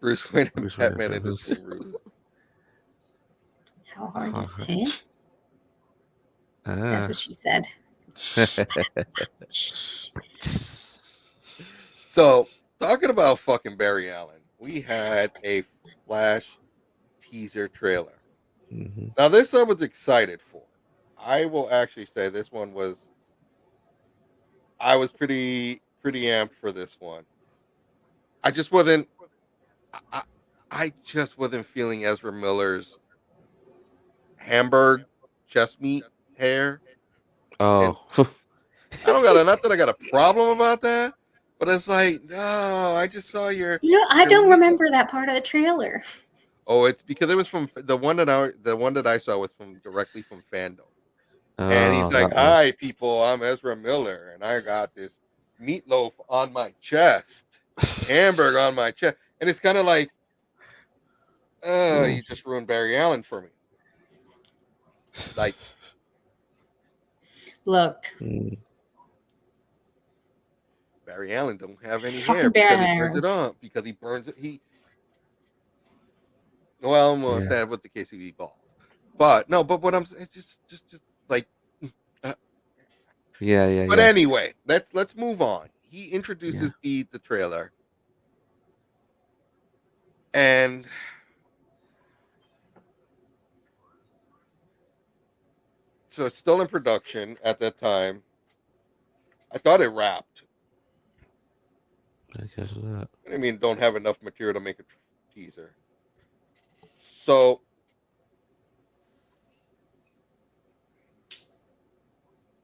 Bruce Wayne and Batman in the same room. How hard is pain? That's what she said. So, talking about fucking Barry Allen, we had a Flash teaser trailer. Mm-hmm. Now, this I was excited for. I will actually say this one was. I was pretty amped for this one. I just wasn't. I, I just wasn't feeling Ezra Miller's Hamburg chest meat hair. And Oh. I don't got not that I got a problem about that, but it's like, no, I just saw your. I your don't meat- remember that part of the trailer. Oh, it's because it was from the one that I saw was from directly from Fandom. And he's like, that one. "Hi, people, I'm Ezra Miller, and I got this meatloaf on my chest, hamburger on my chest." And it's kind of like, you just ruined Barry Allen for me. Like, look, Barry Allen don't have any Fucking hair because he Barry burns it on, because he burns it. Well, almost that with the KCB ball, but no, but what I'm saying, it's just like, yeah. But anyway, let's move on. He introduces the trailer, and so it's still in production at that time. I thought it wrapped. I guess that. I mean, don't have enough material to make a teaser. So,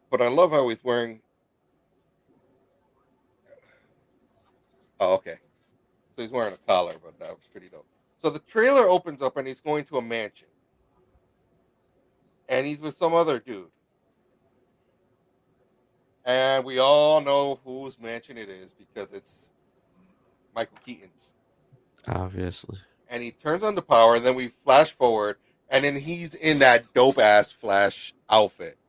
but I love how he's wearing. Oh, okay. So he's wearing a collar, but that was pretty dope. So the trailer opens up and he's going to a mansion. And he's with some other dude. And we all know whose mansion it is because it's Michael Keaton's. Obviously. And he turns on the power, and then we flash forward, and then he's in that dope-ass Flash outfit,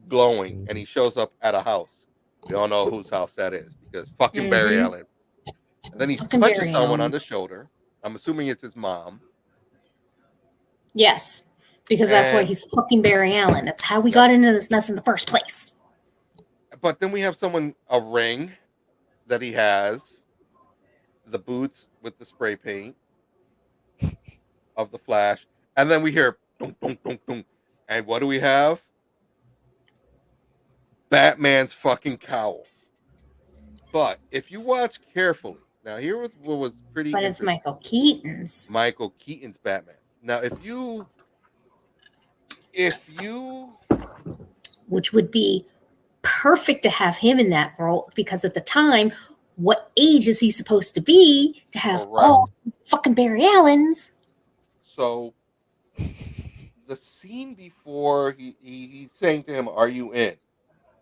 glowing, and he shows up at a house. We all know whose house that is because fucking Barry Allen. And then he touches someone on the shoulder. I'm assuming it's his mom. Yes, because that's why he's fucking Barry Allen. That's how we got into this mess in the first place. But then we have a ring that he has, the boots with the spray paint of the Flash, and then we hear dunk, dunk, dunk, dunk. And what do we have? Batman's fucking cowl. But if you watch carefully, now here was what was pretty. But it's Michael Keaton's. Michael Keaton's Batman. Now, if you, which would be perfect to have him in that role, because at the time, what age is he supposed to be to have all these fucking Barry Allens? So the scene before he's saying to him, "Are you in?"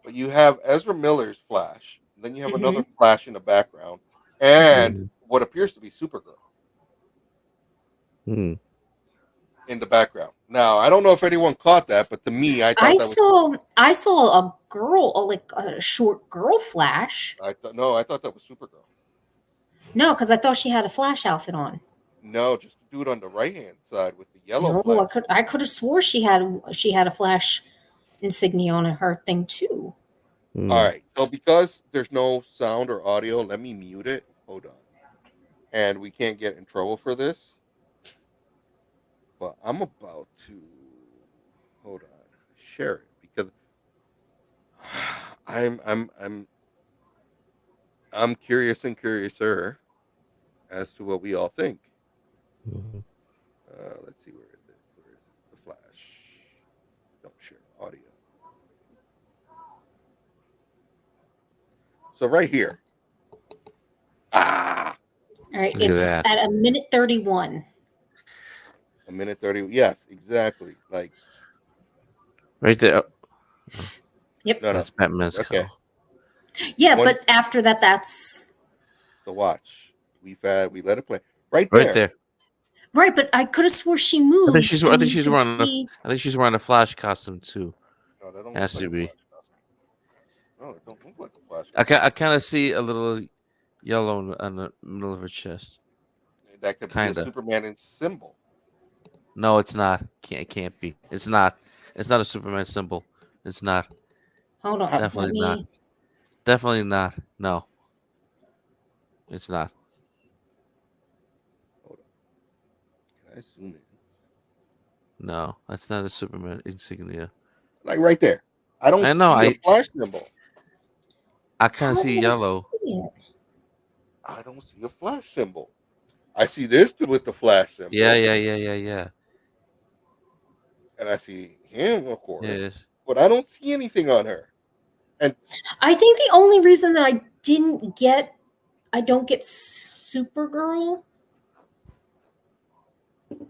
But you have Ezra Miller's Flash, and then you have another Flash in the background, and what appears to be Supergirl in the background. Now, I don't know if anyone caught that, but to me, I saw a girl, like a short girl Flash. I thought that was Supergirl. No, because I thought she had a Flash outfit on. No, just do it on the right hand side with the yellow. No, I could have swore she had a Flash insignia on her thing too. All right, so because there's no sound or audio, let me mute it. Hold on, and we can't get in trouble for this. But I'm about to share it because I'm curious and curiouser as to what we all think. Let's see, where is it? The Flash. Don't share audio. So right here. All right, it's at 1:31. 1:30. Yes, exactly. Like right there. Yep. No, that's Batman's okay. Yeah, but after that, that's the watch. We let it play right there. Right, but I could have swore she moved. I think she's wearing a Flash costume too. No, that don't has to be. No, it don't look like a Flash. I kind of see a little yellow on the middle of her chest. That could be a Kinda. Superman symbol. No, it's not. It can't be. It's not. It's not a Superman symbol. It's not. Hold on. Definitely not. Definitely not. No. It's not. Hold on. Can I zoom in? No, that's not a Superman insignia. Like right there. I don't I know. see a flash symbol. I kind of see yellow. I don't see a flash symbol. I see this with the flash symbol. Yeah. And I see him, of course. Yes. But I don't see anything on her. And I think the only reason that I don't get Supergirl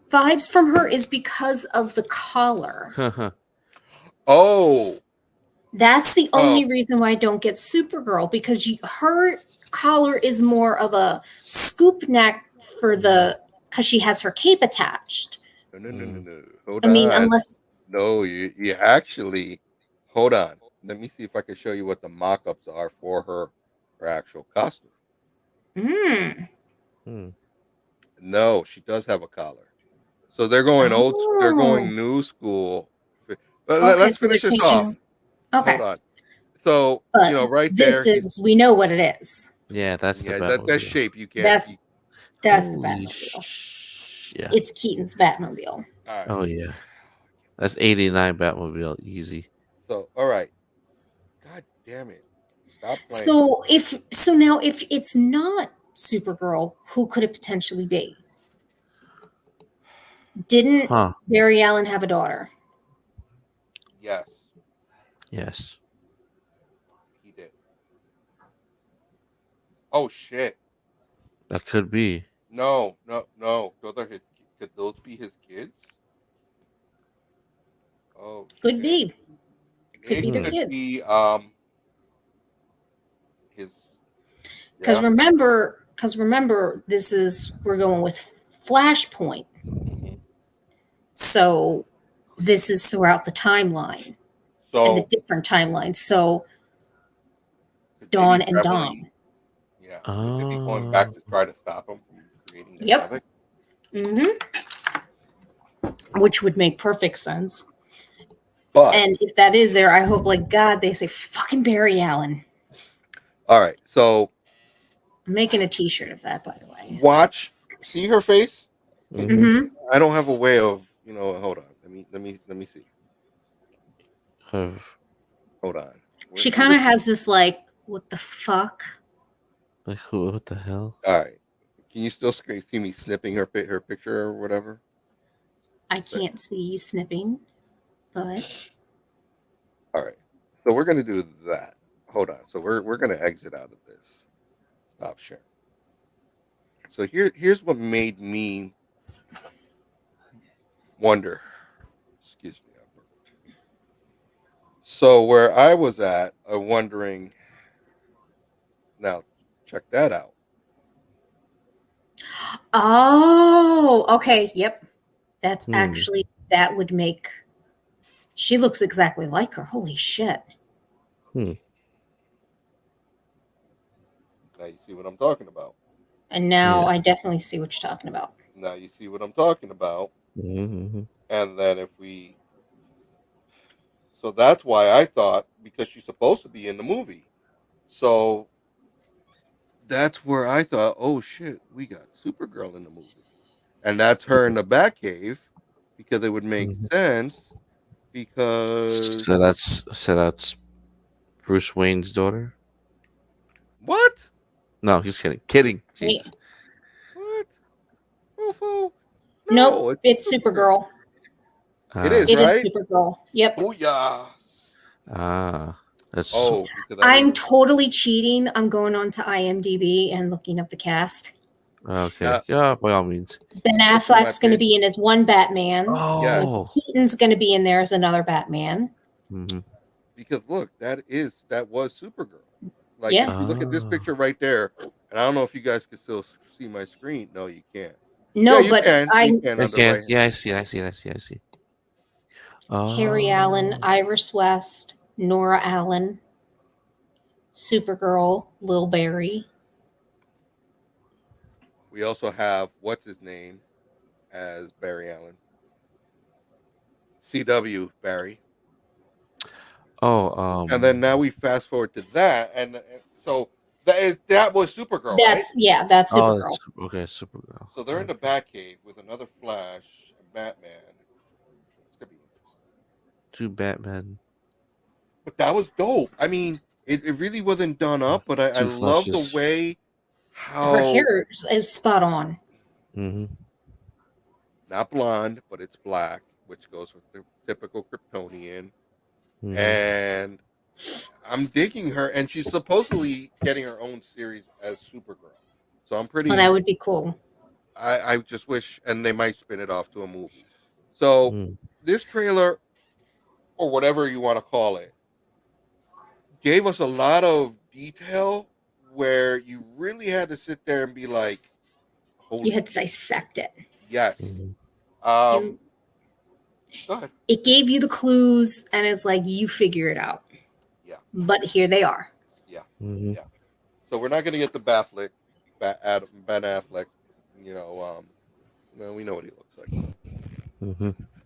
vibes from her is because of the collar. Oh. That's the only reason why I don't get Supergirl, because her collar is more of a scoop neck because she has her cape attached. No. Hold I on. mean, unless... No, you actually... Hold on. Let me see if I can show you what the mock-ups are for her actual costume. No, she does have a collar. So they're going they're going new school. Let's finish this off. Okay. Hold on. So, right there. We know what it is. Yeah, that's the Batmobile. That shape you can't. That's the Batmobile. Yeah. It's Keaton's Batmobile. Right. Oh, yeah. That's 89 Batmobile. Easy. So, all right. God damn it. Stop playing. So now if it's not Supergirl, who could it potentially be? Didn't Barry Allen have a daughter? Yes. He did. Oh, shit. That could be. No. Could those be his kids? Oh, could be. Could be the their kids. His. Because remember, we're going with Flashpoint. So this is throughout the timeline. And the different timelines. So Dawn and Dawn. Yeah. Could they be going back to try to stop him from creating the havoc? Which would make perfect sense. And if that is there, I hope, like God, they say fucking Barry Allen. All right, so I'm making a T-shirt of that, by the way. See her face. Mm-hmm. I don't have a way of, Hold on. Let me see. Hold on. She kind of has this like, what the fuck? Like who? What the hell? All right. Can you still see me snipping her picture or whatever? I can't see you snipping, but. All right. So we're gonna do that. Hold on. So we're gonna exit out of this. Stop sharing. So here's what made me wonder. Excuse me. So where I was at, wondering. Now, check that out. Oh, okay. Yep. That's actually, that would make. She looks exactly like her. Holy shit. Now you see what I'm talking about. And now I definitely see what you're talking about. Now you see what I'm talking about. Mm-hmm. And then so that's why I thought, because she's supposed to be in the movie. So that's where I thought, oh shit, we got Supergirl in the movie. And that's her in the Batcave, because it would make sense, because So that's Bruce Wayne's daughter? What? No, he's kidding. Jesus. What? Fofo. No, it's Supergirl. It is, It right? is Supergirl. Yep. Booyah. That's I'm totally cheating. I'm going on to IMDb and looking up the cast. okay. Yeah, by all means. Ben Affleck's going to be in as one Batman. Oh. Keaton's going to be in there as another Batman. Mm-hmm. Because look, that was Supergirl. Like, if you look at this picture right there, and I don't know if you guys can still see my screen. No, you can't. No, you but can. I can. Yeah, I see. Harry Allen, Iris West, Nora Allen, Supergirl, Lil Barry. We also have what's his name as Barry Allen. CW Barry. Oh, and then now we fast forward to that, and so that was Supergirl, right? That's oh, Supergirl. okay, Supergirl. So they're in the Batcave with another Flash and Batman. It's gonna be interesting. 2 Batman, But that was dope. I mean, it really wasn't done up, but I 2 love the Flashes. way Her how hair is spot on. not blonde, but it's black, which goes with the typical Kryptonian. And I'm digging her, and she's supposedly getting her own series as Supergirl. So I'm pretty. Oh, that would be cool. I just wish, and they might spin it off to a movie. So this trailer, or whatever you want to call it, gave us a lot of detail where you really had to sit there and be like, holy you had to dissect it. Yes. Go ahead. It gave you the clues, and it's like, you figure it out. Yeah. But here they are. Yeah. Yeah. So we're not going to get the Ben Affleck. You know, well, we know what he looks like.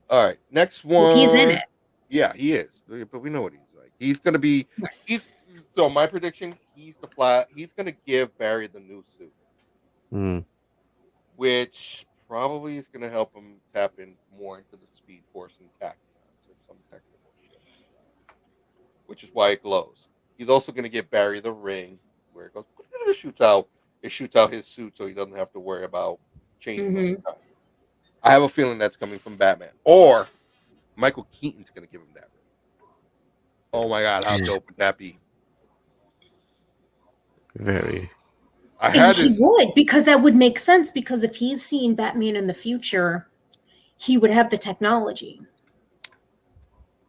All right. Next one. Well, he's in it. Yeah, he is. But we know what he's like. He's going to be. So my prediction: he's the flat. He's going to give Barry the new suit, which probably is going to help him tap in more into the Speed Force and tachyons or some technical shit, which is why it glows. He's also going to give Barry the ring where it goes. It shoots out his suit, so he doesn't have to worry about changing. I have a feeling that's coming from Batman, or Michael Keaton's going to give him that ring. Oh my God, how dope would that be? Very. He would, because that would make sense, because if he's seeing Batman in the future, he would have the technology.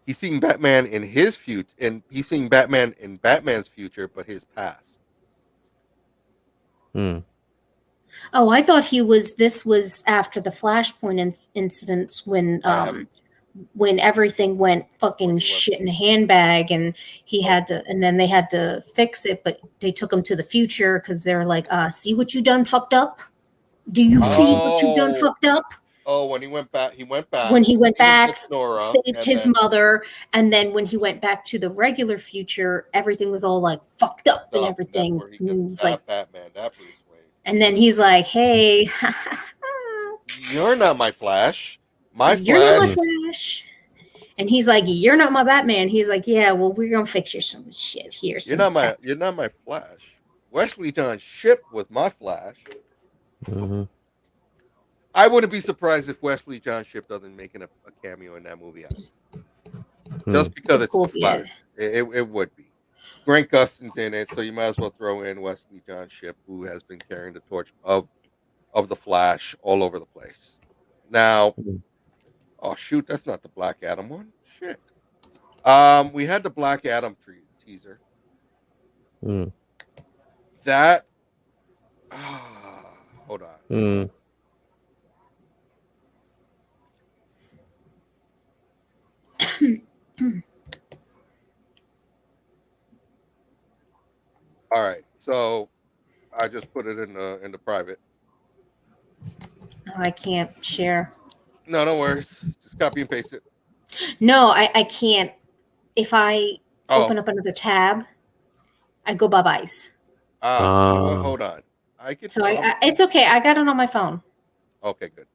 He's seeing Batman in his future, and he's seeing Batman in Batman's future, but his past. Oh, I thought this was after the Flashpoint incidents when everything went fucking shit in a handbag, and then they had to fix it, but they took him to the future because they were like, see what you done fucked up? Do you see what you done fucked up? Oh, when he went back. When he went back, Nora, saved his mother, and then when he went back to the regular future, everything was all like fucked up and everything. He was like Batman, that Bruce Wayne. And then he's like, "Hey, you're not my Flash. You're not my Flash." And he's like, "You're not my Batman." He's like, "Yeah, well, we're gonna fix your some shit here." You're not my Flash. Wesley John Shipp was my Flash. I wouldn't be surprised if Wesley John Shipp doesn't make a cameo in that movie just because it's the Flash. It would be. Grant Gustin's in it, so you might as well throw in Wesley John Shipp, who has been carrying the torch of the Flash all over the place. Now, oh shoot, that's not the Black Adam one. Shit. We had the Black Adam teaser. That. Hold on. All right, so I just put it in the private. Oh, I can't share. No worries. Just copy and paste it. No, I can't. If I open up another tab, I go bye-byes. You know what? Hold on. It's okay. I got it on my phone. Okay, good.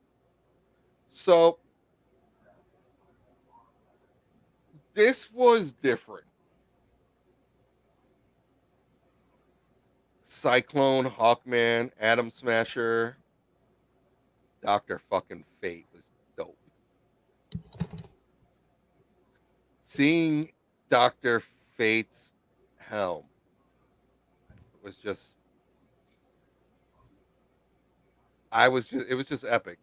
So this was different. Cyclone, Hawkman, Atom Smasher, Dr. fucking Fate was dope. Seeing Dr. Fate's helm was just it was just epic.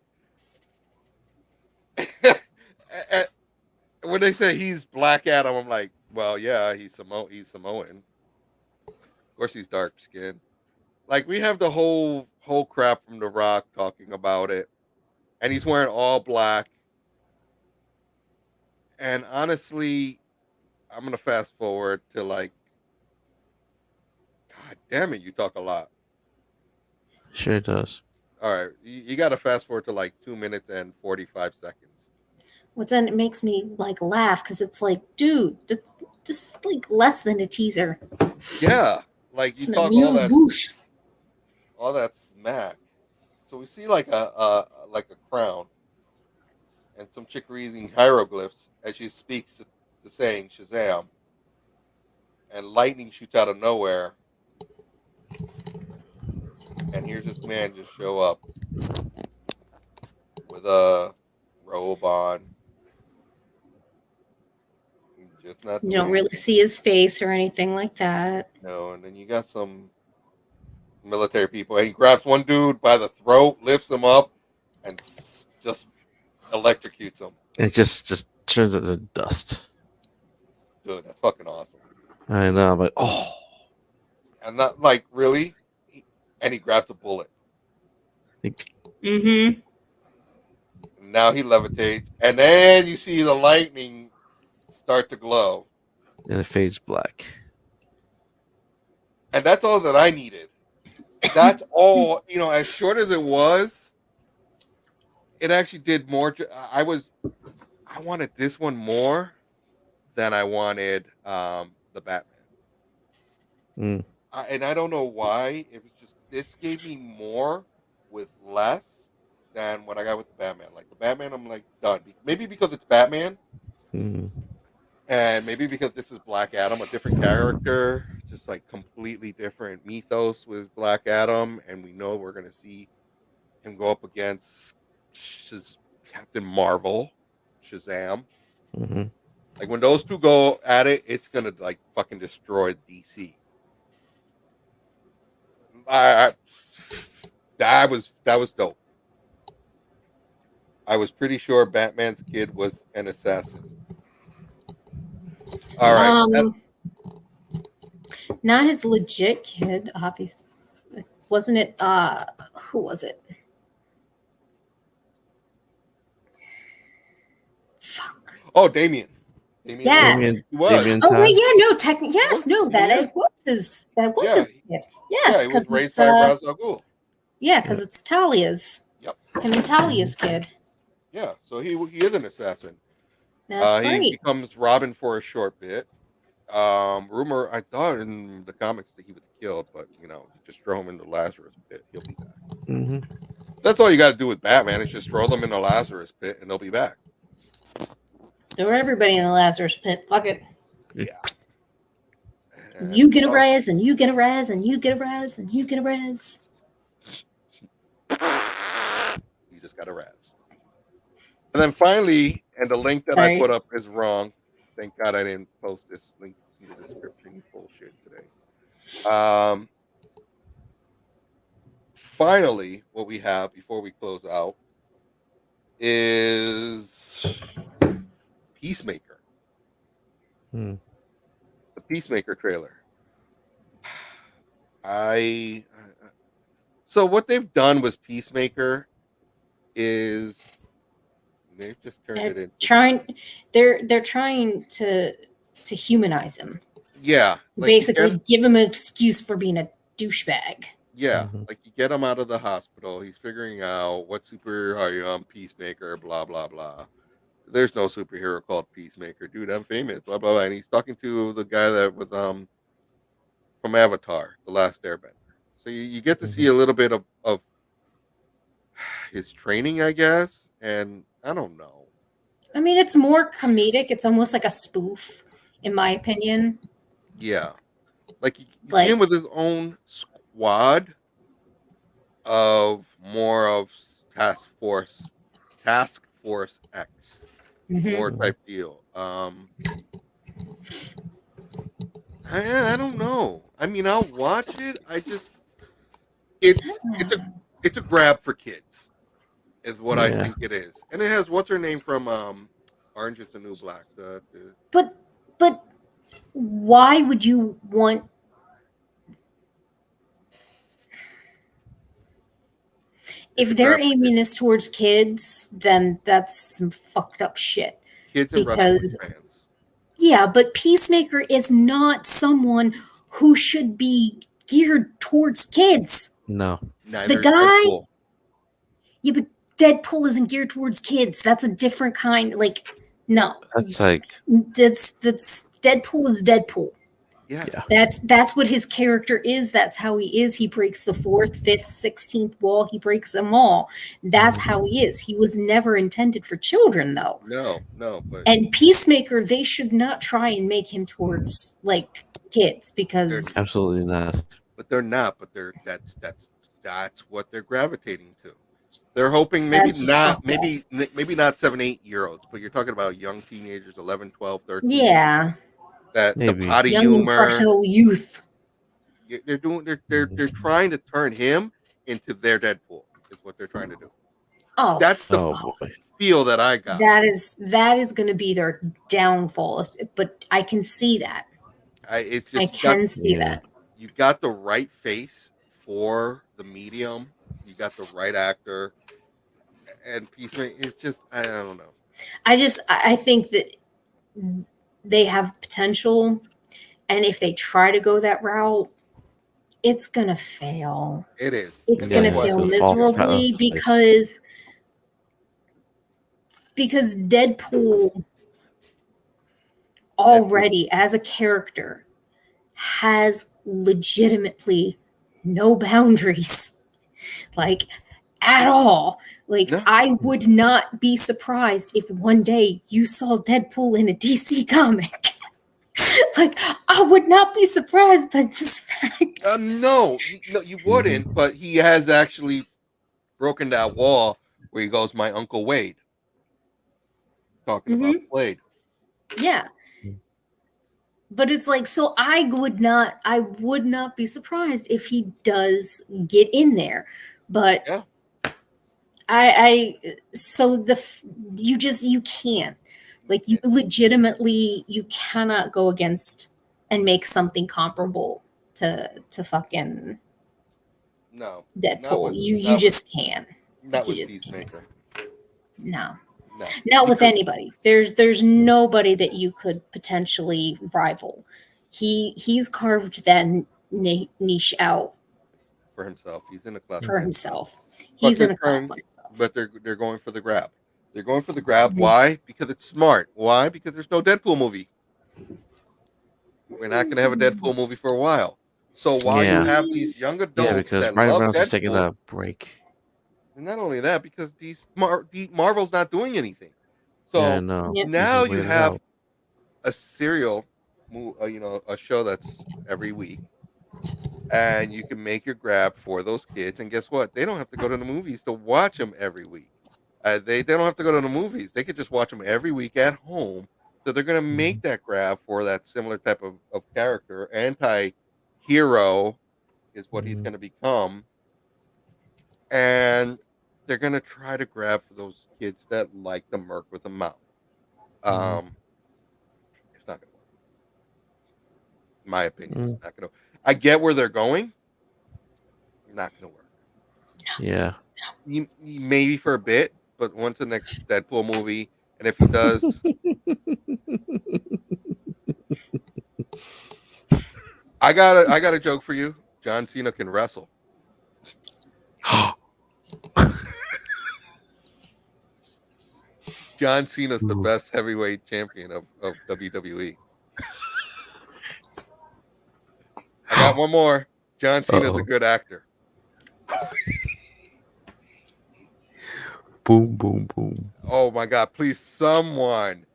When they say he's Black Adam, I'm like, well, yeah, he's Samoan. Of course, he's dark skinned. Like, we have the whole crap from The Rock talking about it, and he's wearing all black. And honestly, I'm gonna fast forward to like, God damn it, you talk a lot. Sure does. All right, you got to fast forward to like 2 minutes and 45 seconds. What's then it makes me like laugh because it's like, dude, this is like less than a teaser. Yeah, like you It's an talk amuse-bouche. all that smack. So we see like a crown and some chick reading hieroglyphs as she speaks to saying Shazam, and lightning shoots out of nowhere, and here's this man just show up with a robe on. Just not. You don't really see his face or anything like that. No, and then you got some military people, and he grabs one dude by the throat, lifts him up, and just electrocutes him. It just turns into dust. Dude, that's fucking awesome. I know, but oh, and not like really, and he grabs a bullet. Mm-hmm. Now he levitates, and then you see the lightning start to glow, and it fades black. And that's all that I needed. That's all, as short as it was, it actually did more. I wanted this one more than I wanted the Batman. And I don't know why. It was just, this gave me more with less than what I got with the Batman. Like the Batman, I'm like done. Maybe because it's Batman. And maybe because this is Black Adam, a different character, just like completely different mythos with Black Adam, and we know we're gonna see him go up against Captain Marvel, Shazam. Like when those two go at it, it's gonna like fucking destroy DC. That was dope. I was pretty sure Batman's kid was an assassin. All right. Not his legit kid, obviously. Wasn't it? Who was it? Fuck. Oh, Damien. Yes. Damien wait, yeah, no, technically, yes, no, that was his. That was his kid. Yes, he was raised by Ra's al Ghul. Yeah, because it's Talia's. Yep. Him and Talia's kid. Yeah, so he is an assassin. That's right. He becomes Robin for a short bit. Rumor, I thought in the comics that he was killed, but just throw him in the Lazarus pit, he'll be back. That's all you got to do with Batman is just throw them in the Lazarus pit, and they'll be back. Throw everybody in the Lazarus pit. Fuck it. Yeah. You get a res, and you get a res, and you get a res, and you get a res. You just got a res. And then finally, and the link that I put up is wrong. Thank God I didn't post this link in the description. Bullshit today. Finally, what we have before we close out is Peacemaker. The Peacemaker trailer. So what they've done with Peacemaker is they've just turned it into they're trying to humanize him. Yeah. Like basically give him an excuse for being a douchebag. Yeah. Like you get him out of the hospital, he's figuring out what superhero are you? I'm Peacemaker, blah blah blah. There's no superhero called Peacemaker, dude. I'm famous, blah blah blah. And he's talking to the guy that was from Avatar, The Last Airbender. So you get to see a little bit of his training, I guess, and I don't know. I mean, it's more comedic. It's almost like a spoof, in my opinion. Yeah, like you see him with his own squad of more of Task Force X, more type deal. I don't know. I mean, I'll watch it. It's a grab for kids, is what I think it is, and it has what's her name from Orange Is the New Black. But why would you want? If they're aiming this towards kids, then that's some fucked up shit. Kids and wrestling fans. Yeah, but Peacemaker is not someone who should be geared towards kids. No. Neither the guy, Yeah, but Deadpool isn't geared towards kids. That's a different kind. Like, no. That's like that's Deadpool is Deadpool. Yeah. That's what his character is. That's how he is. He breaks the 4th, 5th, 16th wall. He breaks them all. That's how he is. He was never intended for children, though. No, but and Peacemaker, they should not try and make him towards like kids because absolutely not. But they're not. But that's what they're gravitating to. They're hoping maybe not 7-8-year-olds, but you're talking about young teenagers, 11, 12, 13. Yeah. That maybe. the potty Young humor, impressionable youth. They're trying to turn him into their Deadpool. Is what they're trying to do. Oh, That's the boy. feel that I got. That is going to be their downfall. But I can see that. It's just I can see that. You got the right face for the medium. You got the right actor, and Peacemaker is just I don't know. I think that they have potential, and if they try to go that route, it's gonna fail. It is. It's gonna fail miserably because Deadpool already as a character has legitimately no boundaries, like at all. Like no. I would not be surprised if one day you saw Deadpool in a DC comic. Like I would not be surprised by this fact. No, you wouldn't. But he has actually broken that wall where he goes, "My Uncle Wade," talking about Slade. Yeah. But it's like, so I would not be surprised if he does get in there. But yeah. you can't. Like you legitimately, you cannot go against and make something comparable to fucking Deadpool. You just can't. Not with Peacemaker. No. Not with anybody. There's nobody that you could potentially rival. He's carved that niche out for himself. He's in a class for himself. He's in a class by himself. But they're going for the grab. They're going for the grab. Mm-hmm. Why? Because it's smart. Why? Because there's no Deadpool movie. We're not going to have a Deadpool movie for a while. So while you have these young adults because Ryan Reynolds is taking a break. And not only that, because Marvel's not doing anything. So now you have a serial, a show that's every week, and you can make your grab for those kids. And guess what? They don't have to go to the movies to watch them every week. They don't have to go to the movies. They could just watch them every week at home. So they're going to make that grab for that similar type of character. Anti-hero is what he's going to become. And they're going to try to grab for those kids that like to murk with a mouth. It's not going to work. In my opinion, it's not going to. I get where they're going. Not going to work. Yeah. Maybe for a bit, but once the next Deadpool movie, and if he does. I got a joke for you. John Cena can wrestle. John Cena's the best heavyweight champion of WWE. I got one more. John Cena's a good actor. Boom, boom, boom. Oh my God! Please, someone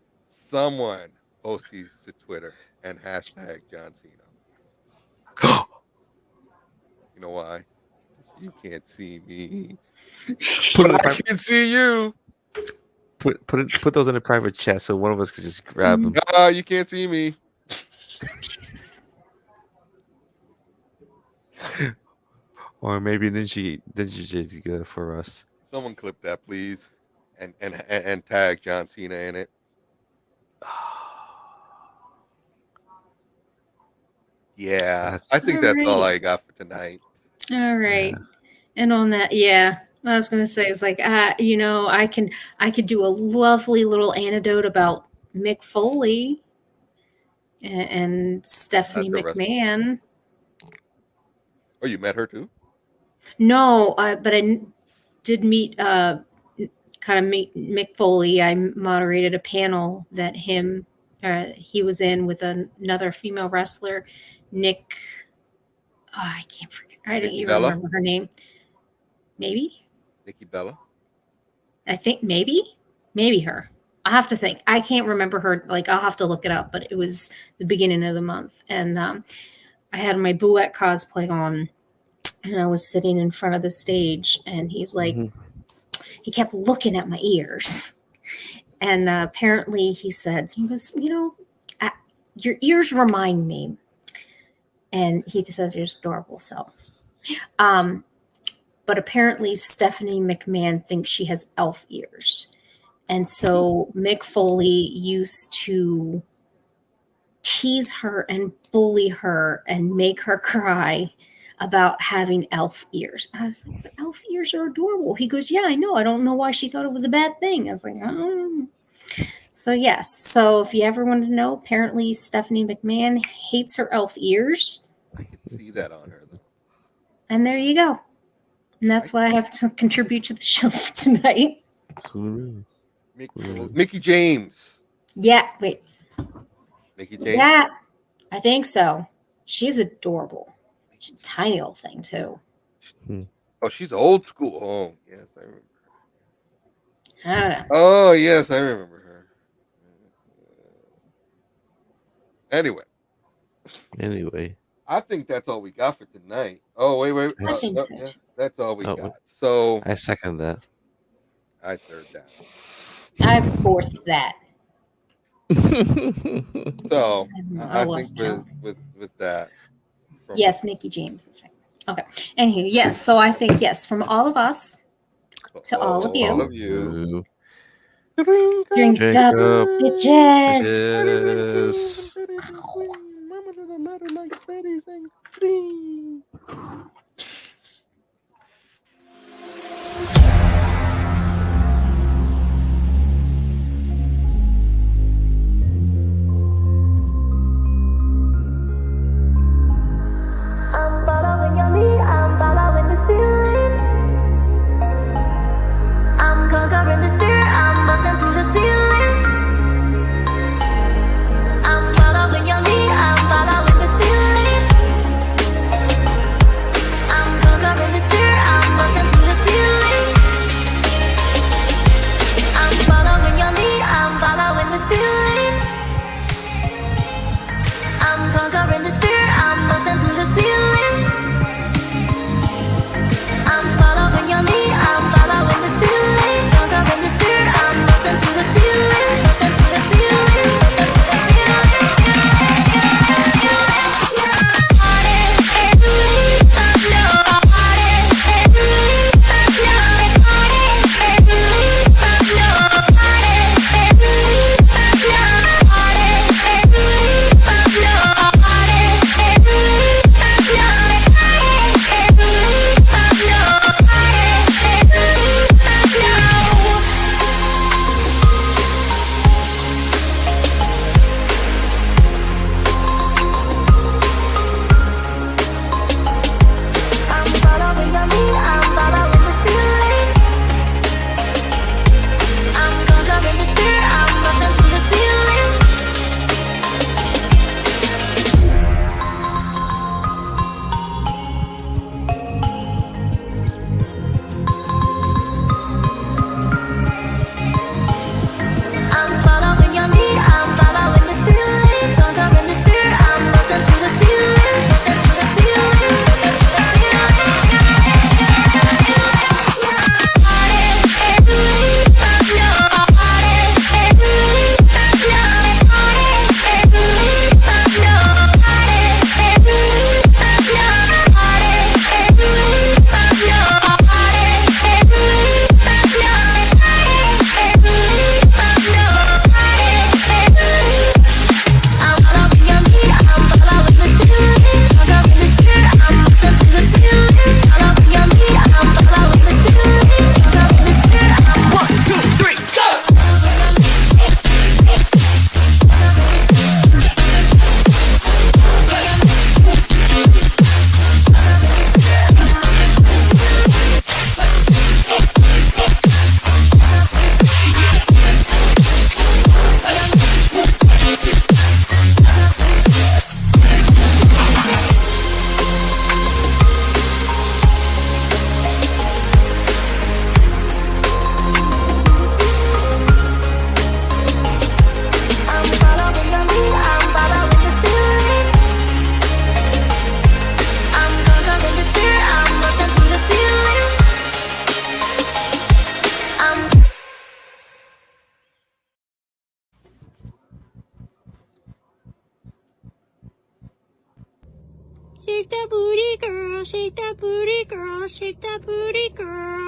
post these to Twitter and hashtag John Cena. You know why? You can't see me. I can see you. Put those in a private chat so one of us can just grab them. You can't see me. Or maybe Ninja J's good for us. Someone clip that, please, and tag John Cena in it. Yeah, I think that's all I got for tonight. All right, and on that, I was gonna say, it's like, I could do a lovely little anecdote about Mick Foley and Stephanie McMahon. Oh, you met her too? No, but did meet Mick Foley. I moderated a panel that he was in with another female wrestler, Nick. Oh, I can't forget. I didn't even remember her name. Maybe Nikki Bella. I think maybe her. I have to think. I can't remember her. Like, I'll have to look it up. But it was the beginning of the month, and I had my Booette cosplay on, and I was sitting in front of the stage, and he's like, he kept looking at my ears, and apparently he goes, your ears remind me, and he says you're adorable. So, but apparently Stephanie McMahon thinks she has elf ears. And so Mick Foley used to tease her and bully her and make her cry about having elf ears. I was like, but elf ears are adorable. He goes, yeah, I know. I don't know why she thought it was a bad thing. I was like, oh. So yes. So if you ever wanted to know, apparently Stephanie McMahon hates her elf ears. I can see that on her, though. And there you go. And that's what I have to contribute to the show for tonight. Mickey James. Yeah, wait. Mickey James? Yeah, I think so. She's adorable. She's a tiny little thing, too. Oh, she's old school. Oh, yes, I remember her. I don't know. Oh, yes, I remember her. Anyway. I think that's all we got for tonight. Oh, wait. I think so. Yeah, that's all we got. So I second that. I third that. I fourth that. So I think with that. Yes, Mickey James. That's right. Okay. Anywho, yes. So I think, yes, from all of us to all of you. All of you. Drink up, bitches. I'm following your lead, I'm following this feeling. I'm conquering the spirit, I'm busting through the ceiling. I'm following your lead, I'm following this feeling. Shake that booty, girl. Shake that booty, girl. Shake that booty, girl.